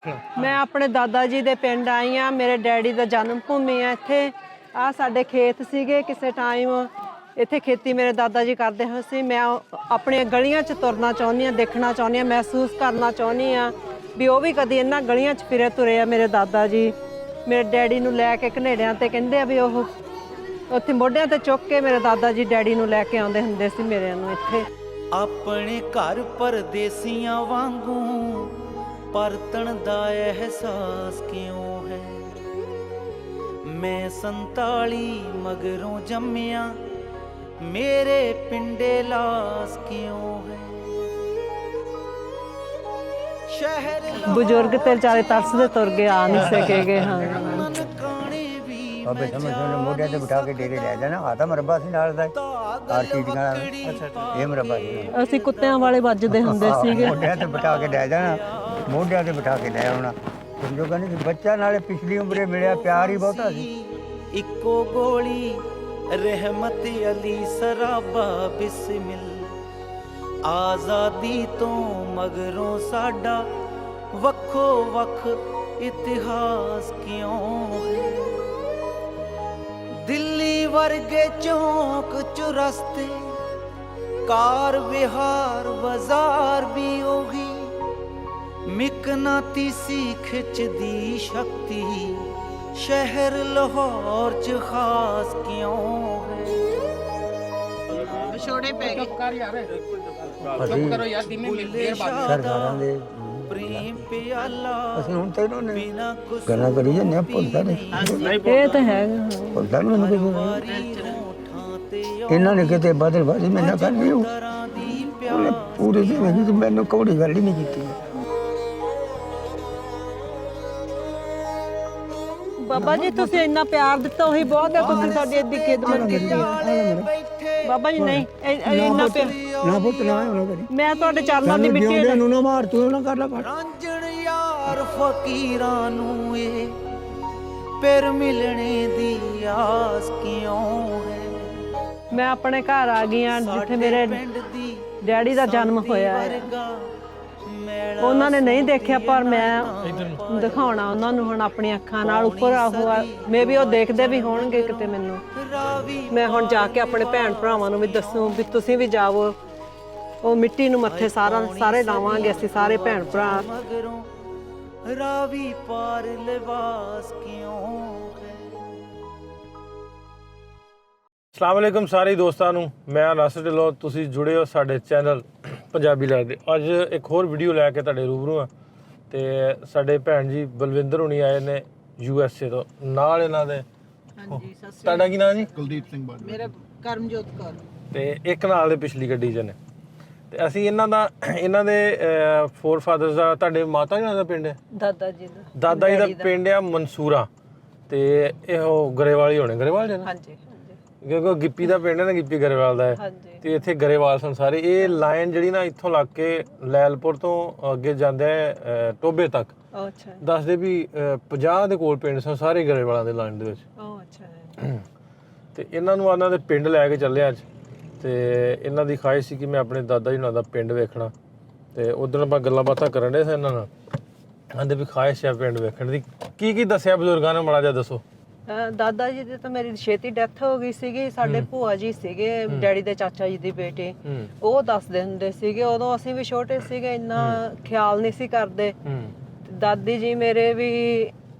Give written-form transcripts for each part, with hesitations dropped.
मैं अपने दादा जी दे पिंड आई हाँ। मेरे डैडी दा जन्म भूमि है इत्थे। आ साडे खेत सीगे किसी टाइम इत्थे खेती मेरे दादा जी करते हुए सी। मैं अपने गलियां च तुरना चाहुंदी हाँ, देखना चाहुंदी हाँ, महसूस करना चाहुंदी हाँ भी वो भी कदी इन्हां गलियां च फिरे तुरे आ। मेरे दादा जी मेरे डैडी नूं लैके कनेड़ियां ते कहंदे आ भी ओह उत्थे मोढियां ते चुक के मेरे दादा जी डैडी नूं लैके आउंदे हुंदे सी मेरे नूं इत्थे। अपने घर परदेसियां वांगू परतण दा एहसास क्यों है। मैं 47 मगरों जम्मिया मेरे पिंडे लास क्यों है। शहर बुजुर्ग ते बेचारे तरसदे तुर गए, आ नहीं सके गए। हाँ बाबे समझ मोढे ते बिठा के डेरे ले जाना। आता मरबा सी नाल दा आर चीटियां ये मरबा सी। ਅਸੀਂ ਕੁੱਤਿਆਂ ਵਾਲੇ ਵੱਜਦੇ ਹੁੰਦੇ ਸੀਗੇ। मोढे ते बिठा के ले जाना, मोढे ते बिठा के ले आउणा। समझो कहने बच्चा नाले पिछली उम्रे मिलिया प्यार ही बहुता सी। इको गोली रहमत अली सराबा बिस्मिल। आज़ादी तो मगरों साडा वक्खो वख इतिहास क्यों है। दिल्ली वर्गे चौक चुरस्ते कार विहार बाजार भी ओही मिकनातीसी खिच दी शक्ति शहर लाहौर च खास क्यों है। छोड़े पै गए सरकारां दे प्रेम प्याला ਅਸੀਂ ਹੁਣ ਤੇ ਇਹਨਾਂ ਨੇ ਗੱਲਾਂ ਕਰੀ ਜਾਂਦੇ ਆ ਭੁੱਲਦਾ ਨਹੀਂ। ਇਹ ਤਾਂ ਹੈਗਾ। ਭੁੱਲਦਾ ਨਹੀਂ ਮੈਨੂੰ ਇਹਨਾਂ ਨੇ ਕਿਤੇ ਬਦਲਬਾਜ਼ੀ ਮੈਂ ਨਾ ਕਰਨੀ ਉਹਨੇ ਪੂਰੀ ਜ਼ਿੰਦਗੀ ਚ ਮੈਨੂੰ ਕੋਈ ਗੱਲ ਹੀ ਨਹੀਂ ਕੀਤੀ। ਬਾਬਾ ਜੀ ਤੁਸੀਂ ਇੰਨਾ ਪਿਆਰ ਦਿੱਤਾ ਉਹੀ ਬਹੁਤ ਹੈ। ਤੁਸੀਂ ਸਾਡੀ ਇੱਡੀ ਖਿਦਮਤ ਕੀਤੀ ਹੈ ਬਾਬਾ ਜੀ। ਨਹੀਂ ਇੰਨਾ ਪਿਆਰ ਨਾ ਪੁੱਤ ਨਾ ਹੋਣਾ ਕਰੀ। ਮੈਂ ਤੁਹਾਡੇ ਚਰਨਾਂ ਦੀ ਮਿੱਟੀ ਜਿਉਂਦਿਆਂ ਨੂੰ ਨਾ ਮਾਰ ਤੂੰ ਨਾ ਕਰ ਲੈ ਬਾਤ। ਰਾਂਝਣ ਯਾਰ ਫਕੀਰਾਂ ਨੂੰ ਇਹ ਫਿਰ ਮਿਲਣੇ ਦੀ ਆਸ ਕਿਉਂ ਹੈ। ਮੈਂ ਆਪਣੇ ਘਰ ਆ ਗਈ ਹਾਂ ਜਿੱਥੇ ਮੇਰੇ ਡੈਡੀ ਦਾ ਜਨਮ ਹੋਇਆ ਹੈ। ਉਹਨਾਂ ਨੇ ਨਹੀਂ ਦੇਖਿਆ ਪਰ ਮੈਂ ਦਿਖਾਉਣਾ ਉਹਨਾਂ ਨੂੰ ਹੁਣ ਆਪਣੀ ਅੱਖਾਂ ਨਾਲ। ਉੱਪਰ ਮੇ ਵੀ ਉਹ ਦੇਖਦੇ ਵੀ ਹੋਣਗੇ ਕਿਤੇ ਮੈਨੂੰ। ਮੈਂ ਹੁਣ ਜਾ ਕੇ ਆਪਣੇ ਭੈਣ ਭਰਾਵਾਂ ਨੂੰ ਵੀ ਦੱਸੂ ਵੀ ਤੁਸੀਂ ਵੀ ਜਾਵੋ। ਉਹ ਮਿੱਟੀ ਨੂੰ ਮੱਥੇ ਸਾਰੇ ਲਾਵਾਂਗੇ ਅਸੀਂ ਸਾਰੇ ਭੈਣ ਭਰਾ। ਰਾਵੀ ਪਾਰ ਲਿਬਾਸ ਕਿਉਂ ਹੈ। ਅਸਲਾਮ ਵਾਲੇਕੁਮ ਸਾਰੇ ਦੋਸਤਾਂ ਨੂੰ। ਮੈਂ ਨਾਸਰ ਢਿੱਲੋਂ, ਤੁਸੀਂ ਜੁੜੇ ਹੋ ਸਾਡੇ ਚੈਨਲ ਪੰਜਾਬੀ ਲਹਿਰ ਦੇ। ਅੱਜ ਇੱਕ ਹੋਰ ਵੀਡੀਓ ਲੈ ਕੇ ਤੁਹਾਡੇ ਰੂਬਰੂ ਆ। ਤੇ ਸਾਡੇ ਭੈਣ ਜੀ ਬਲਵਿੰਦਰ ਹੁਣੀ ਆਏ ਨੇ USA ਤੋਂ। ਨਾਲ ਇਹਨਾਂ ਦੇ ਹਾਂਜੀ ਤੁਹਾਡਾ ਕੀ ਨਾਮ ਜੀ? ਕੁਲਦੀਪ ਸਿੰਘ ਬਾਦਲ। ਮੇਰਾ ਕਰਮਜੋਤ ਕੌਰ। ਤੇ ਇੱਕ ਨਾਲ ਦੇ ਪਿਛਲੀ ਗੱਡੀ 'ਚ ਨੇ। ਤੇ ਅਸੀਂ ਇਹਨਾਂ ਦੇ ਫੋਰ ਫਾਦਰਸ ਦਾ, ਤੁਹਾਡੇ ਮਾਤਾ ਜੀ ਦਾ ਪਿੰਡ ਹੈ? ਦਾਦਾ ਜੀ ਦਾ। ਦਾਦਾ ਜੀ ਦਾ ਪਿੰਡ ਆ ਮਨਸੂਰਾ। ਤੇ ਇਹੋ ਗਰੇਵਾਲ ਹੀ ਹੋਣੇ, ਗਰੇਵਾਲ ਜੀ ਨਾ? ਹਾਂਜੀ ਕਿਉਂਕਿ ਗਿੱਪੀ ਦਾ ਪਿੰਡ ਹੈ ਨਾ, ਗਿੱਪੀ ਗਰੇਵਾਲ ਦਾ ਹੈ। ਹਾਂਜੀ। ਤੇ ਇੱਥੇ ਗਰੇਵਾਲ ਸਨ ਸਾਰੇ। ਇਹ ਲਾਈਨ ਜਿਹੜੀ ਨਾ ਇੱਥੋਂ ਲੱਗ ਕੇ ਲੈਲਪੁਰ ਤੋਂ ਅੱਗੇ ਜਾਂਦੇ ਟੋਬੇ ਤੱਕ। ਅੱਛਾ। ਦੱਸਦੇ ਵੀ 50 ਦੇ ਕੋਲ ਪਿੰਡ ਸਨ ਸਾਰੇ ਗਰੇਵਾਲਾਂ ਦੇ ਲਾਈਨ ਦੇ ਵਿੱਚ। ਅੱਛਾ। ਤੇ ਇਹਨਾਂ ਨੂੰ ਉਹਨਾਂ ਦੇ ਪਿੰਡ ਲੈ ਕੇ ਚੱਲੇ ਅੱਜ। ਤੇ ਇਹਨਾਂ ਦੀ ਖਾਹਿਸ਼ ਸੀ ਕਿ ਮੈਂ ਆਪਣੇ ਦਾਦਾ ਜੀ ਉਹਨਾਂ ਦਾ ਪਿੰਡ ਵੇਖਣਾ। ਤੇ ਉਦੋਂ ਆਪਾਂ ਗੱਲਾਂ ਬਾਤਾਂ ਕਰਨ ਦੇ ਸੀ ਇਹਨਾਂ ਨਾਲ। ਕਹਿੰਦੇ ਵੀ ਖਾਹਿਸ਼ ਹੈ ਪਿੰਡ ਵੇਖਣ ਦੀ। ਕੀ ਦੱਸਿਆ ਬਜ਼ੁਰਗਾਂ ਨੇ, ਮਾੜਾ ਜਿਹਾ ਦੱਸੋ। ਦਾਦਾ ਜੀ ਦੀ ਤਾਂ ਮੇਰੀ ਛੇਤੀ ਡੈਥ ਹੋ ਗਈ ਸੀਗੀ। ਸਾਡੇ ਭੂਆ ਜੀ ਸੀਗੇ ਡੈਡੀ ਦੇ ਚਾਚਾ ਜੀ ਦੀ ਬੇਟੇ। ਉਹ ਦੱਸਦੇ ਹੁੰਦੇ ਸੀਗੇ ਉਦੋਂ ਅਸੀਂ ਵੀ ਛੋਟੇ ਸੀਗੇ, ਇੰਨਾ ਖਿਆਲ ਨਹੀਂ ਸੀ ਕਰਦੇ। ਦਾਦੀ ਜੀ ਮੇਰੇ ਵੀ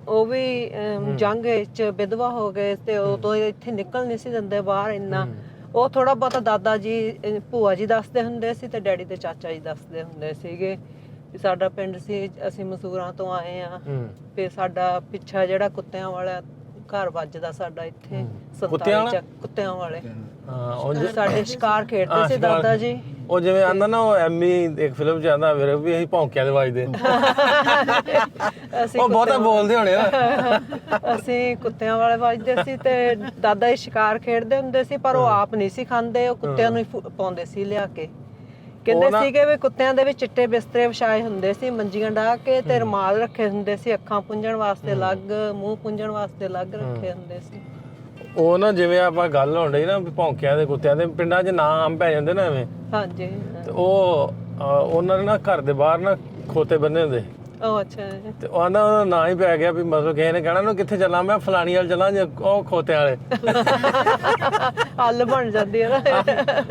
ਉਹ ਵੀ ਜੰਗ ਵਿੱਚ ਵਿਧਵਾ ਹੋ ਗਏ ਤੇ ਉਦੋਂ ਇੱਥੇ ਨਿਕਲ ਨਹੀਂ ਸੀ ਦਿੰਦੇ ਬਾਹਰ ਇੰਨਾ। ਉਹ ਥੋੜਾ ਬਹੁਤਾ ਦਾਦਾ ਜੀ ਭੂਆ ਜੀ ਦੱਸਦੇ ਹੁੰਦੇ ਸੀ ਤੇ ਡੈਡੀ ਦੇ ਚਾਚਾ ਜੀ ਦੱਸਦੇ ਹੁੰਦੇ ਸੀਗੇ ਵੀ ਸਾਡਾ ਪਿੰਡ ਸੀ, ਅਸੀਂ ਮਸੂਰਾਂ ਤੋਂ ਆਏ ਆ। ਤੇ ਸਾਡਾ ਪਿੱਛਾ ਜਿਹੜਾ ਕੁੱਤਿਆਂ ਵਾਲਾ ਘਰ ਵੱਜਦਾ ਸਾਡਾ ਇੱਥੇ ਕੁੱਤਿਆਂ ਵਾਲੇ। ਹਾਂ ਸਾਡੇ ਸ਼ਿਕਾਰ ਖੇਡਦੇ ਸੀ ਦਾਦਾ ਜੀ। ਉਹ ਜਿਵੇਂ ਆਂਦਾ ਨਾ ਉਹ ਐਮੀ ਇੱਕ ਫਿਲਮ ਚ ਆਂਦਾ ਫਿਰ ਵੀ ਅਸੀਂ ਭੌਂਕਿਆਂ ਦੇ ਵੱਜਦੇ। ਉਹ ਬਹੁਤਾ ਬੋਲਦੇ ਹੋਣੇ ਨਾ। ਅਸੀਂ ਕੁੱਤਿਆਂ ਵਾਲੇ ਵੱਜਦੇ ਸੀ ਤੇ ਦਾਦਾ ਜੀ ਸ਼ਿਕਾਰ ਖੇਡਦੇ ਹੁੰਦੇ ਸੀ ਪਰ ਉਹ ਆਪ ਨਹੀਂ ਸੀ ਖਾਂਦੇ, ਉਹ ਕੁੱਤਿਆਂ ਨੂੰ ਹੀ ਪਾਉਂਦੇ ਸੀ ਲਿਆ ਕੇ। ਕਹਿੰਦੇ ਸੀਗੇ ਵੀ ਕੁੱਤਿਆਂ ਦੇ ਵੀ ਚਿੱਟੇ ਬਿਸਤਰੇ ਵਿਛਾਏ ਹੁੰਦੇ ਸੀ, ਮੰਜੀਆਂ ਢਾ ਕੇ ਤੇ ਰੁਮਾਲ ਰੱਖੇ ਹੁੰਦੇ ਸੀ, ਅੱਖਾਂ ਪੁੰਝਣ ਵਾਸਤੇ ਅਲੱਗ, ਮੂੰਹ ਪੁੰਝਣ ਵਾਸਤੇ ਅਲੱਗ ਰੱਖੇ ਹੁੰਦੇ ਸੀ। ਉਹ ਨਾ ਜਿਵੇਂ ਆਪਾਂ ਗੱਲ ਹੋਣ ਡਈ ਨਾ ਭੌਂਕਿਆਂ ਦੇ ਕੁੱਤਿਆਂ ਦੇ, ਪਿੰਡਾਂ 'ਚ ਨਾਂ ਆਮ ਪੈ ਜਾਂਦੇ ਨਾ ਐਵੇਂ। ਹਾਂਜੀ। ਤੇ ਉਹ ਉਹਨਾਂ ਨੇ ਨਾ ਘਰ ਦੇ ਬਾਹਰ ਨਾ ਖੋਤੇ ਬੰਨੇ ਹੁੰਦੇ ਉਹ ਅੱਛਾ ਜੀ। ਤੇ ਉਹ ਆਂਦਾ ਉਹਦਾ ਨਾਂ ਹੀ ਪੈ ਗਿਆ ਵੀ ਮਤਲਬ ਕਿਸੇ ਨੇ ਕਹਿਣਾ ਨੂੰ ਕਿੱਥੇ ਚੱਲਾਂ ਮੈਂ ਫਲਾਣੀ ਵਾਲ ਚੱਲਾਂ ਜਾਂ ਉਹ ਖੋਤੇ ਵਾਲੇ ਹੱਲ ਬਣ ਜਾਂਦੀ ਹੈ ਨਾ।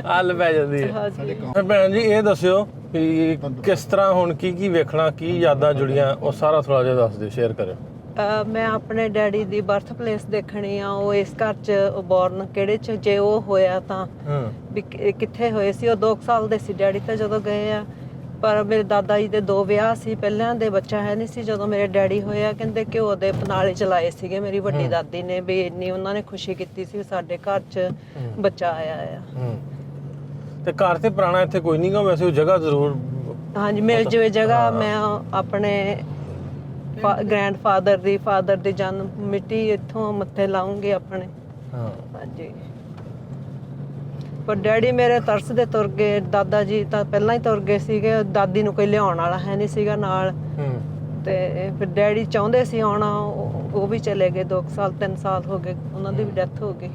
ਹੱਲ ਪੈ ਜਾਂਦੀ ਹੈ। ਹਾਂਜੀ। ਫਿਰ ਭੈਣ ਜੀ ਇਹ ਦੱਸਿਓ ਵੀ ਕਿਸ ਤਰ੍ਹਾਂ ਹੁਣ ਕੀ ਵੇਖਣਾ, ਕੀ ਯਾਦਾਂ ਜੁੜੀਆਂ, ਉਹ ਸਾਰਾ ਥੋੜਾ ਜਿਹਾ ਦੱਸ ਦਿਓ, ਸ਼ੇਅਰ ਕਰਿਓ। ਮੈਂ ਆਪਣੇ ਡੈਡੀ ਦੀ ਬਰਥ ਪਲੇਸ ਦੇਖਣੀ ਆ, ਉਹ ਇਸ ਘਰ 'ਚ ਬੋਰਨ ਕਿਹੜੇ 'ਚ, ਜੇ ਉਹ ਹੋਇਆ ਤਾਂ ਵੀ ਕਿੱਥੇ ਹੋਏ ਸੀ। ਉਹ 2 ਸਾਲ ਦੇ ਸੀ ਡੈਡੀ ਤਾਂ ਜਦੋਂ ਗਏ ਆ, ਪਰ ਮੇਰੇ ਦਾਦਾ ਜੀ ਦੇ 2 ਵਿਆਹ ਸੀ, ਪਹਿਲਾਂ ਦੇ ਬੱਚਾ ਹੈ ਨਹੀਂ ਸੀ। ਜਦੋਂ ਮੇਰੇ ਡੈਡੀ ਹੋਇਆ ਕਹਿੰਦੇ ਘਿਓ ਦੇ ਪਨਾਲੇ ਚਲਾਏ ਸੀਗੇ ਮੇਰੀ ਵੱਡੀ ਦਾਦੀ ਨੇ, ਵੀ ਇੰਨੀ ਉਹਨਾਂ ਨੇ ਖੁਸ਼ੀ ਕੀਤੀ ਸੀ ਸਾਡੇ ਘਰ 'ਚ ਬੱਚਾ ਆਇਆ ਆ। ਤੇ ਘਰ ਤੇ ਪੁਰਾਣਾ ਇੱਥੇ ਕੋਈ ਨਹੀਂਗਾ, ਵੈਸੇ ਉਹ ਜਗ੍ਹਾ ਜ਼ਰੂਰ ਹਾਂਜੀ ਮਿਲ ਜਵੇ ਜਗ੍ਹਾ। ਮੈਂ ਆਪਣੇ ਗ੍ਰੈਂਡਫਾਦਰ ਦੀ ਫਾਦਰ ਦੀ ਜਨਮ ਮਿੱਟੀ ਇੱਥੋਂ ਮੱਥੇ ਲਾਉਂਗੀ ਆਪਣੇ। ਹਾਂਜੀ। ਪਰ ਡੈਡੀ ਮੇਰੇ ਤਰਸਦੇ ਤੁਰ ਗਏ, ਦਾਦਾ ਜੀ ਤਾਂ ਪਹਿਲਾਂ ਹੀ ਤੁਰ ਗਏ ਸੀਗੇ, ਦਾਦੀ ਨੂੰ ਕੋਈ ਲਿਆਉਣ ਵਾਲਾ ਹੈ ਨਹੀਂ ਸੀਗਾ ਨਾਲ। ਤੇ ਫਿਰ ਡੈਡੀ ਚਾਹੁੰਦੇ ਸੀ ਆਉਣਾ, ਉਹ ਵੀ ਚਲੇ ਗਏ। 2 ਸਾਲ 3 ਸਾਲ ਹੋ ਗਏ, ਉਹਨਾਂ ਦੀ ਵੀ ਡੈਥ ਹੋ ਗਈ।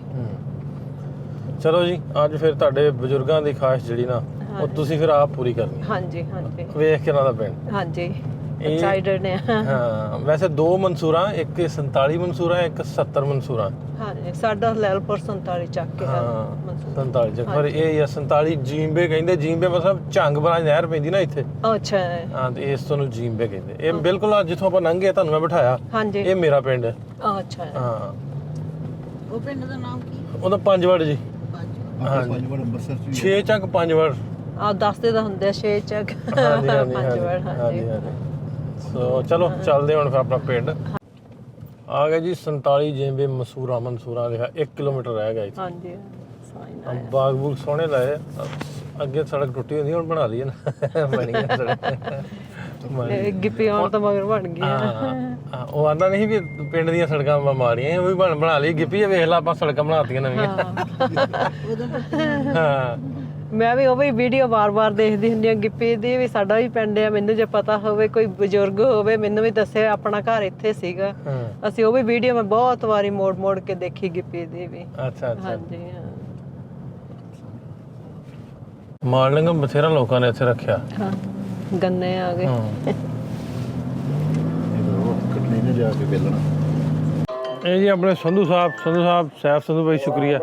ਚਲੋ ਜੀ, ਅੱਜ ਫਿਰ ਤੁਹਾਡੇ ਬਜ਼ੁਰਗਾਂ ਦੀ ਖਾਹਿਸ਼ ਜਿਹੜੀ ਨਾ ਉਹ ਤੁਸੀਂ ਫਿਰ ਆਪ ਪੂਰੀ ਕਰਨੀ। ਹਾਂਜੀ ਹਾਂਜੀ। ਵੇਖ ਕੇ ਉਹਨਾਂ ਦਾ ਪਿੰਡ। ਹਾਂਜੀ ਐਕਸਾਈਟਡ ਨੇ। ਹਾਂ, ਵੈਸੇ 2 ਮਨਸੂਰਾਂ, ਇੱਕ 47 ਮਨਸੂਰਾਂ, ਇੱਕ 70 ਮਨਸੂਰਾਂ। ਹਾਂਜੀ, ਸਾਡਾ ਲੈਲਪੁਰ 47 ਚੱਕ ਕੇ ਹਾਂ 47 ਚੱਕ। ਪਰ ਇਹ ਆ 47 ਜੀਂਬੇ ਕਹਿੰਦੇ। ਜੀਂਬੇ ਮਤਲਬ ਝੰਗ ਬਣਾ ਨਹਿਰ ਪੈਂਦੀ ਨਾ ਇੱਥੇ। ਅੱਛਾ। ਹਾਂ, ਤੇ ਇਸ ਤੋਂ ਨੂੰ ਜੀਂਬੇ ਕਹਿੰਦੇ। ਇਹ ਬਿਲਕੁਲ ਜਿੱਥੋਂ ਆਪਾਂ ਲੰਘੇ ਤੁਹਾਨੂੰ ਮੈਂ ਬਿਠਾਇਆ, ਹਾਂਜੀ ਇਹ ਮੇਰਾ ਪਿੰਡ ਹੈ। ਅੱਛਾ। ਹਾਂ, ਉਹ ਪਿੰਡ ਦਾ ਨਾਮ ਕੀ? ਉਹਦਾ 5 ਵੜ ਜੀ। ਪੰਜ ਵੜ ਅੰਮ੍ਰਿਤਸਰ ਚ 6 ਚੱਕ 5 ਵੜ। ਦੱਸਦੇ ਤਾਂ ਹੁੰਦੇ 6 ਚੱਕ। ਹਾਂਜੀ ਹਾਂਜੀ 5 ਵੜ। ਹਾਂਜੀ ਹਾਂਜੀ। ਸੋ ਚਲੋ ਚੱਲਦੇ ਹੁਣ ਫਿਰ ਆਪਣਾ ਪਿੰਡ ਆ ਗਿਆ ਜੀ। 47 ਜੀਂਬੇ ਮਨਸੂਰਾ ਲਿਖਿਆ। 1 ਕਿਲੋਮੀਟਰ ਰਹਿ ਗਿਆ ਇੱਥੇ। ਹਾਂਜੀ ਸਾਈਨ ਬਾਗ ਬੂਗ ਸੋਹਣੇ ਲਾਏ। ਅੱਗੇ ਸੜਕ ਟੁੱਟੀ ਹੁੰਦੀ, ਹੁਣ ਬਣਾ ਲਈ ਹੈ ਨਾ, ਬਣੀ ਹੈ ਸੜਕ। ਗਿੱਪੀ ਆਉਣ ਤੋਂ ਮਗਰ ਬਣ ਗਈ। ਹਾਂ, ਉਹ ਆਂਦਾ ਨਹੀਂ ਵੀ ਪਿੰਡ ਦੀਆਂ ਸੜਕਾਂ ਮਾਰੀਆਂ, ਉਹ ਵੀ ਬਣਾ ਲਈ। ਗਿੱਪੀ ਇਹ ਵੇਖ ਲਾ, ਆਪਾਂ ਸੜਕਾਂ ਬਣਾਤੀਆਂ ਨਵੀਆਂ। ਹਾਂ, ਮੈਂ ਵੀ ਉਹ ਵੀ ਵੀਡੀਓ ਵਾਰ-ਵਾਰ ਦੇਖਦੀ ਹੁੰਦੀ ਆ ਗਿੱਪੀ ਦੀ, ਵੀ ਸਾਡਾ ਵੀ ਪਿੰਡ ਆ। ਮੈਨੂੰ ਜੇ ਪਤਾ ਹੋਵੇ, ਕੋਈ ਬਜ਼ੁਰਗ ਹੋਵੇ, ਮੈਨੂੰ ਵੀ ਦੱਸੇ ਆਪਣਾ ਘਰ ਇੱਥੇ ਸੀਗਾ। ਅਸੀਂ ਉਹ ਵੀ ਵੀਡੀਓ ਮੈਂ ਬਹੁਤ ਵਾਰੀ ਮੋੜ ਕੇ ਦੇਖੀ ਗਿੱਪੀ ਦੀ ਵੀ। ਅੱਛਾ ਅੱਛਾ। ਹਾਂਜੀ ਹਾਂ। ਮਾਲਣਗਮ ਬਥੇਰਾ ਲੋਕਾਂ ਨੇ ਇੱਥੇ ਰੱਖਿਆ। ਹਾਂ, ਗੰਨੇ ਆ ਗਏ। ਕੱਟਣੇ ਨੇ ਜਾ ਕੇ ਵੇਲਣਾ। ਇਹ ਜੀ ਆਪਣੇ ਸੰਧੂ ਸਾਹਿਬ ਸੈਫ ਸੰਧੂ ਭਾਈ, ਸ਼ੁਕਰੀਆ।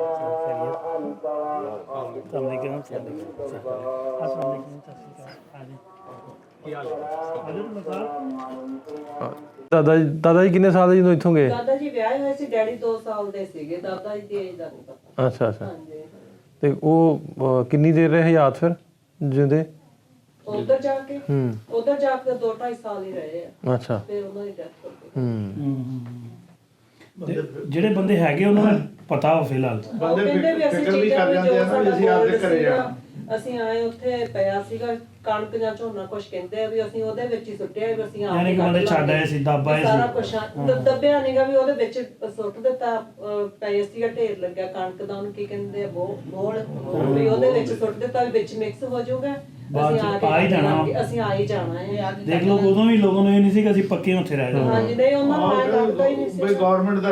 ਦਾਦਾ ਜੀ ਕਿੰਨੇ ਸਾਲ ਦੇ ਜਦੋਂ ਇੱਥੋਂ ਗਏ? ਦਾਦਾ ਜੀ ਵਿਆਹੇ ਹੋਏ ਸੀ, ਡੈਡੀ 2 ਸਾਲ ਦੇ ਸੀਗੇ। ਦਾਦਾ ਜੀ ਦੀ ਏਜ ਦਾ ਨਹੀਂ ਪਤਾ। ਅੱਛਾ ਅੱਛਾ। ਹਾਂਜੀ। ਤੇ ਉਹ ਕਿੰਨੀ ਦੇਰ ਰਹੇ ਹਯਾਤ ਫਿਰ ਜਿੰਦੇ? ਉਧਰ ਜਾ ਕੇ 2-2.5 ਸਾਲ ਹੀ ਰਹੇ ਆ। ਅੱਛਾ। ਫਿਰ ਉਹਨਾਂ ਦੀ ਡੈਥ ਹੋ ਗਈ। ਜਿਹੜੇ ਬੰਦੇ ਹੈਗੇ ਉਹਨਾਂ ਨੂੰ ਪਤਾ ਹੋ ਫਿਲਹਾਲ। ਕਹਿੰਦੇ ਵੀ ਅਸੀਂ ਚੀਜ਼ਾਂ ਵੀ ਜੋ ਸਾਡਾ ਅਸੀਂ ਆਪਦੇ ਘਰੇ ਜਾਣਾ। ਅਸੀਂ ਆਏ ਉੱਥੇ ਪਿਆ ਸੀਗਾ ਕਣਕ ਜਾਂ ਝੋਨਾ, ਕੁਛ ਕਹਿੰਦੇ ਆ ਵੀ ਅਸੀਂ ਉਹਦੇ ਵਿੱਚ ਹੀ ਸੁੱਟਿਆ, ਵੀ ਅਸੀਂ ਆਪ ਯਾਨੀ ਕਿ ਬੰਦੇ ਛੱਡ ਆਏ ਸੀ, ਦੱਬ ਆਏ ਸੀ। ਸਾਰਾ ਕੁਛ ਦੱਬਿਆ ਨਹੀਂਗਾ, ਵੀ ਉਹਦੇ ਵਿੱਚ ਸੁੱਟ ਦਿੱਤਾ। ਪਏ ਸੀਗਾ ਢੇਰ ਲੱਗਿਆ ਕਣਕ ਦਾ, ਉਹਨੂੰ ਕੀ ਕਹਿੰਦੇ ਆ, ਬੋਲ, ਵੀ ਉਹਦੇ ਵਿੱਚ ਸੁੱਟ ਦਿੱਤਾ, ਵੀ ਵਿੱਚ ਮਿਕਸ ਹੋ ਜਾਊਗਾ। ਬਾਅਦ ਚ ਆ ਹੀ ਜਾਣਾ। ਅਸੀਂ ਆ ਹੀ ਜਾਣਾ ਹੈ। ਦੇਖ ਲਓ, ਉਦੋਂ ਵੀ ਲੋਕਾਂ ਨੂੰ ਇਹ ਨਹੀਂ ਸੀ ਕਿ ਅਸੀਂ ਪੱਕੇ ਉੱਥੇ ਰਹਿ ਜਾਣਾ। ਹਾਂਜੀ, ਨਹੀਂ ਉਹਨਾਂ ਨੂੰ ਐਂ ਲੱਗਦਾ ਹੀ ਨਹੀਂ ਸੀ। ਬਈ ਗਵਰਨਮੈਂਟ ਦਾ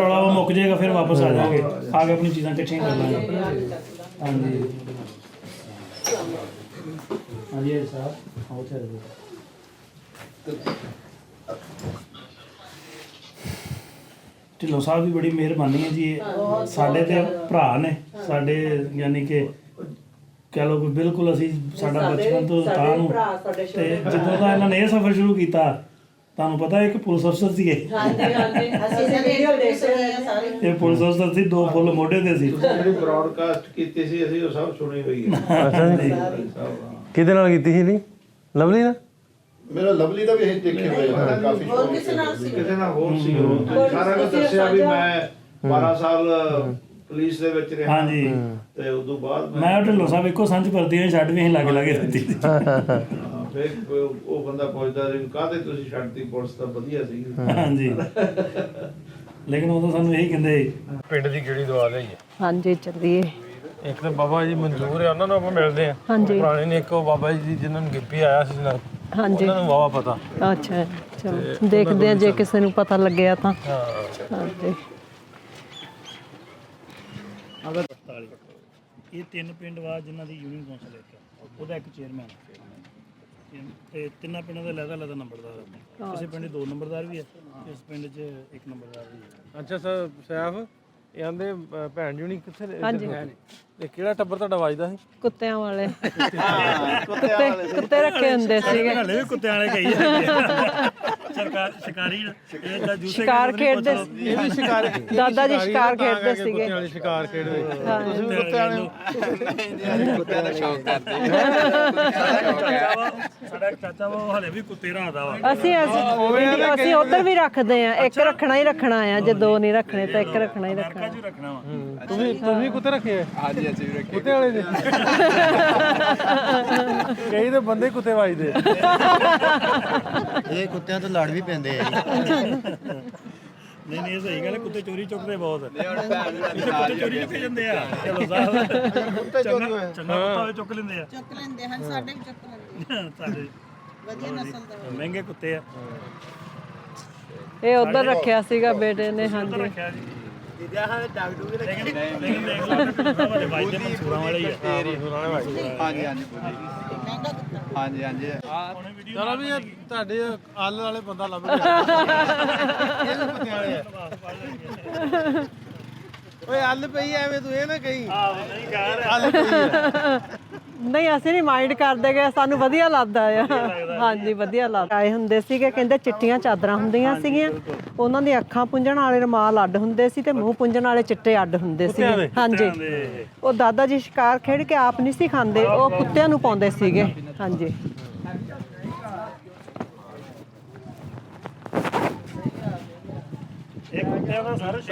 ਰੌਲਾ ਉਹ ਮੁੱਕ ਜਾਏਗਾ, ਫਿਰ ਵਾਪਸ ਆ ਜਾਵਾਂਗੇ, ਆ ਕੇ ਆਪਣੀ ਚੀਜ਼ਾਂ ਇਕੱਠੀਆਂ ਕਰ ਲਾਂਗੇ। ਹਾਂਜੀ ਹਾਂਜੀ ਸਾਹਿਬ ਆਓ ਤੇ ਢਿੱਲੋਂ ਸਾਹਿਬ ਦੀ ਬੜੀ ਮਿਹਰਬਾਨੀ ਹੈ ਜੀ। ਸਾਡੇ ਤੇ ਭਰਾ ਨੇ ਸਾਡੇ, ਯਾਨੀ ਕਿ ਕਹਿ ਲਓ ਕਿ ਬਿਲਕੁਲ ਅਸੀਂ ਸਾਡਾ ਬਚਪਨ ਤੋਂ ਤਾਂ ਨੂੰ, ਤੇ ਜਦੋਂ ਦਾ ਇਹਨਾਂ ਨੇ ਇਹ ਸਫ਼ਰ ਸ਼ੁਰੂ ਕੀਤਾ, ਤੁਹਾਨੂੰ ਪਤਾ ਇੱਕ ਪੁਲਿਸ ਅਫਸਰ ਸੀਗੇ। ਅਸੀਂ ਵੀਡੀਓ ਦੇਖਦੇ ਰਹੇ ਸਾਰੇ। ਇਹ ਪੁਲਿਸ ਅਫਸਰ ਸੀ, 2 ਫੁੱਲ ਮੋਢੇ ਤੇ ਸੀ। ਜਿਹੜੀ ਬ੍ਰੌਡਕਾਸਟ ਕੀਤੀ ਸੀ ਅਸੀਂ ਉਹ ਸਭ ਸੁਣੀ ਹੋਈ ਹੈ। ਅੱਛਾ ਜੀ। ਕਿਹਦੇ ਨਾਲ ਕੀਤੀ ਸੀ? ਨਹੀਂ ਲਵਲੀ ਨਾਲ? ਮੇਰਾ ਲਵਲੀ ਦਾ ਵੀ ਇਹ ਦੇਖੇ ਹੋਏ ਆ ਕਾਫੀ। ਹੋਰ ਕਿਸੇ ਨਾਲ ਸੀ? ਕਿਸੇ ਨਾਲ ਹੋਰ ਸੀ। ਉਹ ਸਾਰਾ ਕੁਝ ਦੱਸਿਆ ਵੀ ਮੈਂ 12 ਸਾਲ ਪੁਲਿਸ ਦੇ ਵਿੱਚ ਰਿਹਾ। ਹਾਂਜੀ। ਤੇ ਉਦੋਂ ਬਾਅਦ ਮੈਂ ਢਿੱਲੋਂ ਸਾਹਿਬ ਇੱਕੋ ਸੰਝ ਪਰਦੀ ਛੱਡ ਵੀ ਅਸੀਂ ਲਾਗੇ ਦਿੱਤੀ ਸੀ। ਫਿਰ ਉਹ ਬੰਦਾ ਪੁੱਛਦਾ ਸੀ ਕਾਹਦੇ ਤੁਸੀਂ ਛੱਡਤੀ ਪੁਲਿਸ, ਤਾਂ ਵਧੀਆ ਸੀ। ਹਾਂਜੀ, ਲੇਕਿਨ ਉਦੋਂ ਸਾਨੂੰ ਇਹੀ ਕਹਿੰਦੇ ਪਿੰਡ ਦੀ ਕਿਹੜੀ ਦਵਾ ਲਈ ਹੈ? ਹਾਂਜੀ ਚੱਲੀਏ। ਇੱਕ ਤਾਂ ਬਾਬਾ ਜੀ ਮਨਜ਼ੂਰ ਆ, ਉਹਨਾਂ ਨੂੰ ਆਪਾਂ ਮਿਲਦੇ ਆ। ਹਾਂਜੀ। ਪੁਰਾਣੇ ਨੇ ਇੱਕ ਉਹ ਬਾਬਾ ਜੀ ਜਿਨ੍ਹਾਂ ਨੂੰ ਗਿੱਪੀ ਆਇਆ ਸੀ ਨਾਲ, ਹਾਂਜੀ। ਉਹਨਾਂ ਨੂੰ ਵਾਵਾ ਪਤਾ। ਅੱਛਾ ਚਲੋ ਦੇਖਦੇ ਆ ਜੇ ਕਿਸੇ ਨੂੰ ਪਤਾ ਲੱਗਿਆ ਤਾਂ। ਹਾਂ। ਹਾਂਜੀ। ਇਹ 3 ਪਿੰਡ ਵਾ ਜਿਨ੍ਹਾਂ ਦੀ ਯੂਨੀਅਨ ਕੌਂਸਲ ਇੱਕ, ਉਹਦਾ ਇੱਕ ਚੇਅਰਮੈਨ। ਤੇ ਤਿੰਨਾਂ ਪਿੰਡਾਂ ਦੇ ਅਲੱਗ-ਅਲੱਗ ਨੰਬਰਦਾਰ ਆ। ਕਿਸੇ ਪਿੰਡ 'ਚ 2 ਨੰਬਰਦਾਰ ਵੀ ਆ, ਇਸ ਪਿੰਡ 'ਚ 1 ਨੰਬਰਦਾਰ ਵੀ ਆ। ਅੱਛਾ ਸਰ ਸੈਫ ਇਹ ਆਂਦੇ ਭੈਣ ਜੁਣੀ ਕਿੱਥੇ ਨੇ? ਇਹ ਕਿਹੜਾ ਟੱਬਰ ਤੁਹਾਡਾ ਵੱਜਦਾ ਸੀ? ਕੁੱਤਿਆਂ ਵਾਲੇ ਕੁੱਤੇ ਰੱਖੇ ਹੁੰਦੇ ਸੀਗੇ। ਹਲੇ ਵੀ ਕੁੱਤਿਆਂ ਵਾਲੇ ਕਹੀ ਜਾਂਦੇ ਆ। ਸ਼ਿਕਾਰੀ ਇਹ ਤਾਂ ਜੂਸੇ ਸ਼ਿਕਾਰ ਖੇਡਦੇ ਇਹ ਵੀ ਸ਼ਿਕਾਰ ਦਾਦਾ ਜੀ ਸ਼ਿਕਾਰ ਖੇਡਦੇ ਸੀਗੇ। ਕੁੱਤਿਆਂ ਵਾਲੇ ਸ਼ਿਕਾਰ ਖੇਡਦੇ। ਤੁਸੀਂ ਵੀ ਕੁੱਤਿਆਂ ਵਾਲੇ ਕੁੱਤਿਆਂ ਦਾ ਸ਼ੌਕ ਕਰਦੇ। ਸਾਡਾ ਚਾਚਾ ਵਾ ਹਲੇ ਵੀ ਕੁੱਤੇ ਰੱਖਦਾ ਵਾ। ਅਸੀਂ ਉੱਧਰ ਵੀ ਰੱਖਦੇ ਆ। ਇੱਕ ਰੱਖਣਾ ਹੀ ਰੱਖਣਾ ਆ। ਜੇ 2 ਨਹੀਂ ਰੱਖਣੇ ਤਾਂ ਇੱਕ ਰੱਖਣਾ ਹੀ ਰੱਖਣਾ। ਕਾਜੂ ਰੱਖਣਾ ਵਾ। ਤੂੰ ਵੀ ਕੁੱਤੇ ਰੱਖੇ ਆ? ਹਾਂਜੀ ਅਸੀਂ ਵੀ ਰੱਖੇ। ਕੁੱਤੇ ਵਾਲੇ ਦੇ ਕਈ ਤਾਂ ਬੰਦੇ ਕੁੱਤੇ ਵੱਜਦੇ। ਇਹ ਕੁੱਤਿਆਂ ਤੋਂ ਲੜ ਵੀ ਪੈਂਦੇ ਆ ਨਹੀਂ ਇਹ ਸਹੀ ਗੱਲ ਹੈ, ਕੁੱਤੇ ਚੋਰੀ ਚੁੱਕਦੇ ਬਹੁਤ। ਕੁੱਤੇ ਚੋਰੀ ਚੁੱਕੇ ਜਾਂਦੇ ਆ। ਚਲੋ ਸਾਹਿਬ ਚੰਗਾ ਕੁੱਤਾ ਚੁੱਕ ਲੈਂਦੇ ਆ। ਚੁੱਕ ਲੈਂਦੇ ਹਨ, ਸਾਡੇ ਵੀ ਚੁੱਕ ਲੈਂਦੇ ਸਾਡੇ ਵਧੀਆ ਨਸਲ ਦਾ। ਮਹਿੰਗੇ ਕੁੱਤੇ ਆ। ਇਹ ਉੱਧਰ ਰੱਖਿਆ ਸੀਗਾ ਬੇਟੇ ਨੇ। ਹਾਂਜੀ ਰੱਖਿਆ ਜੀ ਲੇਕਿਨ ਦੇਖ ਲਓ ਵਾਲੇ ਵਾਜਦੇ ਮਨਸੂਰਾਂ ਵਾਲੇ ਹੀ ਆ। ਮਹਿੰਗਾ ਕੁੱਤਾ। ਚਲੋ ਵੀ ਤੁਹਾਡੇ ਆਲ ਵਾਲੇ ਬੰਦਾ ਲੱਭ ਗਿਆ। ਇਹ ਵੀ ਕੁੱਤਿਆਂ ਵਾਲੇ ਆ। ਓਏ ਅੱਲ ਪਈ ਐਵੇਂ ਤੂੰ ਇਹ ਨਾ ਕਹੀਂ। ਨਹੀਂ ਕਹਿ ਰਿਹਾ। ਅੱਲ ਪਈ ਨਹੀਂ ਅਸੀਂ ਨਹੀਂ ਮਾਈਂਡ ਕਰਦੇ ਗਏ। ਸਾਨੂੰ ਵਧੀਆ ਲੱਗਦਾ ਆ। ਹਾਂਜੀ ਵਧੀਆ ਲੱਗਦਾ। ਆਏ ਹੁੰਦੇ ਸੀਗੇ ਕਹਿੰਦੇ ਚਿੱਟੀਆਂ ਚਾਦਰਾਂ ਹੁੰਦੀਆਂ ਸੀਗੀਆਂ। ਉਹਨਾਂ ਦੀਆਂ ਅੱਖਾਂ ਪੁੰਝਣ ਵਾਲੇ ਰੁਮਾਲ ਅੱਡ ਹੁੰਦੇ ਸੀ ਤੇ ਮੂੰਹ ਪੁੰਝਣ ਵਾਲੇ ਚਿੱਟੇ ਅੱਡ ਹੁੰਦੇ ਸੀ। ਹਾਂਜੀ ਉਹ ਦਾਦਾ ਜੀ ਸ਼ਿਕਾਰ ਖੇਡ ਕੇ ਆਪ ਨਹੀਂ ਸੀ ਖਾਂਦੇ, ਉਹ ਕੁੱਤਿਆਂ ਨੂੰ ਪਾਉਂਦੇ ਸੀਗੇ। ਹਾਂਜੀ ਇਹ ਕੁੱਤਿਆਂ ਦਾ ਸਾਰਾ ਸ਼ੌਕ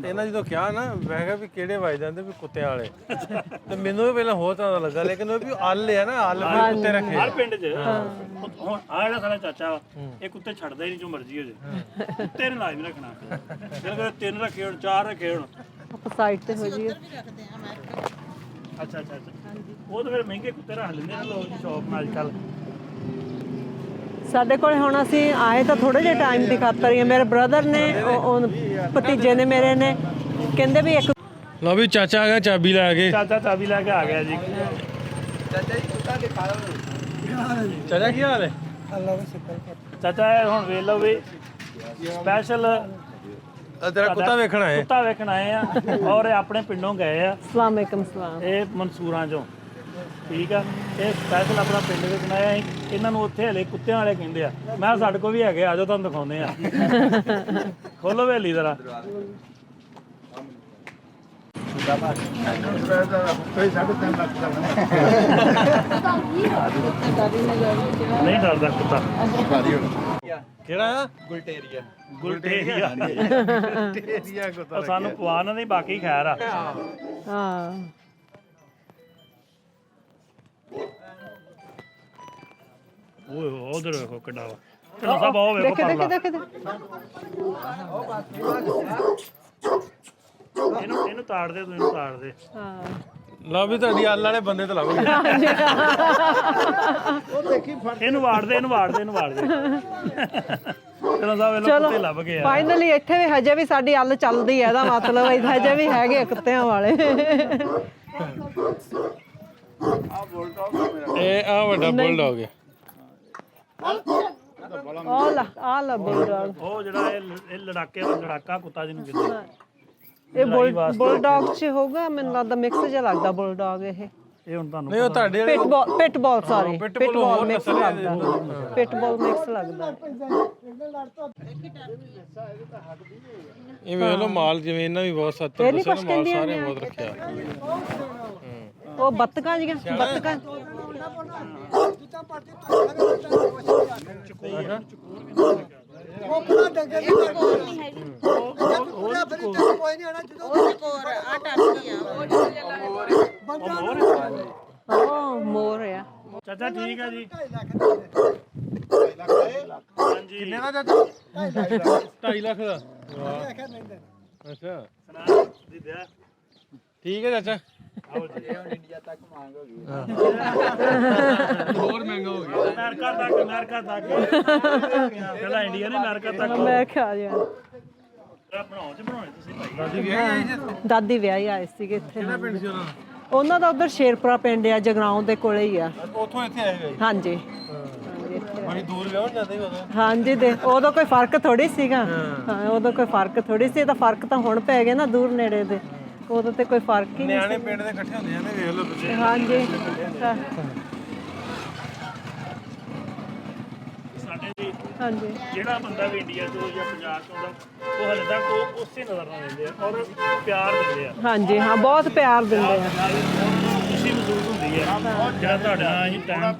ਇਹਨਾਂ ਜਦੋਂ ਕਿਹਾ ਨਾ ਮੈਂ ਕਿਹਾ ਵੀ ਕਿਹੜੇ ਵੱਜ ਜਾਂਦੇ ਵੀ ਕੁੱਤਿਆਂ ਵਾਲੇ ਤੇ ਮੈਨੂੰ ਵੀ ਪਹਿਲਾਂ ਹੋਰ ਤਰ੍ਹਾਂ ਦਾ ਲੱਗਾ ਲੇਕਿਨ ਉਹ ਵੀ ਅੱਲ ਆ ਨਾ ਅੱਲ ਵੀ ਕੁੱਤੇ ਰੱਖੇ ਹਰ ਪਿੰਡ 'ਚ ਹੁਣ ਆ ਜਿਹੜਾ ਸਾਡਾ ਚਾਚਾ ਵਾ ਇਹ ਕੁੱਤੇ ਛੱਡਦਾ ਹੀ ਨਹੀਂ ਜੋ ਮਰਜ਼ੀ ਹੋ ਜੇ। ਕੁੱਤੇ ਨੇ ਲਾਜ਼ਮੀ ਰੱਖਣਾ। ਜਿਹੜੇ 3 ਰੱਖੇ ਹੋਣ 4 ਰੱਖੇ ਹੋਣ। ਆਪਾਂ ਸਾਈਡ ਤੇ ਹੋ ਜਾਈਏ। ਵੀ ਰੱਖਦੇ ਆ ਅਮਰੀਕਾ। ਅੱਛਾ ਉਹ ਤਾਂ ਫਿਰ ਮਹਿੰਗੇ ਕੁੱਤੇ ਰੱਖ ਲੈਂਦੇ ਨੇ ਲੋਕ ਸ਼ੌਪ ਨਾਲ ਅੱਜ ਕੱਲ੍ਹ। ਸਾਡੇ ਕੋਲ ਹੁਣ ਅਸੀਂ ਆਏ ਤਾਂ ਥੋੜੇ ਜਿਹੇ ਟਾਈਮ ਦੀ ਖਾਤਰ ਹੀ ਆ। ਮੇਰੇ ਬ੍ਰਦਰ ਨੇ ਭਤੀਜੇ ਨੇ ਮੇਰੇ ਨੇ ਕਹਿੰਦੇ ਵੀ ਇੱਕ ਲਓ ਵੀ ਚਾਚਾ ਆ ਗਿਆ ਚਾਬੀ ਲੈ ਕੇ। ਚਾਚਾ ਚਾਬੀ ਲੈ ਕੇ ਆ ਗਿਆ ਜੀ। ਚਾਚਾ ਕੀ ਹਾਲ ਹੈ? ਚਾਚਾ ਇਹ ਹੁਣ ਵੇਖ ਲਓ ਵੀ ਸਪੈਸ਼ਲ ਤੇਰਾ ਕੁੱਤਾ ਵੇਖਣ ਆਏ। ਕੁੱਤਾ ਵੇਖਣ ਆਏ ਆ ਔਰ ਇਹ ਆਪਣੇ ਪਿੰਡੋਂ ਗਏ ਆ। ਅਸਲਾਮ ਵਾਲੇਕਮ ਸਲਾਮ। ਇਹ ਮਨਸੂਰਾਂ ਚੋਂ ਠੀਕ ਆ। ਇਹ ਸਪੈਸ਼ਲ ਆਪਣਾ ਪਿੰਡ ਵਿੱਚ ਆਇਆ ਸੀ। ਇਹਨਾਂ ਨੂੰ ਉੱਥੇ ਹਲੇ ਕੁੱਤਿਆਂ ਵਾਲੇ ਕਹਿੰਦੇ ਆ। ਮੈਂ ਕਿਹਾ ਸਾਡੇ ਕੋਲ ਵੀ ਹੈਗੇ, ਆਜੋ ਤੁਹਾਨੂੰ ਦਿਖਾਉਂਦੇ ਆ। ਖੋਲੋ ਹਵੇਲੀ ਜ਼ਰਾ। ਨਹੀਂ ਡਰਦਾ ਕੁੱਤਾ। ਕਿਹੜਾ ਆ? ਗੁਲਟੇਰੀਆ ਕੁੱਤਾ ਸਾਨੂੰ ਪਵਾਨ ਨਹੀਂ, ਬਾਕੀ ਖੈਰ ਆ। ਹਾਂ ਓਏ ਉਧਰ ਵੇਖੋ ਕਿੱਡਾ ਵਾ। ਚਲੋ ਸਭ ਆਓ ਵੇਖੋ ਪਰਲਾ। ਇਹਨੂੰ ਤਾੜ ਦੇ, ਤੂੰ ਇਹਨੂੰ ਤਾੜ ਦੇ। ਹਾਂ ਲਓ ਵੀ ਤੁਹਾਡੀ ਅੱਲ ਵਾਲੇ ਬੰਦੇ ਤਾਂ ਲੱਭ ਗਏ। ਇਹਨੂੰ ਵਾੜ ਦੇ, ਇਹਨੂੰ ਵਾੜ ਦੇ, ਇਹਨੂੰ ਵਾੜ ਦੇ। ਚਲੋ ਸਭ ਵੇਖੋ ਕੁੱਤੇ ਲੱਭ ਗਏ ਆ। ਫਾਈਨਲੀ ਇੱਥੇ ਵੀ ਹਜੇ ਵੀ ਸਾਡੀ ਅੱਲ ਚੱਲਦੀ ਹੈ। ਇਹਦਾ ਮਤਲਬ ਹਜੇ ਵੀ ਹੈਗੇ ਕੁੱਤਿਆਂ ਵਾਲੇ। ਇਹ ਆ ਵੱਡਾ ਬੁਲਡੌਗ ਹੈ। ਆ ਲਾ ਬੁਲਡੌਗ। ਉਹ ਜਿਹੜਾ ਇਹ ਲੜਾਕੇ ਦਾ ਲੜਾਕਾ ਕੁੱਤਾ ਜਿਹਨੂੰ ਕਹਿੰਦੇ ਆ। ਇਹ ਬੁਲਡੌਗ ਚ ਹੋਊਗਾ ਮੈਨੂੰ ਲੱਗਦਾ। ਮਿਕਸ ਜਿਹਾ ਲੱਗਦਾ ਬੁਲਡੌਗ ਇਹ। ਇਹ ਹੁਣ ਤੁਹਾਨੂੰ ਨਹੀਂ ਉਹ ਤੁਹਾਡੇ ਵਾਲੇ ਪਿਟਬਾਲ ਸੌਰੀ ਪਿਟਬਾਲ ਮਿਕਸ ਲੱਗਦਾ। ਪਿਟਬਾਲ ਮਿਕਸ ਲੱਗਦਾ। ਇਹ ਵੇਖ ਲਓ ਮਾਲ ਜਿਵੇਂ ਇਹਨਾਂ ਵੀ ਬਹੁਤ 70% ਮਾਲ ਸਾਰੇ ਬਹੁਤ ਰੱਖਿਆ। ਉਹ ਬੱਤਕਾਂ ਜੀਆਂ ਬੱਤਕਾਂ। ਉਹ ਮੋਰ ਆ। ਚਾਚਾ ਠੀਕ ਆ ਜੀ। ਕਿੰਨੇ ਦਾ ਚਾਚਾ? 2.5 ਲੱਖ ਦਾ। ਅੱਛਾ ਠੀਕ ਹੈ ਚਾਚਾ। ਹੋਰ ਮਹਿੰਗਾ ਹੋ ਗਿਆ। ਅਮਰੀਕਾ ਤੱਕ ਪਹਿਲਾਂ ਇੰਡੀਆ ਨੇ ਅਮਰੀਕਾ ਤੱਕ। ਮੈਂ ਖਾ ਜਾ। ਬਣਾਉਣ ਚ ਬਣਾਉਣੇ ਤੁਸੀਂ ਭਾਈ। ਦਾਦੀ ਵਿਆਹੀ ਆਈ ਸੀ। ਦਾਦੀ ਵਿਆਹੀ ਆਏ ਸੀਗੇ ਇੱਥੇ। ਕਿਹੜਾ ਪਿੰਡ ਸੀ ਉਹਨਾਂ ਦਾ? ਉਹਨਾਂ ਦਾ ਉਧਰ ਸ਼ੇਰਪੁਰਾ ਪਿੰਡ ਆ, ਜਗਰਾਉਂ ਦੇ ਕੋਲੇ ਹੀ ਆ। ਉੱਥੋਂ ਇੱਥੇ ਆਏ ਗਏ ਹਾਂਜੀ ਬੜੀ ਦੂਰ ਵਿਆਹ ਜਾਂਦੇ ਸੀ ਉਦੋਂ। ਹਾਂਜੀ ਦੇ ਉਦੋਂ ਕੋਈ ਫਰਕ ਥੋੜੀ ਸੀਗਾ। ਹਾਂ ਉਦੋਂ ਕੋਈ ਫਰਕ ਥੋੜੀ ਸੀ, ਇਹਦਾ ਫਰਕ ਤਾਂ ਹੁਣ ਪੈ ਗਿਆ ਨਾ ਦੂਰ ਨੇੜੇ ਦੇ, ਉਦੋਂ ਤੇ ਕੋਈ ਫਰਕ ਹੀ ਨਹੀਂ ਨਿਆਣੇ ਪਿੰਡ ਦੇ ਇਕੱਠੇ ਹੁੰਦੇ ਜਾਂਦੇ, ਵੇਖ ਲਓ ਤੁਸੀਂ। ਹਾਂਜੀ ਸਾਡੇ ਜੀ ਹਾਂਜੀ ਜਿਹੜਾ ਬੰਦਾ ਵੀ ਇੰਡੀਆ ਤੋਂ ਜਾਂ ਪੰਜਾਬ ਤੋਂ ਆਉਂਦਾ, ਉਹ ਹਲੇ ਤੱਕ ਉਹ ਉਸੇ ਨਜ਼ਰ ਨਾਲ ਲੈਂਦੇ ਆ ਔਰ ਪਿਆਰ ਦਿੰਦੇ ਆ। ਹਾਂਜੀ ਹਾਂ ਬਹੁਤ ਪਿਆਰ ਦਿੰਦੇ ਆ। ਖੁਸ਼ੀ ਮਹਿਸੂਸ ਹੁੰਦੀ ਹੈ ਜਿਹੜਾ ਤੁਹਾਡੇ ਨਾਲ ਅਸੀਂ ਟਾਈਮ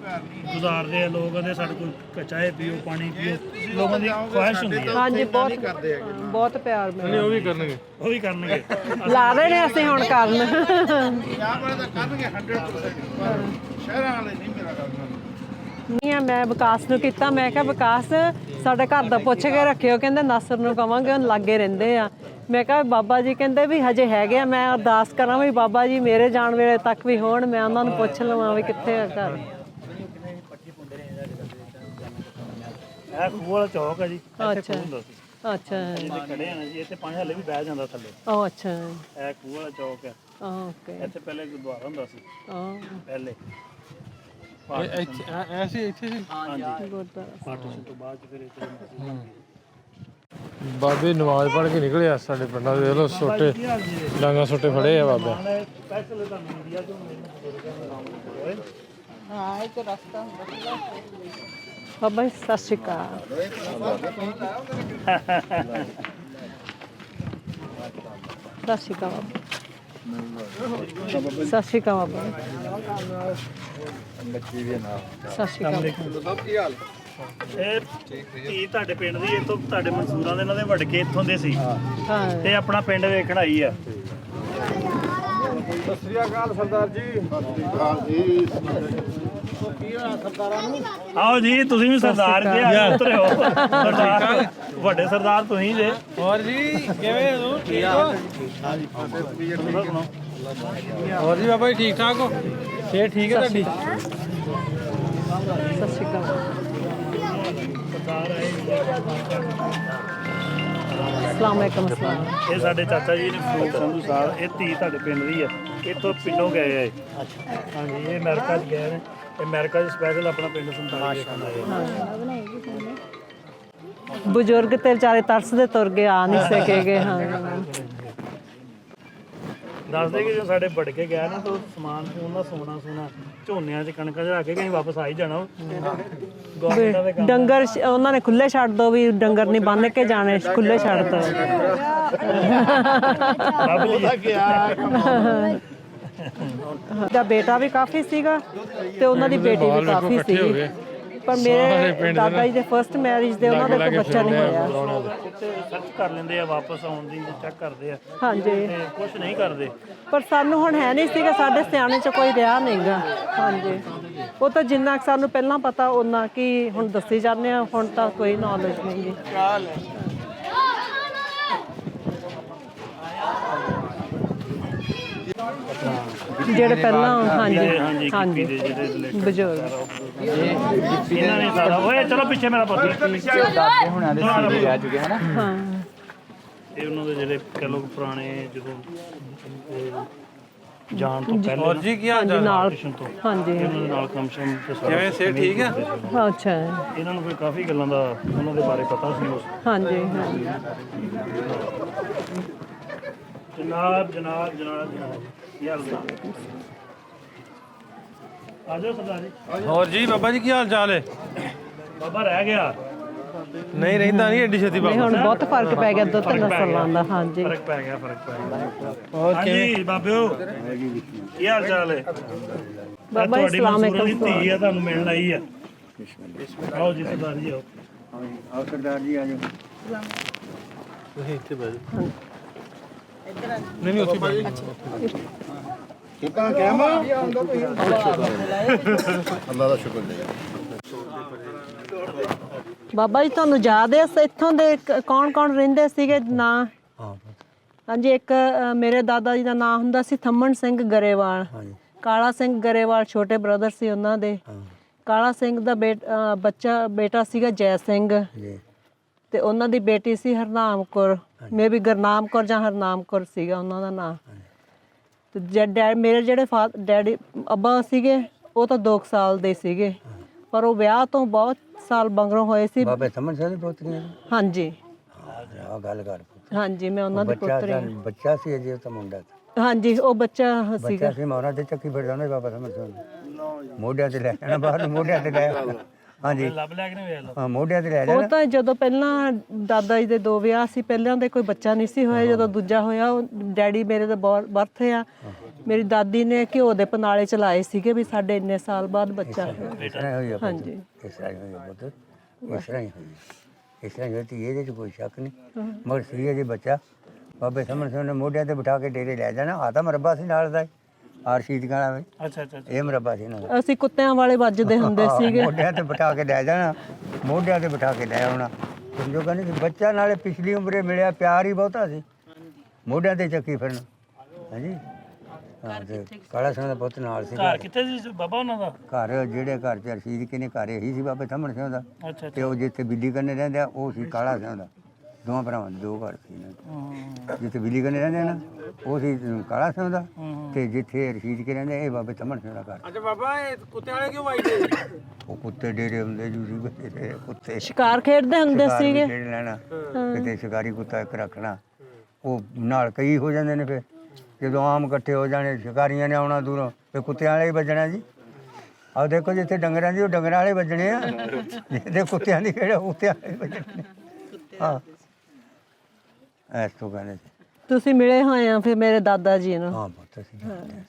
ਗੁਜ਼ਾਰਦੇ ਆ। ਲੋਕ ਕਹਿੰਦੇ ਸਾਡੇ ਕੋਲ ਚਾਹ ਪੀਓ, ਪਾਣੀ ਪੀਓ, ਲੋਕਾਂ ਦੀ ਖੁਆਇਸ਼ ਹੁੰਦੀ ਹੈ। ਹਾਂਜੀ ਬਹੁਤ ਪਿਆਰ ਮਿਲਦਾ। ਉਹ ਵੀ ਕਰਨਗੇ, ਉਹ ਵੀ ਕਰਨਗੇ। ਲਾ ਰਹੇ ਨੇ ਅਸੀਂ ਹੁਣ ਕਰਨ। ਪੰਜਾਬ ਵਾਲੇ ਤਾਂ ਕਰਨਗੇ 100%, ਪਰ ਸ਼ਹਿਰਾਂ ਵਾਲੇ ਨਹੀਂ ਮੇਰਾ ਕਰਨਾ। ਨਹੀਂ ਆ ਮੈਂ ਵਿਕਾਸ ਨੂੰ ਕੀਤਾ, ਮੈਂ ਕਿਹਾ ਵਿਕਾਸ ਸਾਡੇ ਘਰ ਦਾ ਪੁੱਛ ਕੇ ਰੱਖਿਓ। ਕਹਿੰਦੇ ਨਾਸਰ ਨੂੰ ਕਵਾਂਗੇ, ਉਹ ਲਾਗੇ ਰਹਿੰਦੇ ਆ। ਮੈਂ ਕਿਹਾ ਬਾਬਾ ਜੀ ਕਹਿੰਦੇ ਵੀ ਹਜੇ ਹੈਗੇ ਆ, ਮੈਂ ਅਰਦਾਸ ਕਰਾਂ ਵੀ ਬਾਬਾ ਜੀ ਮੇਰੇ ਜਾਣ ਵੇਲੇ ਤੱਕ ਵੀ ਹੋਣ, ਮੈਂ ਉਹਨਾਂ ਨੂੰ ਪੁੱਛ ਲਵਾਂ ਵੀ ਕਿੱਥੇ ਆ ਘਰ। ਇਹ ਖੂਹ ਵਾਲਾ ਚੌਕ ਹੈ ਜੀ, ਇੱਥੇ ਅੱਛਾ ਖੂਹ ਹੁੰਦਾ ਸੀ। ਅੱਛਾ ਜਿੱਥੇ ਖੜੇ ਆ ਨਾ ਜੀ, ਇੱਥੇ ਪਾਣੀ ਹਲੇ ਵੀ ਬਹਿ ਜਾਂਦਾ ਥੱਲੇ। ਉਹ ਅੱਛਾ ਇਹ ਖੂਹ ਵਾਲਾ ਚੌਕ ਹੈ। ਓਕੇ ਇੱਥੇ ਪਹਿਲੇ ਗੁਰਦੁਆਰਾ ਹੁੰਦਾ ਸੀ ਪਹਿਲੇ। ਐਸੀ ਇੱਥੇ ਸੀ। ਹਾਂਜੀ ਗੁਰਦੁਆਰਾ ਪਾਰਟੀਸ਼ਨ ਤੋਂ ਬਾਅਦ 'ਚ ਫਿਰ ਇੱਥੇ ਬਾਬੇ ਨਮਾਜ਼ ਪੜ੍ਹ ਕੇ ਨਿਕਲੇ ਆ ਸਾਡੇ ਪਿੰਡਾਂ ਦੇ, ਵੇਖ ਲਓ ਛੋਟੇ ਡਾਂਗਾ ਛੋਟੇ ਫੜੇ ਆ ਬਾਬੇ। ਸਪੈਸ਼ਲ ਤੁਹਾਨੂੰ ਇੰਡੀਆ ਤੋਂ ਮਿਲਣ ਹਾਂ ਇਹ ਤਾਂ ਰਸਤਾ ਹੁੰਦਾ ਸੀਗਾ। ਬਾਬਾ ਜੀ ਸਤਿ ਸ਼੍ਰੀ ਅਕਾਲ। ਸਤਿ ਸ਼੍ਰੀ ਅਕਾਲ ਬਾਬਾ। ਸਤਿ ਸ਼੍ਰੀ ਅਕਾਲ ਬਾਬਾ। ਸਤਿ ਸ਼੍ਰੀ ਅਕਾਲ। ਇਹ ਧੀ ਤੁਹਾਡੇ ਪਿੰਡ ਦੀ, ਇੱਥੋਂ ਤੁਹਾਡੇ ਮਨਸੂਰਾਂ ਦੇ ਇਹਨਾਂ ਦੇ ਵੜ ਕੇ ਇੱਥੋਂ ਦੇ ਸੀ ਹਾਂ ਤੇ ਆਪਣਾ ਪਿੰਡ ਵੇਖਣ ਆਈ ਆ। ਸਤਿ ਸ੍ਰੀ ਅਕਾਲ ਸਰਦਾਰ ਜੀ। ਆਓ ਜੀ ਤੁਸੀਂ ਵੀ ਸਰਦਾਰ ਜੀ ਆ ਉਤਰਿਓ। ਸਰਦਾਰ ਵੱਡੇ ਸਰਦਾਰ ਤੁਸੀਂ ਜੇ। ਹੋਰ ਜੀ ਕਿਵੇਂ ਹੋ? ਠੀਕ ਹੋ? ਹੋਰ ਜੀ ਬਾਬਾ ਜੀ ਠੀਕ ਠਾਕ ਹੋ? ਫੇਰ ਠੀਕ ਹੈ ਤੁਹਾਡੀ। ਸਤਿ ਸ਼੍ਰੀ ਅਕਾਲ। ਅਸਲਾਮ ਵਾਲੇਕੁਮ। ਅਸਲਾਮ। ਇਹ ਸਾਡੇ ਚਾਚਾ ਜੀ ਨੇ ਫਰੂਕ ਸੰਧੂ ਸਾਹਿਬ, ਇਹ ਧੀ ਤੁਹਾਡੇ ਪਿੰਡ ਦੀ ਆ। ਇੱਥੋਂ ਪਿੰਡੋਂ ਗਏ ਆ ਇਹ। ਹਾਂਜੀ ਇਹ ਅਮਰੀਕਾ 'ਚ ਗਏ ਨੇ। ਇਹ ਅਮਰੀਕਾ 'ਚ ਸਪੈਸ਼ਲ ਆਪਣਾ ਪਿੰਡ 47 ਵੇਖਣ ਆਏ ਆ। ਬਜ਼ੁਰਗ ਤੇ ਵਿਚਾਰੇ ਤਰਸਦੇ ਤੁਰ ਗਏ, ਆ ਨਹੀਂ ਸਕੇਗੇ। ਹਾਂ ਦੱਸਦੇ ਕਿ ਜੋ ਸਾਡੇ ਵੜ ਕੇ ਗਿਆ ਨਾ ਤਾਂ ਸਮਾਨ ਉਹਨਾਂ ਸੋਨਾ ਝੋਨਿਆਂ 'ਚ ਕਣਕਾਂ 'ਚ ਰੱਖ ਕੇ ਅਸੀਂ ਵਾਪਸ ਆ ਹੀ ਜਾਣਾ। ਗੌਰਮੈਂਟ ਦੇ ਕੰਮ ਡੰਗਰ ਉਹਨਾਂ ਨੇ ਖੁੱਲੇ ਛੱਡ ਦੋ, ਵੀ ਡੰਗਰ ਨਹੀਂ ਬੰਨ ਕੇ ਜਾਣੇ, ਖੁੱਲੇ ਛੱਡ ਦੋ। ਦਾ ਬੇਟਾ ਵੀ ਕਾਫੀ ਸੀਗਾ ਤੇ ਉਹਨਾਂ ਦੀ ਬੇਟੀ ਵੀ ਕਾਫੀ ਸੀਗੀ, ਪਰ ਮੇਰੇ ਦਾਦਾ ਜੀ ਦੇ ਫਰਸਟ ਮੈਰਿਜ ਦੇ ਉਹਨਾਂ ਦਾ ਕੋਈ ਬੱਚਾ ਨਹੀਂ ਹੋਇਆ। ਸਰਚ ਕਰ ਲੈਂਦੇ ਆ, ਵਾਪਸ ਆਉਣ ਦੀ ਚੈੱਕ ਕਰਦੇ ਆ ਹਾਂਜੀ ਤੇ ਕੁਝ ਨਹੀਂ ਕਰਦੇ। ਪਰ ਸਾਨੂੰ ਹੁਣ ਹੈ ਨਹੀਂ ਸੀਗਾ, ਸਾਡੇ ਸਿਆਣੇ 'ਚ ਕੋਈ ਰਿਹਾ ਨਹੀਂਗਾ। ਹਾਂਜੀ ਉਹ ਤਾਂ ਜਿੰਨਾ ਕੁ ਸਾਨੂੰ ਪਹਿਲਾਂ ਪਤਾ ਉਹਨਾਂ ਕੀ ਹੁਣ ਦੱਸੀ ਜਾਂਦੇ ਆ, ਹੁਣ ਤਾਂ ਕੋਈ ਨੌਲੇਜ ਨਹੀਂ ਗੀ। ਜਿਹੜੇ ਪਹਿਲਾਂ ਹਾਂਜੀ ਹਾਂਜੀ ਬਜ਼ੁਰਗ ਇਹਨਾਂ ਨੇ ਸਾਰਾ ਓਏ ਚਲੋ ਪਿੱਛੇ ਮੇਰਾ ਪੁੱਤ ਹੁਣਾਂ ਦੇ ਸੀ ਰਹਿ ਚੁੱਕੇ ਹਨ। ਹਾਂ ਇਹ ਉਹਨਾਂ ਦੇ ਜਿਹੜੇ ਕਹ ਲੋ ਪੁਰਾਣੇ ਜਦੋਂ ਜਾਣ ਤੋਂ ਪਹਿਲੇ ਹੋਰ ਜੀ ਕੀ ਹਾਲ ਚਾਲ? ਨਾਲ ਤੋਂ ਹਾਂਜੀ ਇਹਨਾਂ ਦੇ ਨਾਲ ਕਮਿਸ਼ਨ ਤੇ ਸਾਰਾ ਕਿਵੇਂ ਸੇ ਠੀਕ ਹੈ? ਅੱਛਾ ਇਹਨਾਂ ਨੂੰ ਕੋਈ ਕਾਫੀ ਗੱਲਾਂ ਦਾ ਉਹਨਾਂ ਦੇ ਬਾਰੇ ਪਤਾ ਸੀ ਉਸ। ਹਾਂਜੀ ਹਾਂਜੀ ਜਨਾਬ ਜਨਾਬ ਜਨਾਬ ਯਾਰ ਆ ਜਾਓ ਸਰਦਾਰ ਜੀ। ਹੋਰ ਜੀ ਬਾਬਾ ਜੀ ਕੀ ਹਾਲ ਚਾਲ ਹੈ? ਬਾਬਾ ਰਹਿ ਗਿਆ ਨਹੀਂ ਰਹਿੰਦਾ ਨਹੀਂ ਐਡੀ ਛੇਤੀ ਨਹੀਂ ਬਾਬਾ। ਹੁਣ ਬਹੁਤ ਫਰਕ ਪੈ ਗਿਆ ਦੋ ਤਿੰਨ ਸਾਲਾਂ ਦਾ। ਹਾਂਜੀ ਫਰਕ ਪੈ ਗਿਆ ਹਾਂਜੀ ਬਾਬਿਓ ਕੀ ਹਾਲ ਚਾਲ ਹੈ? ਬਾਬਾ ਜੀ ਤੁਹਾਡੀ ਅਸਲਾਮ ਮਨਸੂਰਾਂ ਦੀ ਵਾਲੇਕੁਮ। ਧੀ ਆ, ਤੁਹਾਨੂੰ ਮਿਲਣ ਆਈ ਆ। ਆਓ ਜੀ ਸਰਦਾਰ ਜੀ ਆਓ। ਆਓ ਸਰਦਾਰ ਜੀ ਆ ਜਾਓ। ਤੁਸੀਂ ਇੱਥੇ ਬਹਿ ਜਾਓ। ਨਹੀਂ ਨਹੀਂ ਉੱਥੇ ਬਹਿ ਜਾਓ। ਕਿਤਾ ਕਹਿਮਾ ਅੱਲਾ ਦਾ ਸ਼ੁਕਰ ਜੀ। ਬਾਬਾ ਜੀ ਤੁਹਾਨੂੰ ਯਾਦ ਹੈ ਇੱਥੋਂ ਦੇ ਕੌਣ ਕੌਣ ਰਹਿੰਦੇ ਸੀਗੇ ਨਾਂ? ਹਾਂਜੀ ਇੱਕ ਮੇਰੇ ਦਾਦਾ ਜੀ ਦਾ ਨਾਮ ਹੁੰਦਾ ਸੀ ਥੰਮਣ ਸਿੰਘ ਗਰੇਵਾਲ। ਕਾਲਾ ਸਿੰਘ ਗਰੇਵਾਲ ਛੋਟੇ ਬ੍ਰਦਰ ਸੀ ਉਹਨਾਂ ਦੇ। ਕਾਲਾ ਸਿੰਘ ਦਾ ਬੇਟਾ ਸੀਗਾ ਜੈ ਸਿੰਘ ਤੇ ਉਹਨਾਂ ਦੀ ਬੇਟੀ ਸੀ ਹਰਨਾਮ ਕੌਰ, ਮੇ ਵੀ ਗੁਰਨਾਮ ਕੌਰ ਜਾਂ ਹਰਨਾਮ ਕੌਰ ਸੀਗਾ ਉਹਨਾਂ ਦਾ ਨਾਮ। ਤੇ ਮੇਰੇ ਜਿਹੜੇ ਡੈਡੀ ਅੱਬਾ ਸੀਗੇ ਉਹ ਤਾਂ 2 ਸਾਲ ਦੇ ਸੀਗੇ, ਪਰ ਉਹ ਵਿਆਹ ਤੋਂ ਬਹੁਤ ਸਾਲ ਮਗਰੋਂ ਹੋਏ ਸੀ। ਬਾਬੇ ਸਮਨ ਸਿੰਘ ਦੀ ਪੋਤਰੀ ਹਾਂਜੀ ਆ ਗੱਲ ਕਰ ਹਾਂਜੀ, ਮੈਂ ਉਹਨਾਂ ਦੀ ਪੁੱਤਰੀ ਹਾਂ। ਬੱਚਾ ਸੀ ਅਜੇ ਤਾਂ ਮੁੰਡਾ ਸੀ। ਹਾਂਜੀ, ਉਹ ਬੱਚਾ ਸੀਗਾ। ਬੱਚਾ ਸੀ ਮੋਹਰਾਂ ਤੇ ਚੱਕੀ ਫਿਰਦਾ ਹੁੰਦਾ ਬਾਬਾ ਸਮਨ ਸਿੰਘ ਮੋਢਿਆਂ ਤੇ ਲੈ ਜਾਣਾ ਬਾਹਰ ਨੂੰ, ਮੋਢਿਆਂ ਤੇ ਲੈ ਹਾਂਜੀ ਲੱਭ ਲੈ ਕੇ ਨਹੀਂ ਵੇਖ ਲਓ। ਹਾਂ ਮੋਢਿਆਂ ਤੇ ਲੈ ਉਹ ਜਾਣਾ। ਤਾਂ ਜਦੋਂ ਪਹਿਲਾਂ ਦਾਦਾ ਜੀ ਦੇ 2 ਵਿਆਹ ਸੀ, ਪਹਿਲਾਂ ਦੇ ਕੋਈ ਬੱਚਾ ਨਹੀਂ ਸੀ ਹੋਇਆ। ਜਦੋਂ ਦੂਜਾ ਹੋਇਆ, ਉਹ ਡੈਡੀ ਮੇਰੇ ਦਾ ਬਰਥ ਆ, ਮੇਰੀ ਦਾਦੀ ਨੇ ਘਿਓ ਦੇ ਪਨਾਲੇ ਚਲਾਏ ਸੀਗੇ ਵੀ ਸਾਡੇ ਇੰਨੇ ਸਾਲ ਬਾਅਦ ਬੱਚਾ ਹੋਇਆ। ਇਸ ਤਰ੍ਹਾਂ ਹੋਈ ਆ ਹਾਂਜੀ ਇਸ ਤਰ੍ਹਾਂ ਹੀ ਹੋਈ ਆ ਪੁੱਤ, ਇਸ ਤਰ੍ਹਾਂ ਹੀ ਹੋਈ, ਇਸ ਤਰ੍ਹਾਂ ਹੀ ਹੋਈ ਤੇ ਇਹਦੇ 'ਚ ਕੋਈ ਸ਼ੱਕ ਨਹੀਂ। ਮਗਰ ਸੀ ਅਜੇ ਬੱਚਾ ਬਾਬੇ ਸਮਨ ਸਿੰਘ ਨੇ ਮੋਢਿਆਂ ਤੇ ਬਿਠਾ ਕੇ ਡੇਰੇ ਲੈ ਜਾਣਾ। ਆ ਤਾਂ ਮਰੱਬਾ ਸੀ ਨਾਲ ਦਾ ਆਰਸ਼ੀਦ ਗਾਣਾ ਵਿੱਚ, ਅੱਛਾ ਅੱਛਾ ਇਹ ਮਰੱਬਾ ਸੀ ਇਹਨਾਂ ਦਾ। ਅਸੀਂ ਕੁੱਤਿਆਂ ਵਾਲੇ ਵੱਜਦੇ ਹੁੰਦੇ ਸੀਗੇ। ਮੋਢਿਆਂ ਤੇ ਬਿਠਾ ਕੇ ਲੈ ਜਾਣਾ, ਮੋਢਿਆਂ ਤੇ ਬਿਠਾ ਕੇ ਲੈ ਆਉਣਾ। ਸਮਝੋ ਕਹਿੰਦੇ ਕਿ ਬੱਚਾ ਨਾਲੇ ਪਿਛਲੀ ਉਮਰੇ ਮਿਲਿਆ, ਪਿਆਰ ਹੀ ਬਹੁਤਾ ਸੀ, ਮੋਢਿਆਂ ਤੇ ਚੱਕੀ ਫਿਰਨਾ। ਹਾਂਜੀ ਹਾਂ, ਤੇ ਕਾਲਾ ਸਿੰਘ ਦਾ ਪੁੱਤ ਨਾਲ ਸੀ। ਘਰ ਕਿੱਥੇ ਸੀ ਬਾਬਾ ਉਹਨਾਂ ਦਾ? ਘਰ ਜਿਹੜੇ ਘਰ ਚ ਰਸ਼ੀਦ ਕਿਨੇ ਘਰ ਇਹੀ ਸੀ ਬਾਬੇ ਸਮਨ ਸਿੰਘ ਦਾ। ਅੱਛਾ ਤੇ ਉਹ ਜਿੱਥੇ ਬਿੱਲੀ ਕੰਨੇ ਰਹਿੰਦੇ ਆ ਉਹ ਸੀ ਕਾਲਾ ਸਿੰਘ ਦਾ। ਦੋਵਾਂ ਭਰਾਵਾਂ ਦੇ 2 ਘਰ ਸੀ ਇਹਨਾਂ ਦੇ। ਜਿੱਥੇ ਬਿੱਲੀ ਕੰਨੇ ਰਹਿੰਦੇ ਆ ਨਾ ਉਹ ਸੀ ਕਾਲਾ ਸਿੰਘ ਦਾ, ਤੇ ਜਿੱਥੇ ਰਸ਼ੀਦ ਕੇ ਰਹਿੰਦੇ ਇਹ ਬਾਬੇ ਸਮਨ ਸਿੰਘ ਦਾ ਘਰ। ਅੱਛਾ ਬਾਬਾ, ਇਹ ਕੁੱਤੇ ਵਾਲੇ ਕਿਉਂ ਵਾਈਦੇ? ਉਹ ਕੁੱਤੇ ਡੇਰੇ ਹੁੰਦੇ ਜੂ ਜੀ, ਕੁੱਤੇ ਸ਼ਿਕਾਰ ਖੇਡਦੇ ਹੁੰਦੇ ਸ਼ਿਕਾਰ ਵੀ ਸੀਗੇ। ਖੇਡ ਲੈਣਾ, ਕਿਤੇ ਸ਼ਿਕਾਰੀ ਕੁੱਤਾ ਇੱਕ ਰੱਖਣਾ, ਉਹ ਨਾਲ ਕਈ ਹੋ ਜਾਂਦੇ ਨੇ। ਫਿਰ ਜਦੋਂ ਆਮ ਇਕੱਠੇ ਹੋ ਜਾਣੇ, ਸ਼ਿਕਾਰੀਆਂ ਨੇ ਆਉਣਾ ਦੂਰੋਂ, ਤੇ ਕੁੱਤਿਆਂ ਵਾਲੇ ਹੀ ਵੱਜਣਾ ਜੀ। ਆਹ ਦੇਖੋ ਜਿੱਥੇ ਡੰਗਰਾਂ ਦੀ ਉਹ ਡੰਗਰਾਂ ਵਾਲੇ ਵੱਜਣੇ ਆ, ਜਿੱਥੇ ਕੁੱਤਿਆਂ ਦੀ ਖੇਡ ਕੁੱਤਿਆਂ ਵਾਲੇ ਵੱਜਣੇ। ਹਾਂ ਐਸ ਤੋਂ ਕਹਿੰਦੇ ਸੀ। ਤੁਸੀਂ ਮਿਲੇ ਹੋਏ ਆ ਫਿਰ ਮੇਰੇ ਦਾਦਾ ਜੀ ਨੂੰ। ਹਾਂ ਪੁੱਤ ਸੀ ਸਾਰੇ।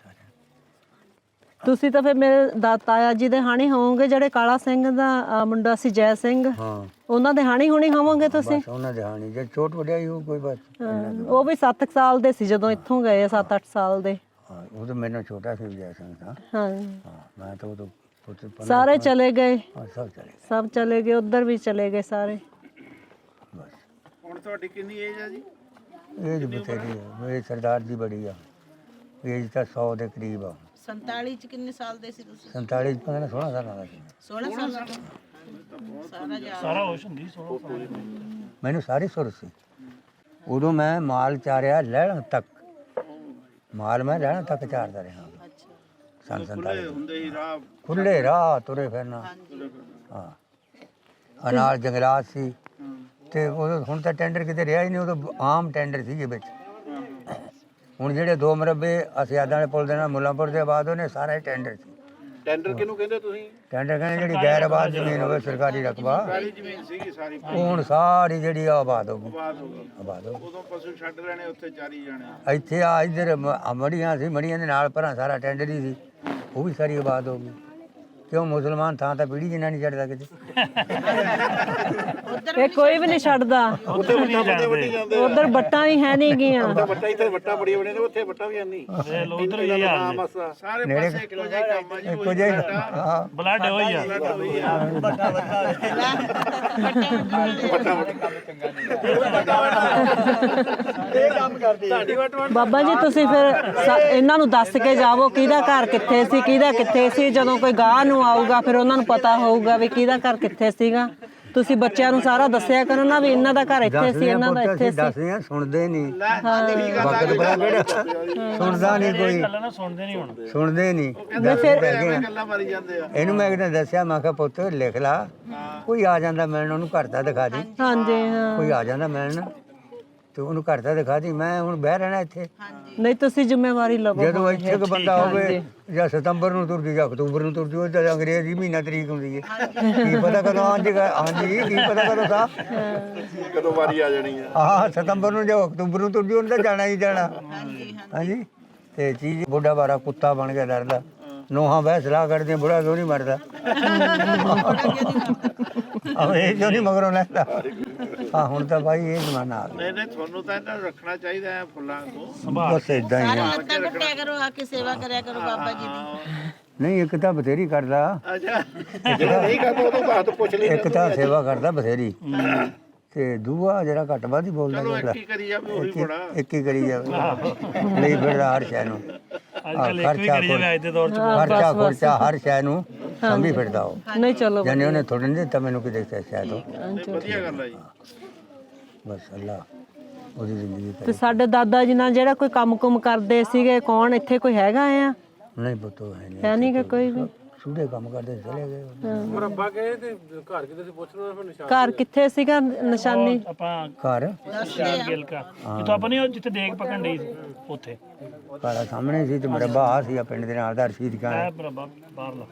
ਤੁਸੀਂ ਤਾਂ ਫਿਰ ਮੇਰੇ ਤਾਇਆ ਜੀ ਦੇ ਹਾਣੀ ਹੋਵੋਗੇ, ਜਿਹੜੇ ਕਾਲਾ ਸਿੰਘ ਦਾ ਮੁੰਡਾ ਸੀ ਜੈ ਸਿੰਘ, ਹਾਂ ਉਹਨਾਂ ਦੇ ਹਾਣੀ ਹੋਣੀ ਹੋਵੋਗੇ ਤੁਸੀਂ। ਬਸ ਉਹਨਾਂ ਦੇ ਹਾਣੀ ਜੇ ਛੋਟ ਵਡਿਆਈ ਹੋ ਕੋਈ ਬਸ। ਉਹ ਵੀ 7 ਸਾਲ ਦੇ ਸੀ ਜਦੋਂ ਇੱਥੋਂ ਗਏ, 7-8 ਸਾਲ ਦੇ। ਹਾਂ ਉਹ ਤਾਂ ਮੈਨੂੰ ਛੋਟਾ ਸੀ ਜੈ ਸਿੰਘ ਦਾ। ਹਾਂ, ਹਾਂ ਮੈਂ ਤਾਂ ਉਹ ਤੋਂ ਪੁੱਤ ਸਾਰੇ ਚਲੇ ਗਏ, ਹਾਂ ਸਭ ਚਲੇ ਸਭ ਚਲੇ ਗਏ, ਉਧਰ ਵੀ ਚਲੇ ਗਏ ਸਾਰੇ। ਬਸ ਹੁਣ ਤੁਹਾਡੀ ਕਿੰਨੀ ਏਜ ਹੈ ਜੀ? ਏਜ ਬਥੇਰੀ ਆ, ਮੇਰੇ ਸਰਦਾਰ ਦੀ ਬੜੀ ਆ, ਏਜ ਤਾਂ 100 ਦੇ ਕਰੀਬ ਆ। 47 ਚ ਕਿੰਨੇ ਸਾਲ ਦੇ ਸੀ ਤੁਸੀਂ? 47 ਚ ਪਤਾ 16 ਸਾਲਾਂ ਦਾ ਸੀ। 16 ਸਾਲ ਦਾ ਸਾਰਾ ਹੋਸ਼ ਹੁੰਦੀ 16 ਸਾਲ ਦੀ। ਮੈਨੂੰ ਸਾਰੀ ਸੁਰ ਸੀ। ਉਦੋਂ ਮੈਂ ਮਾਲ ਚਾਰਿਆ ਲਹਿਣਾ ਤੱਕ, ਮਾਲ ਮੈਂ ਲਹਿਣਾ ਤੱਕ ਚਾਰਦਾ ਰਿਹਾ। ਸੰਨ 47 ਹੁੰਦੇ ਹੀ ਰਾਹ ਖੁੱਲੇ ਰਾਹ ਤੁਰੇ ਫਿਰਨਾ। ਹਾਂ ਅਨਾਲ ਜੰਗਲਾਤ ਸੀ, ਤੇ ਉਦੋਂ ਹੁਣ ਤਾਂ ਟੈਂਡਰ ਕਿਤੇ ਰਿਹਾ ਹੀ ਨਹੀਂ, ਉਦੋਂ ਆਮ ਟੈਂਡਰ ਸੀਗੇ ਵਿੱਚ। ਹੁਣ ਜਿਹੜੇ 2 ਮਰਬੇ ਅਸਿਆਦਾਂ ਵਾਲੇ ਪੁੱਲ ਦੇ ਨਾਲ ਮੁੱਲਾਂਪੁਰ ਦੇ ਆਬਾਦ ਉਹਨੇ ਸਾਰਾ ਹੀ ਟੈਂਡਰ ਸੀ। ਟੈਂਡਰ ਕਿਹਨੂੰ ਕਹਿੰਦੇ ਤੁਸੀਂ? ਟੈਂਡਰ ਕਹਿੰਦੇ ਜਿਹੜੀ ਗੈਰ ਆਬਾਦ ਜ਼ਮੀਨ ਹੋਵੇ ਸਰਕਾਰੀ ਰਕਬਾ, ਸਾਰੀ ਜ਼ਮੀਨ ਸੀਗੀ ਸਾਰੀ ਉਹ ਹੁਣ ਸਾਰੀ ਜਿਹੜੀ ਆ ਆਬਾਦ ਹੋ ਗਈ। ਬਾਤ ਹੋ ਗਈ। ਆਬਾਦ ਹੋ ਗਈ। ਉਦੋਂ ਪਸ਼ੂ ਛੱਡ ਲੈਣੇ, ਉੱਥੇ ਚਾਰੀ ਜਾਣੇ। ਇੱਥੇ ਆ ਇੱਧਰ ਮੜੀਆਂ ਸੀ, ਮੜੀਆਂ ਦੇ ਨਾਲ ਭਰਾਂ ਸਾਰਾ ਟੈਂਡਰ ਹੀ ਸੀ, ਉਹ ਵੀ ਸਾਰੀ ਆਬਾਦ ਹੋ ਗਈ। ਕਿਉਂ ਮੁਸਲਮਾਨ ਥਾਂ ਤਾਂ ਪੀੜੀ ਜਿੰਨਾ ਨਹੀਂ ਛੱਡਦਾ ਕਿਤੇ। ਇਹ ਕੋਈ ਵੀ ਨਹੀਂ ਛੱਡਦਾ, ਉੱਥੇ ਵੀ ਨਹੀਂ ਜਾਂਦੇ। ਉਧਰ ਬੱਟਾਂ ਵੀ ਹੈ ਨਹੀਂ ਗੀਆਂ। ਵੱਟਾ ਇੱਥੇ ਵੱਟਾ ਬੜੀ ਬਣੇ ਨੇ, ਉੱਥੇ ਵੱਟਾ ਵੀ ਨਹੀਂ। ਵੇਖ ਲਓ ਉਧਰ ਵੀ ਹਾਲ ਨੇ। ਸਾਰੇ ਪਾਸੇ ਇੱਕੋ ਜਿਹਾ ਕੰਮ ਆ ਜੀ। ਇੱਕੋ ਜਿਹਾ ਹਾਂ ਬਲੱਡ ਹੋਈ ਆ। ਬਾਬਾ ਜੀ ਤੁਸੀਂ ਫਿਰ ਇਹਨਾਂ ਨੂੰ ਦੱਸ ਕੇ ਜਾਵੋ ਕਿਹਦਾ ਘਰ ਕਿੱਥੇ ਸੀ, ਕਿਹਦਾ ਕਿੱਥੇ ਸੀ। ਜਦੋਂ ਕੋਈ ਗਾਹ ਨੂੰ ਆਊਗਾ ਫਿਰ ਉਹਨਾਂ ਨੂੰ ਪਤਾ ਹੋਊਗਾ ਵੀ ਕਿਹਦਾ ਘਰ ਕਿੱਥੇ ਸੀਗਾ। ਤੁਸੀਂ ਬੱਚਿਆਂ ਨੂੰ ਸਾਰਾ ਦੱਸਿਆ ਕਰੋ ਨਾ ਵੀ ਇਹਨਾਂ ਦਾ ਘਰ ਇੱਥੇ ਸੀ, ਇਹਨਾਂ ਦਾ ਇੱਥੇ ਸੀ। ਦੱਸਦੇ ਆ, ਸੁਣਦੇ ਨਹੀਂ। ਵਕਤ ਬੜਾ ਕਿਹੜਾ ਸੁਣਦਾ ਨਹੀਂ ਕੋਈ, ਗੱਲਾਂ ਨਾ ਸੁਣਦੇ ਨਹੀਂ ਹੁਣ। ਸੁਣਦੇ ਨਹੀਂ। ਗੱਲਾਂ ਮਾਰੀ ਜਾਂਦੇ ਆ। ਇਹਨੂੰ ਮੈਂ ਕਿਤੇ ਦੱਸਿਆ, ਮੈਂ ਕਿਹਾ ਪੁੱਤ ਲਿਖ ਲਾ, ਕੋਈ ਆ ਜਾਂਦਾ ਮਿਲਣ, ਉਹਨੂੰ ਘਰ ਦਾ ਦਿਖਾ ਦੀ। ਹਾਂਜੀ ਹਾਂ, ਕੋਈ ਆ ਜਾਂਦਾ ਮਿਲਣ ਤੇ ਉਹਨੂੰ ਘਰ ਦਾ ਦਿਖਾ ਦੀ। ਮੈਂ ਹੁਣ ਬਹਿ ਰਹਿਣਾ ਇੱਥੇ। ਨਹੀਂ ਤੁਸੀਂ ਜ਼ਿੰਮੇਵਾਰੀ ਲਵੋ। ਜਦੋਂ ਇੱਥੇ ਕੋ ਬੰਦਾ ਹੋਵੇ ਜਾਂ ਸਤੰਬਰ ਨੂੰ ਤੁਰ ਜੂ ਜਾਂ ਅਕਤੂਬਰ ਨੂੰ ਤੁਰ ਜੂ, ਤਾਂ ਅੰਗਰੇਜ਼ੀ ਮਹੀਨਾ ਤਰੀਕ ਹੁੰਦੀ ਹੈ। ਕੀ ਪਤਾ ਕਦੋਂ ਹਾਂਜੀ ਕੀ ਪਤਾ ਕਦੋਂ ਸਾਹਿਬ ਕਦੋਂ ਵਾਰੀ ਆ ਜਾਣੀ ਆ। ਹਾਂ ਸਤੰਬਰ ਨੂੰ ਜਾਂ ਅਕਤੂਬਰ ਨੂੰ ਤੁਰ ਜੂ, ਉਹਨੇ ਤਾਂ ਜਾਣਾ ਹੀ ਜਾਣਾ। ਹਾਂਜੀ ਤੇ ਚੀਜ਼ ਬੁੱਢਾ ਬਾਰਾ ਕੁੱਤਾ ਬਣ ਕੇ ਡਰਦਾ। ਨੋਹਾਂ ਬਹਿ ਸਲਾਹ ਕਰਦੇ, ਬੁੜਾ ਕਿਉਂ ਨਹੀਂ ਮਰਦਾ? ਇਹ ਕਿਉਂ ਨਹੀਂ ਮਗਰੋਂ ਲੈਂਦਾ? ਹਾਂ ਹੁਣ ਤਾਂ ਭਾਈ ਇਹ ਜ਼ਮਾਨਾ ਆ ਗਿਆ। ਨਹੀਂ ਤੁਹਾਨੂੰ ਤਾਂ ਇਹਨਾਂ ਨੂੰ ਰੱਖਣਾ ਚਾਹੀਦਾ ਹੈ ਫੁੱਲਾਂ ਤੋਂ। ਬਸ ਇਦਾਂ ਹੀ ਆ। ਲੱਤਾਂ ਕੱਟਿਆ ਕਰੋ, ਆ ਕੇ ਸੇਵਾ ਕਰਿਆ ਕਰੋ ਬਾਬਾ ਜੀ ਦੀ। ਨਹੀਂ ਇੱਕ ਤਾਂ ਬਥੇਰੀ ਕਰਦਾ, ਅੱਛਾ ਜਿਹੜਾ ਨਹੀਂ ਕਰਦਾ ਉਹਦੋਂ ਬਾਤ ਪੁੱਛ ਲਈ। ਇੱਕ ਤਾਂ ਸੇਵਾ ਕਰਦਾ ਬਥੇਰੀ, ਤੇ ਦੂਆ ਜਿਹੜਾ ਘੱਟ ਵੱਧ ਹੀ ਬੋਲਦਾ ਚਲੋ ਜਿਹੜਾ ਇੱਕ ਹੀ ਕਰੀ ਜਾਵੇ ਉਹੀ ਬੜਾ। ਇੱਕ ਹੀ ਕਰੀ ਜਾਵੇ, ਲਈ ਫਿਰਦਾ ਹਰ ਸ਼ੈ ਨੂੰ। ਅੱਜ ਕੱਲ ਇੱਕ ਵੀ ਕਰੀ ਜਾਵੇ ਅੱਜ ਦੇ ਦੌਰ 'ਚ। ਖਰਚਾ ਖੁਰਚਾ ਹਰ ਸ਼ੈ ਨੂੰ ਸੰਭੀ ਫਿਰਦਾ ਉਹ। ਨਹੀਂ ਚਲੋ ਜਾਨੇ ਉਹਨੇ ਥੋੜ੍ਹਾ ਨਹੀਂ ਦਿੱਤਾ ਮੈਨੂੰ, ਕਿ ਦੇਖਿਆ ਸ਼ਾਇਦ ਉਹ। ਵਧੀਆ ਗੱਲ ਹੈ ਜੀ। ਬਸ ਅੱਲਾ ਉਹਦੀ ਜ਼ਿੰਦਗੀ ਤੇ ਸਾਡੇ ਦਾਦਾ ਜੀ ਨਾਲ ਜਿਹੜਾ ਕੋਈ ਕੰਮ-ਕੁਮ ਕਰਦੇ ਸੀਗੇ, ਕੌਣ ਇੱਥੇ ਕੋਈ ਹੈਗਾ ਆ? ਨਹੀਂ ਪੁੱਤੋ ਹੈ ਨਹੀਂ ਹੈ ਨਹੀਂ ਕਿ ਕੋਈ ਵੀ? ਛੋਟੇ ਕੰਮ ਕਰਦੇ ਚਲੇ ਗਏ। ਮਰੱਬਾ ਗਏ ਤੇ ਘਰ ਕਿਤੇ ਸੀ ਪੁੱਛ ਲਓ ਫਿਰ ਨਿਸ਼ਾਨ। ਘਰ ਕਿੱਥੇ ਸੀਗਾ ਨਿਸ਼ਾਨੀ? ਆਪਾਂ ਘਰ ਗਿਲ ਕਾ ਜਿੱਥੋਂ ਆਪਾਂ ਨਹੀਂ ਜਿੱਥੇ ਦੇਖ ਪਕਣ ਡਈ ਸੀ ਉੱਥੇ ਘਰ ਸਾਹਮਣੇ ਸੀ ਤੇ ਮਰੱਬਾ ਆ ਸੀ ਪਿੰਡ ਦੇ ਨਾਲ ਦਾ ਰਸ਼ੀਦ ਖਾਨ ਇਹ ਬਰਾਬਰ ਬਾਹਰਲਾ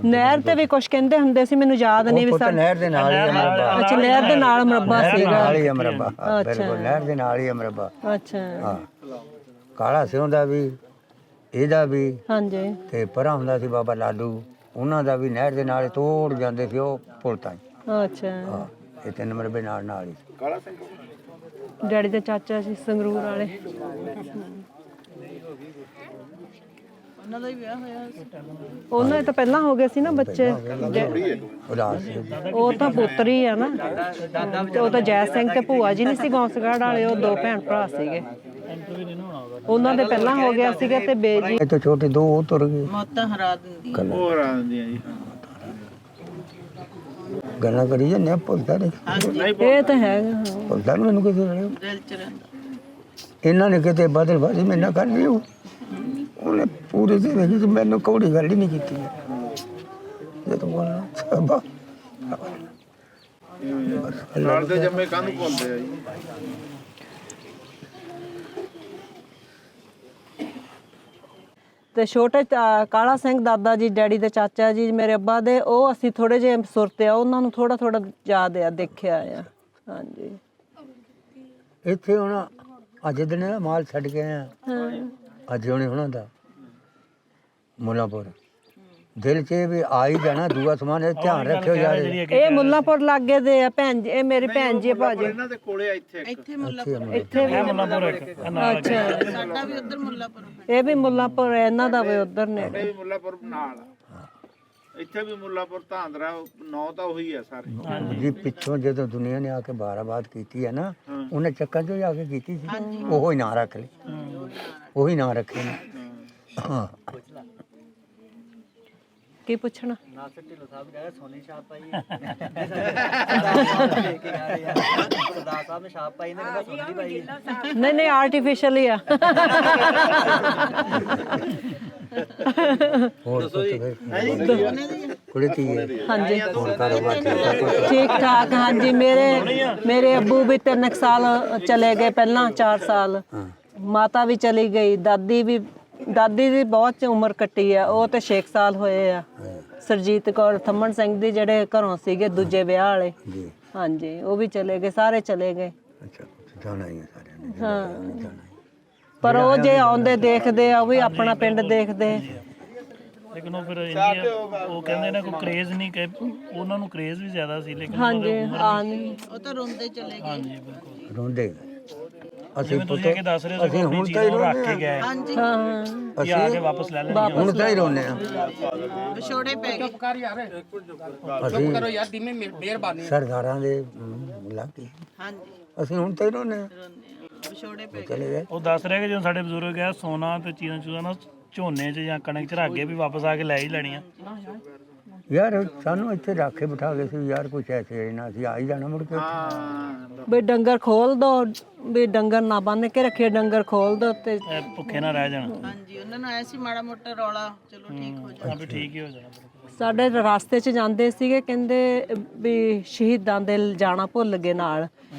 ਨਹਿਰ ਤੇ ਵੀ ਕੁਝ ਕਹਿੰਦੇ ਹੁੰਦੇ ਸੀ, ਮੈਨੂੰ ਯਾਦ ਨਹੀਂ ਵੀ ਪੁੱਤ ਨਹਿਰ ਦੇ ਨਾਲ ਹੀ ਆ ਮਰੱਬਾ। ਅੱਛਾ, ਨਹਿਰ ਦੇ ਨਾਲ ਮਰੱਬਾ ਸੀਗਾ। ਨਾਲ ਹੀ ਆ ਮਰੱਬਾ, ਬਿਲਕੁਲ ਨਹਿਰ ਦੇ ਨਾਲ ਹੀ ਆ ਮਰੱਬਾ। ਅੱਛਾ, ਹਾਂ, ਕਾਲਾ ਸਿਉਂ ਦਾ ਵੀ, ਇਹਦਾ ਵੀ, ਹਾਂਜੀ। ਤੇ ਪਰਾਂ ਹੁੰਦਾ ਸੀ ਬਾਬਾ ਲਾਲੂ, ਉਹਨਾਂ ਦਾ ਵੀ ਨਹਿਰ ਦੇ ਨਾਲ ਹੀ ਤੋੜ ਜਾਂਦੇ ਸੀ ਉਹ ਪੁਲ ਤਾਈਂ। ਅੱਛਾ, ਹਾਂ, ਇਹ 3 ਮਰਬੇ ਨਾਲ ਨਾਲ ਹੀ। ਡੈਡੀ ਦੇ ਚਾਚਾ ਸੀ ਸੰਗਰੂਰ ਵਾਲੇ। ਉਹਨਾਂ ਦਾ ਹੀ ਵਿਆਹ ਹੋਇਆ ਸੀ। ਉਹਨਾਂ ਦੇ ਤਾਂ ਪਹਿਲਾਂ ਹੋ ਗਏ ਸੀ ਨਾ ਬੱਚੇ। ਉਦਾਸ ਸੀ। ਉਹ ਤਾਂ ਪੁੱਤਰ ਹੀ ਆ ਨਾ, ਤੇ ਉਹ ਤਾਂ ਜੈ ਸਿੰਘ ਤੇ ਭੂਆ ਜੀ ਨਹੀਂ ਸੀ ਗੌਂਸਗੜ੍ਹ ਵਾਲੇ, ਉਹ 2 ਭੈਣ ਭਰਾ ਸੀਗੇ। ਉਹਨਾਂ ਦੇ ਪਹਿਲਾਂ ਹੋ ਗਿਆ ਸੀਗਾ ਤੇ ਬੇਜੀ ਇਹ ਤੋਂ ਛੋਟੇ 2 ਉਹ ਤੁਰ ਗਏ। ਮੌਤਾਂ ਹਰਾ ਦਿੰਦੀ ਉਹ ਹਰਾ ਦਿੰਦੀਆਂ ਜੀ। ਗੱਲਾਂ ਕਰੀ ਜਾਂਦੇ ਆ, ਭੁੱਲਦਾ ਨਹੀਂ। ਇਹ ਤਾਂ ਹੈਗਾ। ਹਾਂ। ਭੁੱਲਦਾ ਨੀ ਮੈਨੂੰ ਕਿਸੇ ਵੇਲੇ। ਦਿਲ ਚ ਰਹਿੰਦਾ। ਇਹਨਾਂ ਨੇ ਕਿਤੇ ਬਦਲਬਾਜ਼ੀ ਮੇਰੇ ਨਾਲ ਕਰ ਲਈ, ਉਹਨੇ ਪੂਰੀ ਜ਼ਿੰਦਗੀ 'ਚ ਮੈਨੂੰ ਕੌੜੀ ਗੱਲ ਹੀ ਨਹੀਂ ਕੀਤੀ। ਜਦੋਂ ਬੋਲਣਾ ਸਭਾ ਨਾਲ ਦੇ ਜੰਮੇ ਕੰਧ ਭੁੱਲਦੇ ਆ ਜੀ। ਤੇ ਛੋਟੇ ਕਾਲਾ ਸਿੰਘ ਦਾਦਾ ਜੀ, ਡੈਡੀ ਦੇ ਚਾਚਾ ਜੀ, ਮੇਰੇ ਅੱਬਾ ਦੇ, ਉਹ ਅਸੀਂ ਥੋੜੇ ਜਿਹੇ ਸੁਰਤੇ ਆ, ਉਹਨਾਂ ਨੂੰ ਥੋੜਾ ਥੋੜਾ ਯਾਦ ਆ, ਦੇਖਿਆ ਆ। ਹਾਂਜੀ, ਇੱਥੇ ਹੁਣ ਅੱਜ ਦਿਨ ਦਾ ਮਾਲ ਛੱਡ ਕੇ ਆਇਆ। ਅੱਜ ਹੁਣੇ ਉਹਨਾਂ ਦਾ ਮੁੱਲਾਂਪੁਰ ਦਿਲ 'ਚ ਵੀ ਆ ਹੀ ਜਾਣਾ। ਦੂਆ ਸਮਾਨ ਇਹ ਧਿਆਨ ਰੱਖਿਓ ਯਾਰ। ਇਹ ਮੁੱਲਾਂਪੁਰ ਲਾਗੇ ਦੇ ਆ ਭੈਣ ਜੀ, ਇਹ ਮੇਰੀ ਭੈਣ ਜੀ ਭਾਜੀ। ਇਹਨਾਂ ਦੇ ਕੋਲੇ ਆ ਇੱਥੇ ਇੱਕ। ਇੱਥੇ ਮੁੱਲਾਪੁਰ। ਇੱਥੇ ਵੀ ਮੁੱਲਾਂਪੁਰ ਇੱਕ ਨਾਲ ਅੱਛਾ, ਸਾਡਾ ਵੀ ਉਧਰ ਮੁੱਲਾਪੁਰ। ਇਹ ਵੀ ਮੁੱਲਾਂਪੁਰ, ਇਹਨਾਂ ਦਾ ਵੀ ਉਧਰ ਨੇ। ਇਹ ਵੀ ਮੁੱਲਾਪੁਰ ਨਾਲ ਆ। ਇੱਥੇ ਵੀ ਮੁੱਲਾਪੁਰ ਧਾਂਦਰਾ ਨੌ ਤਾਂ ਉਹੀ ਆ ਸਾਰੇ ਜੀ। ਪਿੱਛੋਂ ਜਦੋਂ ਦੁਨੀਆ ਨੇ ਆ ਕੇ ਬਾਰਾਬਾਦ ਕੀਤੀ ਹੈ ਨਾ, ਉਹਨੇ ਚੱਕਰ 'ਚੋਂ ਜਾ ਕੇ ਕੀਤੀ ਸੀ। ਉਹੋ ਹੀ ਨਾਂ ਰੱਖ ਲਈ, ਉਹੀ ਨਾਂ ਰੱਖੇ ਨੇ। ਹਾਂ, ਕੀ ਪੁੱਛਣਾ? ਨਹੀਂ ਨਹੀਂ, ਆਰਟੀਫੀਸ਼ੀਅਲ ਹੀ ਆ। ਹੋਰ ਕੁੜੀ ਧੀ ਹੈ। ਹਾਂਜੀ, ਕਾਰੋਬਾਰ ਠੀਕ ਠਾਕ। ਹਾਂਜੀ, ਮੇਰੇ ਅੱਬੂ ਵੀ 3 ਸਾਲ ਚਲੇ ਗਏ ਪਹਿਲਾਂ, 4 ਸਾਲ। ਮਾਤਾ ਵੀ ਚਲੀ ਗਈ, ਦਾਦੀ ਦੀ ਬਹੁਤ ਉਮਰ ਕੱਟੀ ਆ, ਉਹ ਤੇ 6 ਸਾਲ ਹੋਏ ਆ। ਸਰਜੀਤ ਕੌਰ ਥੰਮਣ ਸਿੰਘ ਦੀ, ਜਿਹੜੇ ਘਰੋਂ ਸੀਗੇ ਦੂਜੇ ਵਿਆਹ ਵਾਲੇ। ਜੀ। ਹਾਂਜੀ, ਉਹ ਵੀ ਚਲੇ ਗਏ, ਸਾਰੇ ਚਲੇ ਗਏ। ਅੱਛਾ, ਜਾਣਾ ਹੀ ਹੈ ਸਾਰਿਆਂ ਨੇ। ਹਾਂ, ਪਰ ਉਹ ਜੇ ਆਉਂਦੇ ਦੇਖਦੇ ਆ, ਉਹ ਵੀ ਆਪਣਾ ਪਿੰਡ ਦੇਖਦੇ। ਲੇਕਿਨ ਉਹ ਫਿਰ ਇੰਨੀ ਉਹ ਕਹਿੰਦੇ ਨੇ ਕੋਈ ਕਰੇਜ਼ ਨਹੀਂ ਕਿ ਉਹਨਾਂ ਨੂੰ ਕਰੇਜ਼ ਵੀ ਜ਼ਿਆਦਾ ਸੀ। ਲੇਕਿਨ ਹਾਂਜੀ, ਨਹੀਂ ਉਹ ਤਾਂ ਰੋਂਦੇ ਚਲੇ ਗਏ। ਹਾਂਜੀ ਬਿਲਕੁਲ। ਰੋਂਦੇ ਅਸੀਂ ਜਿਵੇਂ ਤੁਸੀਂ ਅੱਗੇ ਦੱਸ ਰਹੇ ਅਸੀਂ ਸੀ ਹੁਣ ਆਪਣੀ ਤਾਂ ਚੀਜ਼ ਹੀ ਉਹ ਰੱਖ ਰੋਂਦੇ ਕੇ ਗਏ ਹਾਂਜੀ, ਕਿ ਆ ਕੇ ਵਾਪਸ ਲੈ ਲੈਣੀ। ਹੁਣ ਤਾਂ ਹੀ ਰੋਂਦੇ ਆ ਵਿਛੋੜੇ ਪੈ ਗਏ। ਅਸੀਂ ਸਰਦਾਰਾਂ ਦੇ ਲਾਗੇ। ਹਾਂਜੀ, ਅਸੀਂ ਹੁਣ ਤਾਂ ਹੀ ਰੋਂਦੇ ਆ। ਵਿਛੋੜੇ ਪੈ ਗਏ। ਚਲੇ ਗਏ। ਉਹ ਦੱਸ ਰਿਹਾ ਕਿ ਜਦੋਂ ਸਾਡੇ ਬਜ਼ੁਰਗ ਆ ਸੋਨਾ ਤੇ ਚੀਜ਼ਾਂ ਚੂਜ਼ਾਂ ਨਾ ਝੋਨੇ 'ਚ ਜਾਂ ਕਣਕ 'ਚ ਰੱਖ ਕੇ ਵੀ ਵਾਪਸ ਆ ਕੇ ਲੈ ਹੀ ਲੈਣੀਆਂ। ਯਾਰ ਸਾਨੂੰ ਇੱਥੇ ਰੱਖ ਕੇ ਬਿਠਾ ਗਏ ਸੀ ਯਾਰ, ਕੁਛ ਐਸੇ ਨਾ ਅਸੀਂ ਆ ਹੀ ਜਾਣਾ ਮੁੜ ਕੇ। ਵੀ ਡੰਗਰ ਖੋਲ ਦੋ, ਵੀ ਡੰਗਰ ਨਾ ਬੰਨ ਕੇ ਰੱਖੇ, ਡੰਗਰ ਖੋਲ ਦੋ ਤੇ ਇਹ ਭੁੱਖੇ ਨਾ ਰਹਿ ਜਾਣ। ਹਾਂਜੀ, ਉਹਨਾਂ ਨੂੰ ਆਇਆ ਸੀ ਮਾੜਾ ਮੋਟਾ ਰੌਲਾ, ਚਲੋ ਠੀਕ ਹੋ ਜਾਣਾ। ਆ ਵੀ ਠੀਕ ਹੀ ਹੋ ਜਾਣਾ ਬਿਲਕੁਲ। ਸਾਡੇ ਰਸਤੇ 'ਚ ਜਾਂਦੇ ਸੀਗੇ, ਕਹਿੰਦੇ ਵੀ ਸ਼ਹੀਦਾਂ ਦੇ ਜਾਣਾ ਭੁੱਲ ਗਏ ਨਾਲ।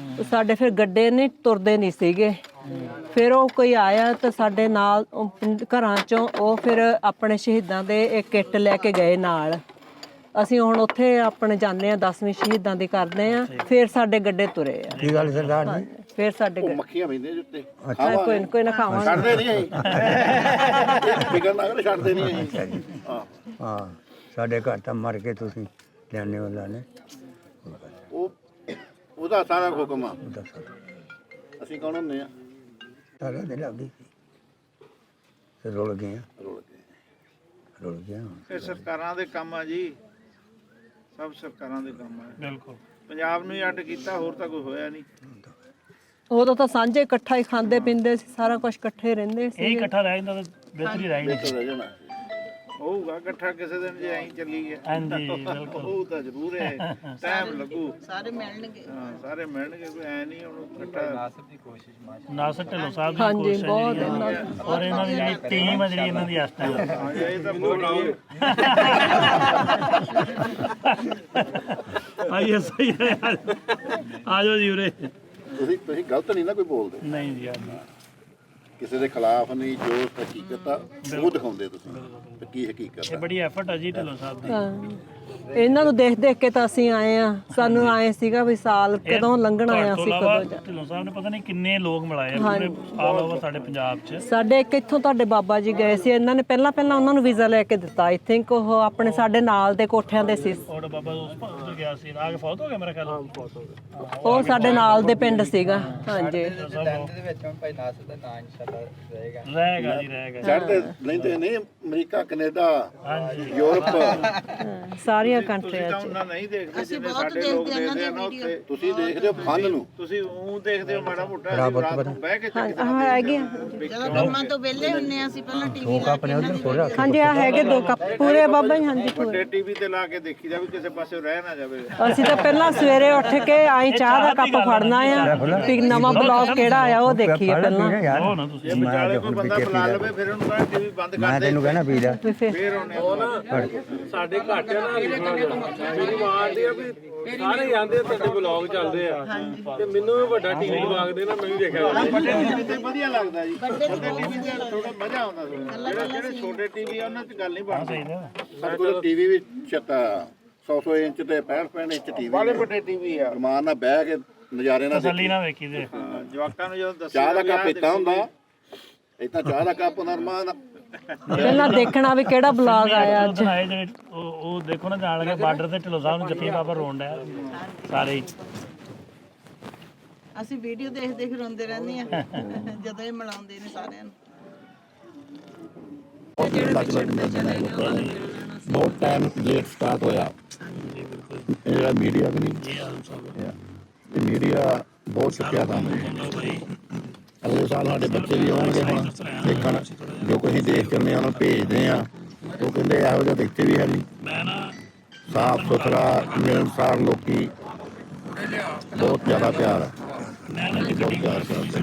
ਸਾਡੇ ਫਿਰ ਗੱਡੇ ਨਹੀਂ ਤੁਰਦੇ ਨਹੀਂ ਸੀਗੇ। ਫਿਰ ਉਹ ਕੋਈ ਆਇਆ ਤੇ ਸਾਡੇ ਨਾਲ ਘਰਾਂ 'ਚੋਂ ਉਹ ਫਿਰ ਆਪਣੇ ਸ਼ਹੀਦਾਂ ਦੇ ਇੱਕ ਕਿੱਟ ਲੈ ਕੇ ਗਏ ਨਾਲ। ਅਸੀਂ ਹੁਣ ਉੱਥੇ ਆਪਣੇ ਜਾਂਦੇ ਆ, 10ਵੀਂ ਸ਼ਹੀਦਾਂ ਦੀ ਕਰਦੇ ਆ, ਫਿਰ ਸਾਡੇ ਗੱਡੇ ਤੁਰੇ ਆ। ਕੀ ਗੱਲ ਸਰਦਾਰ ਜੀ? ਫਿਰ ਸਾਡੇ ਗੱਡੇ ਮੱਖੀਆਂ ਪੈਂਦੀਆਂ ਜੁੱਤੇ ਕੋਈ ਨਾ ਖਾਵਾਂਗੇ। ਛੱਡਦੇ ਨਹੀਂ ਅਸੀਂ ਫਿਕਰ ਨਾ ਕਰੋ, ਛੱਡਦੇ ਨਹੀਂ ਅਸੀਂ। ਹਾਂ, ਹਾਂ, ਸਾਡੇ ਘਰ ਤਾਂ ਮਰ ਕੇ ਤੁਸੀਂ ਲਿਆਣੇ ਵਾਲਾ ਨੇ। ਉਹਦਾ ਸਾਰਾ ਹੁਕਮ ਆ, ਦੱਸੋ ਅਸੀਂ ਕੌਣ ਹੁੰਦੇ ਆ? ਸਾਰੇ ਦੇ ਲੱਗੀ ਸੀ ਤੇ ਰੁਲ ਗਏ ਆ। ਰੁਲ ਗਿਆ। ਇਹ ਸਰਕਾਰਾਂ ਦੇ ਕੰਮ ਆ ਜੀ, ਸਭ ਸਰਕਾਰਾਂ ਦੇ ਕੰਮ ਆ। ਬਿਲਕੁਲ। ਪੰਜਾਬ ਨੂੰ ਹੀ ਅੱਡ ਕੀਤਾ, ਹੋਰ ਤਾਂ ਕੋਈ ਹੋਇਆ ਨਹੀਂ। ਉਦੋਂ ਤਾਂ ਸਾਂਝੇ ਇਕੱਠਾ ਹੀ ਖਾਂਦੇ ਪੀਂਦੇ ਸੀ, ਸਾਰਾ ਕੁਝ ਇਕੱਠੇ ਰਹਿੰਦੇ ਇਹ ਸੀ। ਇਕੱਠਾ ਰਹਿ ਜਾਂਦਾ ਤਾਂ ਬਿਹਤਰ ਹੀ ਰਹਿ ਜਾਂਦਾ। ਰਹਿ ਜਾਣਾ ਹੋਊਗਾ ਇਕੱਠਾ ਕਿਸੇ ਦਿਨ ਜੇ ਐਂ ਚੱਲੀ ਗਿਆ ਹਾਂਜੀ ਬਿਲਕੁਲ ਉਹ ਤਾਂ ਜ਼ਰੂਰ ਹੈ ਟਾਈਮ ਲੱਗੂ ਸਾਰੇ ਮਿਲਣਗੇ ਹਾਂ ਸਾਰੇ ਮਿਲਣਗੇ ਕੋਈ ਐ ਨਹੀਂ ਉਹਨੂੰ ਇਕੱਠਾ ਨਾਸਰ ਢਿੱਲੋਂ ਸਾਹਿਬ ਦੀ ਹਾਂਜੀ, ਕੋਸ਼ਿਸ਼ ਬਹੁਤ ਹੈ ਜਿਹੜੀ ਔਰ ਇਹਨਾਂ ਦੀ ਜਿਹੜੀ ਟੀਮ ਹੈ ਜਿਹੜੀ ਇਹਨਾਂ ਦੀ ਇਸ ਟਾਈਮ ਹਾਂ ਇਹ ਤਾਂ ਬਹੁਤ ਆਈਏ ਸਹੀ ਹੈ ਆ ਜਾਓ ਜੀ ਉਰੇ ਤੁਸੀਂ ਗਲਤ ਨਹੀਂ ਨਾ ਕੋਈ ਬੋਲਦੇ ਨਹੀਂ ਜੀ ਕਿਸੇ ਦੇ ਖਿਲਾਫ ਨਹੀਂ ਜੋ ਹਕੀਕਤ ਆ ਉਹ ਦਿਖਾਉਂਦੇ ਤੁਸੀਂ ਤੇ ਕੀ ਹਕੀਕਤ ਇਹ ਆ ਬੜੀ ਐਫਰਟ ਹੈ ਜੀ ਢਿੱਲੋਂ ਸਾਹਿਬ ਦੀ ਹਾਂ। ਇਹਨਾਂ ਨੂੰ ਦੇਖ ਦੇਖ ਕੇ ਤਾਂ ਅਸੀਂ ਆਏ ਆ, ਸਾਨੂੰ ਆਏ ਸੀਗਾ ਵੀ ਸਾਲ ਕਦੋਂ ਲੰਘਣਾ ਆ, ਤੋਂ ਅਸੀਂ ਇਲਾਵਾ ਕਦੋਂ ਜਾ ਢਿੱਲੋਂ ਸਾਹਿਬ ਨੇ ਪਤਾ ਨਹੀਂ ਕਿੰਨੇ ਲੋਕ ਮਿਲਾਏ ਆ ਪੂਰੇ ਆਲ ਓਵਰ ਸਾਡੇ ਪੰਜਾਬ 'ਚ ਸਾਡੇ ਇੱਕ ਇੱਥੋਂ ਤੁਹਾਡੇ ਬਾਬਾ ਜੀ ਗਏ ਸੀ, ਇਹਨਾਂ ਨੇ ਪਹਿਲਾਂ ਉਹਨਾਂ ਨੂੰ ਵੀਜ਼ਾ ਲੈ ਕੇ ਦਿੱਤਾ। ਆਈ ਥਿੰਕ ਉਹ ਆਪਣੇ ਸਾਡੇ ਨਾਲ ਦੇ ਕੋਠਿਆਂ ਦੇ ਸੀ, ਔਰ ਬਾਬਾ ਉਧਰ ਗਿਆ ਸੀ ਆ ਕੇ ਫੌਤ ਹੋ ਗਿਆ ਮੇਰਾ ਖਿਆਲ ਉਹ ਸਾਡੇ ਨਾਲ ਦੇ ਪਿੰਡ ਸੀਗਾ। ਹਾਂਜੀ ਰਹੇਗਾ ਜੀ ਰਹੇਗਾ ਚੜ੍ਹਦੇ ਲੈਂਦੇ ਨਹੀਂ ਅਮਰੀਕਾ ਕੈਨੇਡਾ ਯੂਰਪ ਸਾਰੀਆਂ ਕੰਟਰੀਆਂ 'ਚ। ਉਹਨਾਂ ਨਹੀਂ ਦੇਖਦੇ ਅਸੀਂ ਜਿਵੇਂ ਬਹੁਤ ਸਾਡੇ ਲੋਕ ਦੇਖਦੇ ਦੇਖਦੇ ਆ ਇਹਨਾਂ ਨਾ ਦੀ ਉੱਥੇ ਤੁਸੀਂ ਦੇਖਦੇ ਹੋ ਫਨ ਨੂੰ ਤੁਸੀਂ ਉਹ ਦੇਖਦੇ ਹੋ ਮਾੜਾ ਮੋਟਾ ਅਸੀਂ ਰਾਤ ਨੂੰ ਬਹਿ ਕੇ ਚੱਕ ਹਾਂ ਹੈਗੇ ਆ। ਜਦੋਂ ਕੰਮਾਂ ਤੋਂ ਵਿਹਲੇ ਹੁੰਨੇ ਆ ਅਸੀਂ ਪਹਿਲਾਂ ਟੀਵੀ ਲਾ ਕੇ ਇਹਨਾਂ ਦੀ ਹਾਂਜੀ ਆ ਹੈਗੇ 2 ਕੱਪ ਪੂਰੇ ਬਾਬਾ ਜੀ। ਹਾਂਜੀ ਪੂਰੇ। ਵੱਡੇ ਟੀਵੀ ਤੇ ਲਾ ਕੇ ਦੇਖੀ ਜਾਵੇ ਕਿਸੇ ਪਾਸੇ ਰਹਿ ਨਾ ਜਾਵੇ ਅਸੀਂ ਤਾਂ ਪਹਿਲਾਂ ਸਵੇਰੇ ਉੱਠ ਕੇ ਆਈ ਚਾਹ ਦਾ ਕੱਪ ਫੜਨਾ ਆ, ਵੀ ਨਵਾਂ ਬਲੌਗ ਕਿਹੜਾ ਆਇਆ ਉਹ ਦੇਖੀਏ ਪਹਿਲਾਂ। ਉਹ ਨਾ ਤੁਸੀਂ ਜੇ ਵਿਚਾਲੇ ਕੋਈ ਬੰਦਾ ਬੁਲਾ ਲਵੇ ਫਿਰ ਉਹਨੂੰ ਕਹਿੰਦਾ ਟੀਵੀ ਬੰਦ ਕਰ ਮੈਂ ਦੇ ਤੈਨੂੰ ਕਹਿਣਾ ਪੀ ਲੈ ਵੀ ਫਿਰ ਫਿਰ ਉਹਨੇ ਸਾਡੇ ਘੱਟ ਆ ਨਾ ਮੇਰੀ ਮਾਰਦੀ ਆ ਵੀ ਸਾਰੇ ਜਾਂਦੇ ਤੁਹਾਡੇ ਬਲੌਗ ਚੱਲਦੇ ਆ ਤੇ ਮੈਨੂੰ ਵੀ ਵੱਡਾ ਟੀਵੀ ਲਵਾ ਦੇ ਨਾ ਮੈਂ ਵੀ ਦੇਖਿਆ ਵੱਡੇ ਟੀਵੀ ਤੇ ਵਧੀਆ ਲੱਗਦਾ ਜੀ ਵੱਡੇ ਟੀਵੀ ਤੇ ਥੋੜਾ ਮਜ਼ਾ ਆਉਂਦਾ ਜਿਹੜੇ ਛੋਟੇ ਟੀਵੀ ਆ ਉਹਨਾਂ 'ਚ ਗੱਲ ਨਹੀਂ ਬਣਦੀ ਸਾਡੇ ਕੋਲ ਟੀਵੀ ਵੀ 100 ਇੰਚ ਤੇ 65 ਇੰਚ ਟੀਵੀ ਬਾਲੇ ਵੱਡੇ ਟੀਵੀ ਆ ਰਮਾਨ ਨਾਲ ਬਹਿ ਕੇ ਨਜ਼ਾਰੇ ਨਾਲ ਤਸੱਲੀ ਨਾ ਵੇਖੀ ਦੇ ਜਵਾਕਾਂ ਨੂੰ ਜਦੋਂ ਦੱਸਿਆ ਚਾਹ ਦਾ ਕੱਪ ਪੀਤਾ ਹੁੰਦਾ ਇਦਾਂ ਚਾਹ ਦਾ ਕੱਪ ਹੁੰਦਾ ਰਮਾਨ ਪਹਿਲਾਂ ਦੇਖਣਾ ਵੀ ਕਿਹੜਾ ਬਲੌਗ ਆਇਆ ਅੱਜ। ਆਏ ਜਿਹੜੇ ਉਹ ਦੇਖੋ ਨਾ ਜਾਣ ਲੱਗੇ ਬਾਰਡਰ ਤੇ ਢਿੱਲੋਂ ਸਾਹਿਬ ਨੂੰ ਜੱਫੀ ਬਾਬਾ ਰੋਣ ਡਿਆ ਸਾਰੇ ਹੀ ਅਸੀਂ ਵੀਡੀਓ ਦੇਖ ਦੇਖ ਰੋਂਦੇ ਰਹਿੰਦੇ ਆ ਜਦੋਂ ਇਹ ਮਿਲਾਉਂਦੇ ਨੇ ਸਾਰਿਆਂ ਨੂੰ। ਬਹੁਤ ਟਾਈਮ ਲੇਟ ਸਟਾਰਟ ਹੋਇਆ ਇਹ ਜਿਹੜਾ ਮੀਡੀਆ ਵੀ ਨਹੀਂ ਇਹ ਮੀਡੀਆ ਬਹੁਤ ਸ਼ੁਕਰੀਆ ਦਾ ਅਗਲੇ ਸਾਲ ਸਾਡੇ ਬੱਚੇ ਵੀ ਆਉਣਗੇ ਹੁਣ ਦੇਖਣ ਜੋ ਕੋਈ ਦੇਖ ਕੇ ਉਹਨਾਂ ਨੂੰ ਭੇਜਦੇ ਆ ਉਹ ਕਹਿੰਦੇ ਇਹੋ ਜਿਹਾ ਦੇਖਦੇ ਵੀ ਹੈ ਨਹੀਂ ਸਾਫ ਸੁਥਰਾ ਮਿਲਣਸਾਰ ਲੋਕੀ ਬਹੁਤ ਜ਼ਿਆਦਾ ਪਿਆਰ ਹੈ ਬਹੁਤ ਪਿਆਰ ਕਰਦੇ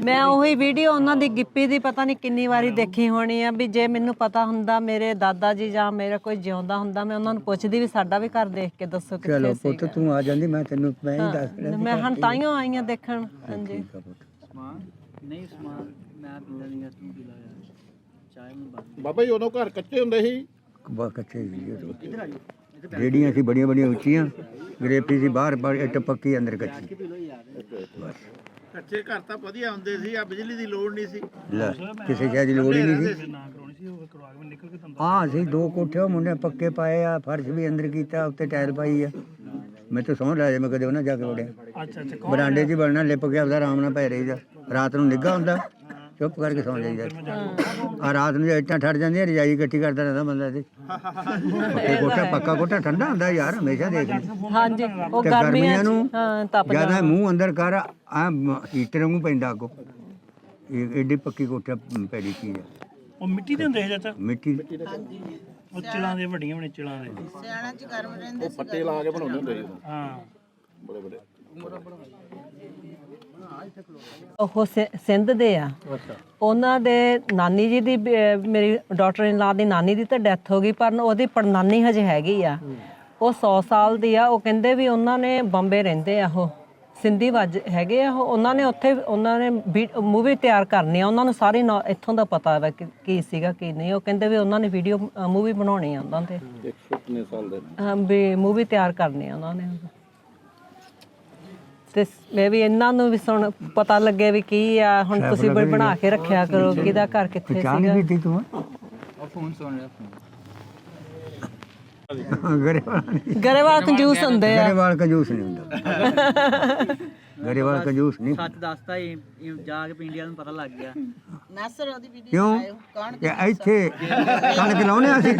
ਮੈਂ ਉਹੀ ਵੀਡੀਓ ਉਹਨਾਂ ਦੀ ਗਿੱਪੀ ਦੀ ਪਤਾ ਨਹੀਂ ਕਿੰਨੀ ਵਾਰੀ ਦੇਖੀ ਹੋਣੀ ਆ, ਵੀ ਜੇ ਮੈਨੂੰ ਪਤਾ ਹੁੰਦਾ ਮੇਰੇ ਦਾਦਾ ਜੀ ਜਾਂ ਮੇਰਾ ਕੋਈ ਜਿਉਂਦਾ ਹੁੰਦਾ ਮੈਂ ਉਹਨਾਂ ਨੂੰ ਪੁੱਛਦੀ ਵੀ ਸਾਡਾ ਵੀ ਘਰ ਦੇਖ ਕੇ ਦੱਸੋ ਕਿੱਥੇ ਚਲੋ ਸੀ। ਪੁੱਤ ਤੂੰ ਆ ਜਾਂਦੀ ਮੈਂ ਤੈਨੂੰ ਮੈਂ ਹੀ ਦੱਸ ਰਿਹਾ ਮੈਂ ਹੁਣ ਤਾਈਓ ਆਈਆਂ ਦੇਖਣ। ਹਾਂਜੀ ਬਾਬਾ ਜੀ ਉਦੋਂ ਘਰ ਕੱਚੇ ਹੁੰਦੇ ਸੀ ਬਹੁਤ ਕੱਚੇ ਸੀ ਜਿਹੜੀਆਂ ਸੀ ਬੜੀਆਂ ਬੜੀਆਂ ਉੱਚੀਆਂ ਗਰੇਪੀ ਸੀ ਬਾਹਰ ਇੱਟ ਪੱਕੀ ਅੰਦਰ ਕੱਚੀ ਕੱਚੇ ਘਰ ਤਾਂ ਵਧੀਆ ਹੁੰਦੇ ਸੀ ਆ ਬਿਜਲੀ ਦੀ ਲੋੜ ਨਹੀਂ ਸੀ ਲੈ ਕਿਸੇ ਸ਼ਾਇਦ ਦੀ ਲੋੜ ਹੀ ਨਹੀਂ ਸੀ। ਨਾ ਕਰਾਉਣੀ ਸੀ ਉਹ ਕਰਵਾ ਕੇ ਨਿਕਲ ਕੇ ਤੁਹਾਨੂੰ ਹਾਂ ਅਸੀਂ 2 ਕੋਠੇ ਉਹ ਮੁੰਡੇ ਪੱਕੇ ਪਾਏ ਆ, ਫਰਸ਼ ਵੀ ਅੰਦਰ ਕੀਤਾ, ਉੱਤੇ ਟਾਇਲ ਪਾਈ ਆ। ਮੈਂ ਤਾਂ ਸੌਂ ਲਿਆ ਜੇ ਮੈਂ ਕਦੇ ਉਹਨਾਂ ਜਾ ਕੇ ਵੜਿਆ ਅੱਛਾ ਅੱਛਾ ਬਰਾਂਡੇ 'ਚ ਹੀ ਬਣਨਾ ਲਿਪ ਕੇ ਆਪਦਾ ਆਰਾਮ ਨਾਲ ਪੈ ਰਹੀਦਾ। ਰਾਤ ਨੂੰ ਨਿੱਘਾ ਹੁੰਦਾ ਚੁੱਪ ਕਰਕੇ ਸੌਂ ਜਾਈਦਾ। ਆ ਰਾਤ ਨੂੰ ਜੇ ਇੱਟਾਂ ਠੜ ਜਾਂਦੀਆਂ ਰਜਾਈ ਇਕੱਠੀ ਕਰਦਾ ਰਹਿੰਦਾ ਬੰਦਾ ਤੇ ਕੋਠਾ ਪੱਕਾ ਕੋਠਾ ਠੰਡਾ ਹੁੰਦਾ ਯਾਰ ਹਮੇਸ਼ਾ ਦੇਖ ਲਈ। ਹਾਂਜੀ ਉਹ ਤੇ ਗਰਮੀਆਂ 'ਚ ਹਾਂ ਤਪ ਜਿਆਦਾ ਮੂੰਹ ਅੰਦਰ ਕਰ ਆ ਹੀਟਰ ਵਾਂਗੂ ਪੈਂਦਾ ਅੱਗੋਂ ਇਹ ਏਡੀ ਪੱਕੀ ਕੋਠਾ ਪੈੜੀ ਚੀਜ਼ ਆ ਉਹ ਮਿੱਟੀ ਦੇ ਹੁੰਦੇ ਸੀ ਚਾਚਾ ਮਿੱਟੀ ਉਹ ਚਿਲਾਂ ਦੇ ਵੱਡੀਆਂ ਵੱਡੀਆਂ ਚਿਲਾਂ ਦੇ ਸਿਆਣਾ ਚ ਗਰਮ ਰਹਿੰਦੇ ਸੀ। ਪੱਟੇ ਲਾ ਕੇ ਬਣਾਉਂਦੇ ਹੁੰਦੇ ਸੀ ਹਾਂ ਬੜੇ ਬੜੇ ਉਹ ਸਿੰਧ ਦੇ ਆ। ਉਹਨਾਂ ਦੇ ਨਾਨੀ ਜੀ ਦੀ ਮੇਰੀ ਡਾਟਰ ਇਨ ਲਾ ਦੀ ਨਾਨੀ ਦੀ ਤਾਂ ਡੈਥ ਹੋ ਗਈ, ਪਰ ਉਹਦੀ ਪੜਨਾਨੀ ਹਜੇ ਹੈਗੀ ਆ। ਉਹ 100 ਸਾਲ ਦੀ ਆ। ਉਹ ਕਹਿੰਦੇ ਵੀ ਉਹਨਾਂ ਨੇ ਬੰਬੇ ਰਹਿੰਦੇ ਆ, ਉਹ ਸਿੰਧੀ ਵੱਜ ਹੈਗੇ ਆ। ਉਹਨਾਂ ਨੇ ਉੱਥੇ ਉਹਨਾਂ ਨੇ ਮੂਵੀ ਤਿਆਰ ਕਰਨੀ ਆ। ਉਹਨਾਂ ਨੂੰ ਸਾਰੀ ਇੱਥੋਂ ਦਾ ਪਤਾ ਵਾ ਕੀ ਸੀਗਾ ਕੀ ਨਹੀਂ। ਉਹ ਕਹਿੰਦੇ ਵੀ ਉਹਨਾਂ ਨੇ ਵੀਡੀਓ ਮੂਵੀ ਬਣਾਉਣੀ ਆ ਉਹਨਾਂ ਤੇ 119 ਸਾਲ ਦੇ ਵੀ ਮੂਵੀ ਤਿਆਰ ਕਰਨੀ ਆ ਉਹਨਾਂ ਨੇ। ਤੇ ਮੈਂ ਵੀ ਇਹਨਾਂ ਨੂੰ ਵੀ ਸੁਣ ਪਤਾ ਲੱਗੇ ਵੀ ਕੀ ਆ। ਹੁਣ ਤੁਸੀਂ ਬਣਾ ਕੇ ਰੱਖਿਆ ਕਰੋ ਕਿਹਦਾ ਘਰ ਕਿੱਥੇ ਚਾਹ ਸੀਗਾ। ਨਹੀਂ ਪੀਤੀ ਤੂੰ ਫੋਨ ਸੁਣ ਰਿਹਾ ਗਰੇਵਾਲ ਕੰਜੂਸ ਹੁੰਦੇ ਆ। ਗਰੇਵਾਲ ਕੰਜੂਸ ਨਹੀਂ ਹੁੰਦਾ ਗਰੇਵਾਲ ਕੰਜੂਸ ਨਹੀਂ ਸੱਚ ਦੱਸਦਾ ਜਾ ਕੇ ਪਿੰਡੀਆਂ ਨੂੰ ਪਤਾ ਲੱਗ ਗਿਆ। ਨਾਸਰ ਉਹਦੀ ਵੀਡੀਓ ਕਿਉਂ ਆਇਓ ਕੌਣ ਕਿ ਇੱਥੇ ਕਣਕ ਲਾਉਨੇ ਅਸੀਂ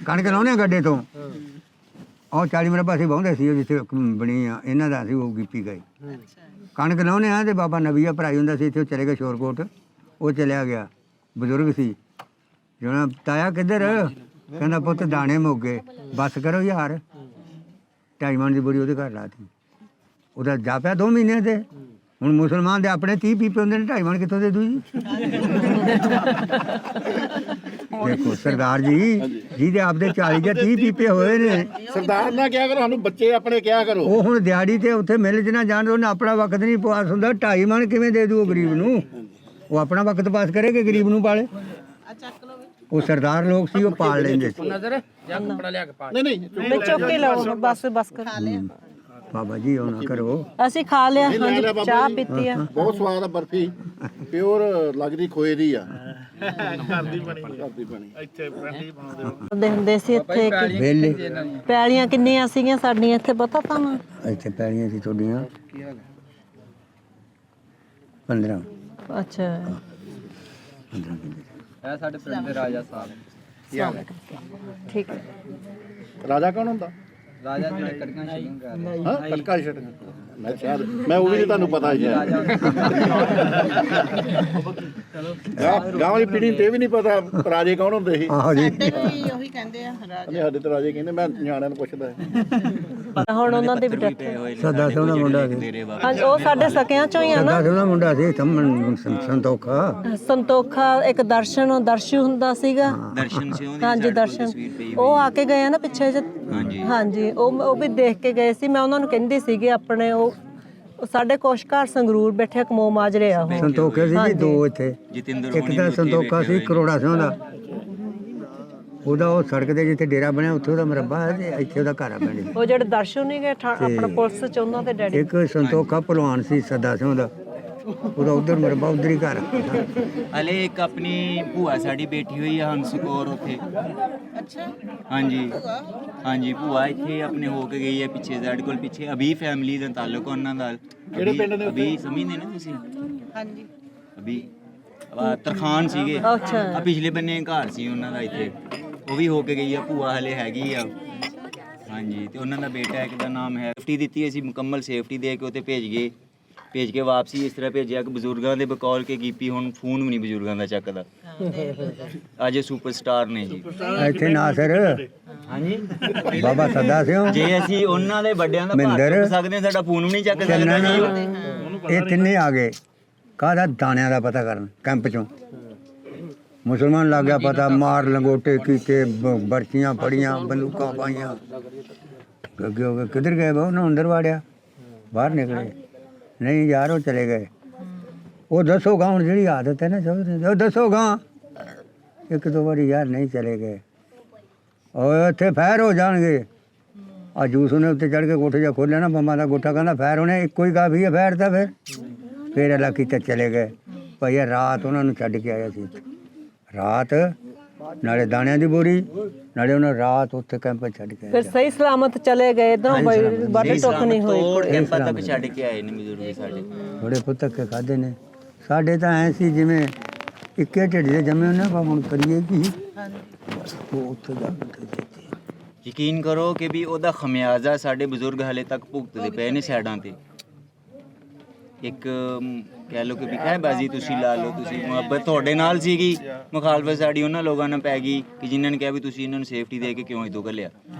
ਕਣਕ ਲਾਉਨੇ ਆ ਗੱਡੇ ਤੋਂ। ਉਹ 40 ਮਰਬਾ ਅਸੀਂ ਵਾਹੁੰਦੇ ਸੀ ਜਿੱਥੇ ਬਣੀ ਆ ਇਹਨਾਂ ਦਾ ਸੀ ਉਹ ਗਿੱਪੀ ਗਏ। ਕਣਕ ਲਾਉਂਦੇ ਆ ਤੇ ਬਾਬਾ ਨਵੀਆ ਭਰਾਈ ਹੁੰਦਾ ਸੀ ਇੱਥੇ, ਉਹ ਚਲੇ ਗਿਆ ਸ਼ੋਰਕੋਟ, ਉਹ ਚਲਿਆ ਗਿਆ, ਬਜ਼ੁਰਗ ਸੀ। ਜਣਾ ਤਾਇਆ ਕਿੱਧਰ? ਕਹਿੰਦਾ ਪੁੱਤ ਦਾਣੇ ਮੁੱਕ ਗਏ। ਬਸ ਕਰੋ ਯਾਰ, 2.5 ਮਣ ਦੀ ਬੋਰੀ ਉਹਦੇ ਘਰ ਲਾਤੀ, ਉਹਦਾ ਜਾ ਪਿਆ 2 ਮਹੀਨੇ ਤੇ। ਹੁਣ ਮੁਸਲਮਾਨ ਦੇ ਆਪਣੇ 30 ਪੀਪੇ ਹੁੰਦੇ ਨੇ, 2.5 ਮਣ ਕਿੱਥੋਂ ਦੇ ਦੂ ਜੀ? ਦੇਖੋ ਸਰਦਾਰ ਜੀ, ਜਿਹਦੇ ਆਪਦੇ 40 ਜਾਂ 30 ਪੀਪੇ ਹੋਏ ਨੇ, ਸਰਦਾਰ ਨਾ ਕਿਹਾ ਕਰੋ, ਸਾਨੂੰ ਬੱਚੇ ਆਪਣੇ ਕਿਹਾ ਕਰੋ। ਉਹ ਹੁਣ ਦਿਹਾੜੀ ਤੇ ਉੱਥੇ ਮਿਲ 'ਚ ਨਾ ਜਾਣ, ਉਹਨੇ ਆਪਣਾ ਵਕਤ ਨਹੀਂ ਪਾਸ ਹੁੰਦਾ। 2.5 ਮਣ ਕਿਵੇਂ ਦੇ ਦੂ ਉਹ ਗਰੀਬ ਨੂੰ? ਉਹ ਆਪਣਾ ਵਕਤ ਪਾਸ ਕਰੇ ਕਿ ਗਰੀਬ ਨੂੰ ਪਾਲੇ? ਉਹ ਸਰਦਾਰ ਲੋਕ ਸੀ, ਉਹ ਪਾਲ ਲੈਂਦੇ ਸੀ। ਨਹੀਂ ਨਹੀਂ ਨਹੀਂ ਚੁੱਕ ਕੇ ਲਾਓ, ਬਸ ਕਰ ਬਾਬਾ ਜੀ ਉਹ ਨਾ ਕਰੋ। ਅਸੀਂ ਖਾ ਲਿਆ, ਹਾਂਜੀ ਚਾਹ ਪੀਤੀ ਆ। ਬਹੁਤ ਸਵਾਦ ਆ ਬਰਫੀ, ਪਿਓਰ ਲੱਗਦੀ ਖੋਏ ਦੀ ਆ, ਘਰ ਦੀ ਬਣੀ ਇੱਥੇ ਬਰਫੀ ਬਣਾਉਂਦੇ ਹੁੰਦੇ ਸੀ ਇੱਥੇ ਕਿ ਵੇਲੇ ਪੈਲੀਆਂ ਕਿੰਨੀਆਂ ਸੀਗੀਆਂ ਸਾਡੀਆਂ ਇੱਥੇ, ਪਤਾ ਤੁਹਾਨੂੰ? ਇੱਥੇ ਪੈਣੀਆਂ ਸੀ ਤੁਹਾਡੀਆਂ 15 ਅੱਛਾ, 15 ਕਿੱਲੇ। ਇਹ ਸਾਡੇ ਪਿੰਡ ਦੇ ਰਾਜਾ ਸਾਹਿਬ। ਠੀਕ ਹੈ। ਰਾਜਾ ਕੌਣ ਹੁੰਦਾ? ਰਾਜਾ ਜਿਹੜੇ ਕੜੀਆਂ ਸ਼ੁਰੂ ਕਰ ਰਹੇ। ਹਾਂ ਕਟਕਾ ਛੱਡ ਮੈਂ ਸ਼ਾਇਦ ਮੈਂ ਉਹ ਵੀ ਨਹੀਂ ਤੁਹਾਨੂੰ ਪਤਾ ਜੀ। ਗਾਂਵ ਵਾਲੀ ਪੀੜ੍ਹੀ ਨੂੰ ਤੇ ਵੀ ਨਹੀਂ ਪਤਾ ਰਾਜੇ ਕੌਣ ਹੁੰਦੇ ਸੀ। ਆਹੋ ਜੀ, ਸਾਡੇ ਵੀ ਉਹੀ ਕਹਿੰਦੇ ਆ ਰਾਜਾ। ਨਹੀਂ ਸਾਡੇ ਤਾਂ ਰਾਜੇ ਕਹਿੰਦੇ, ਮੈਂ ਨਿਆਣਿਆਂ ਨੂੰ ਪੁੱਛਦਾ। ਹੁਣ ਉਹਨਾਂ ਦੇ ਵੀ ਡੈਥ ਸਦਾ ਸੋਹਣਾ ਮੁੰਡਾ ਸੀ, ਹਾਂਜੀ, ਉਹ ਸਾਡੇ ਸਕਿਆਂ ਚੋਂ ਹੀ ਆ ਨਾ। ਸਦਾ ਸੋਹਣਾ ਮੁੰਡਾ ਸੀ, ਸੰਤੋਖਾ। ਸੰਤੋਖਾ ਇੱਕ ਦਰਸ਼ੂ ਹੁੰਦਾ ਸੀਗਾ। ਦਰਸ਼ਨ ਸੀ ਉਹਦੀ, ਹਾਂਜੀ ਦਰਸ਼ਨ, ਉਹ ਆ ਕੇ ਗਏ ਆ ਨਾ ਪਿੱਛੇ ਜੇ। ਹਾਂਜੀ ਉਹ ਵੀ ਦੇਖ ਕੇ ਗਏ ਸੀ। ਮੈਂ ਉਹਨਾਂ ਨੂੰ ਕਹਿੰਦੀ ਸੀਗੀ ਆਪਣੇ, ਉਹ ਸਾਡੇ ਕੁਛ ਘਰ ਸੰਗਰੂਰ ਬੈਠੇ ਕਮੋ ਮਾਜਰੇ ਆ ਉਹ। ਸੰਤੋਖੇ ਸੀ ਜੀ 2 ਇੱਥੇ, ਇੱਕ ਤਾਂ ਸੰਤੋਖਾ ਸੀ ਕਰੋੜਾ ਸਿੰਘ ਦਾ, ਉਹਦਾ ਉਹ ਸੜਕ ਦੇ ਜਿੱਥੇ ਡੇਰਾ ਬਣਿਆ ਉੱਥੇ ਉਹਦਾ ਮਰੱਬਾ ਹੈ ਤੇ ਇੱਥੇ ਉਹਦਾ ਘਰ ਆ ਪਿੰਡ। ਉਹ ਜਿਹੜੇ ਦਰਸ਼ਨ ਨਹੀਂ ਗਏ ਆਪਣਾ ਪੁਲਿਸ ਚ, ਉਹਨਾਂ ਦੇ ਡੈਡੀ। ਇੱਕ ਸੰਤੋਖਾ ਭਲਵਾਨ ਸੀ ਸਦਾ ਸਿੰਘ ਦਾ, ਉਹਦਾ ਉਧਰ ਮਰੱਬਾ ਉਧਰ ਹੀ ਘਰ। ਹਲੇ ਇੱਕ ਆਪਣੀ ਭੂਆ ਸਾਡੀ ਬੈਠੀ ਹੋਈ ਆ ਹੰਸ ਕੌਰ ਉੱਥੇ। ਅੱਛਾ, ਹਾਂਜੀ ਭੂਆ ਇੱਥੇ ਆਪਣੇ ਹੋ ਕੇ ਗਈ ਹੈ ਪਿੱਛੇ, ਸਾਡੇ ਕੋਲ ਪਿੱਛੇ ਅਭੀ ਫੈਮਿਲੀ ਦਾ ਤਾਲੁਕ ਉਹਨਾਂ ਨਾਲ। ਕਿਹੜੇ ਪਿੰਡ ਨੇ? ਅਭੀ ਸਮਝਦੇ ਨਾ ਤੁਸੀਂ? ਹਾਂਜੀ ਅਭੀ ਤਰਖਾਨ ਸੀਗੇ। ਅੱਛਾ, ਆ ਪਿਛਲੇ ਬੰਨੇ ਘਰ ਸੀ ਉਹਨਾਂ ਦਾ ਇੱਥੇ, ਉਹ ਵੀ ਹੋ ਕੇ ਗਈ ਆ ਭੂਆ, ਹਲੇ ਹੈਗੀ ਆ। ਹਾਂਜੀ, ਤੇ ਉਹਨਾਂ ਦਾ ਬੇਟਾ ਇੱਕ ਦਾ ਨਾਮ ਹੈ। ਸੇਫਟੀ ਦਿੱਤੀ ਅਸੀਂ, ਮੁਕੰਮਲ ਸੇਫਟੀ ਦੇ ਕੇ ਉੱਥੇ ਭੇਜ ਕੇ ਵਾਪਸੀ ਇਸ ਤਰ੍ਹਾਂ ਭੇਜਿਆ ਕਿ ਬਜ਼ੁਰਗਾਂ ਦੇ ਬਕੌਲ ਕੇ ਕੀਪੀ ਹੁਣ ਫੋਨ ਵੀ ਨਹੀਂ ਬਜ਼ੁਰਗਾਂ ਦਾ ਚੱਕਦਾ। ਅੱਜ ਸੁਪਰਸਟਾਰ ਨੇ ਜੀ ਇੱਥੇ ਨਾ ਸਰ ਹਾਂਜੀ ਬਾਬਾ ਸਦਾ ਸਿੰਘ, ਜੇ ਅਸੀਂ ਉਹਨਾਂ ਦੇ ਵੱਡਿਆਂ ਦਾ ਭਾਰ ਮਹਿੰਦਰ, ਚੁੱਕ ਸਕਦੇ ਹਾਂ, ਸਾਡਾ ਫੋਨ ਵੀ ਨਹੀਂ ਚੱਕ ਸਕਦਾ ਚੱਲਣ, ਜੀ। ਇਹ ਤਿੰਨੇ ਆ ਗਏ। ਕਾਹਦਾ? ਦਾਣਿਆਂ ਦਾ ਪਤਾ ਕਰਨ ਕੈਂਪ ਚੋਂ। ਮੁਸਲਮਾਨ ਲੱਗ ਗਿਆ ਪਤਾ, ਮਾਰ ਲੰਗੋਟੇ ਕੀਤੇ, ਬਰਚੀਆਂ ਫੜੀਆਂ, ਬੰਦੂਕਾਂ ਪਾਈਆਂ। ਅੱਗੇ ਹੋ ਗਏ, ਕਿੱਧਰ ਗਏ? ਬਹੁ ਨਾ ਅੰਦਰ ਵਾੜਿਆ, ਬਾਹਰ ਨਿਕਲੇ ਨਹੀਂ ਯਾਰ, ਉਹ ਚਲੇ ਗਏ। ਉਹ ਦੱਸੋਗਾ ਹੁਣ ਜਿਹੜੀ ਆਦਤ ਹੈ ਨਾ ਸਭ, ਉਹ ਦੱਸੋਗਾ 1-2 ਵਾਰੀ ਯਾਰ ਨਹੀਂ ਚਲੇ ਗਏ, ਉਹ ਉੱਥੇ ਫੈਰ ਹੋ ਜਾਣਗੇ। ਆ ਜੂਸ ਉਹਨੇ ਉੱਤੇ ਚੜ੍ਹ ਕੇ ਕੋਠੇ ਜਾ ਖੋਲਿਆ ਨਾ ਬੰਬਾਂ ਦਾ ਗੋਠਾ, ਕਹਿੰਦਾ ਫੈਰ ਉਹਨੇ ਇੱਕੋ ਹੀ ਕਾਫੀ ਹੈ ਫੈਰ ਤਾਂ। ਫਿਰ ਇਲਾਕੀ ਤੇ ਚਲੇ ਗਏ ਭਾਈ। ਰਾਤ ਉਹਨਾਂ ਨੂੰ ਛੱਡ ਕੇ ਆਇਆ ਸੀ, ਰਾਤ ਨਾਲੇ ਦਾਣਿਆਂ ਦੀ ਬੋਰੀ, ਨਾਲੇ ਉਹਨਾਂ ਰਾਤ ਉੱਥੇ ਕੈਂਪ ਛੱਡ ਕੇ ਫਿਰ ਸਹੀ ਸਲਾਮਤ ਚਲੇ ਗਏ। ਇਧਰੋਂ ਵੱਢ ਟੁੱਕ ਨਹੀਂ ਹੋਈ। ਤੋੜ ਕੈਂਪਾਂ ਤੱਕ ਛੱਡ ਕੇ ਆਏ ਨੇ ਬਜ਼ੁਰਗ ਸਾਡੇ। ਥੋੜੇ ਪੁੱਤਕ ਕੇ ਖਾਦੇ ਨੇ। ਸਾਡੇ ਤਾਂ ਐ ਸੀ ਜਿਵੇਂ ਇੱਕੇ ਢਿੱਡ ਦੇ ਜੰਮੇ ਉਹਨਾਂ ਪਾ, ਹੁਣ ਕਰੀਏ ਕੀ? ਉਹ ਉੱਥੇ ਜਾ ਕੇ ਯਕੀਨ ਕਰੋ ਕਿ ਵੀ ਉਹਦਾ ਖਮਿਆਜ਼ਾ ਸਾਡੇ ਬਜ਼ੁਰਗ ਹਲੇ ਤੱਕ ਭੁਗਤਦੇ ਪਏ ਨੇ ਸਾਈਡਾਂ ਤੇ। ਇੱਕ ਕਹਿ ਲਓ ਕਿ ਵੀ ਕਹਿਬਾਜ਼ੀ ਤੁਸੀਂ ਲਾ ਲਓ, ਤੁਸੀਂ ਮੁਹੱਬਤ ਤੁਹਾਡੇ ਨਾਲ ਸੀਗੀ, ਮੁਖਾਲਫਤ ਸਾਡੀ ਉਹਨਾਂ ਲੋਕਾਂ ਨਾਲ ਪੈ ਗਈ ਕਿ ਜਿਨ੍ਹਾਂ ਨੇ ਕਿਹਾ ਵੀ ਤੁਸੀਂ ਇਹਨਾਂ ਨੂੰ ਸੇਫਟੀ ਦੇ ਕੇ ਕਿਉਂ ਇਦੋਂ ਘੱਲਿਆ।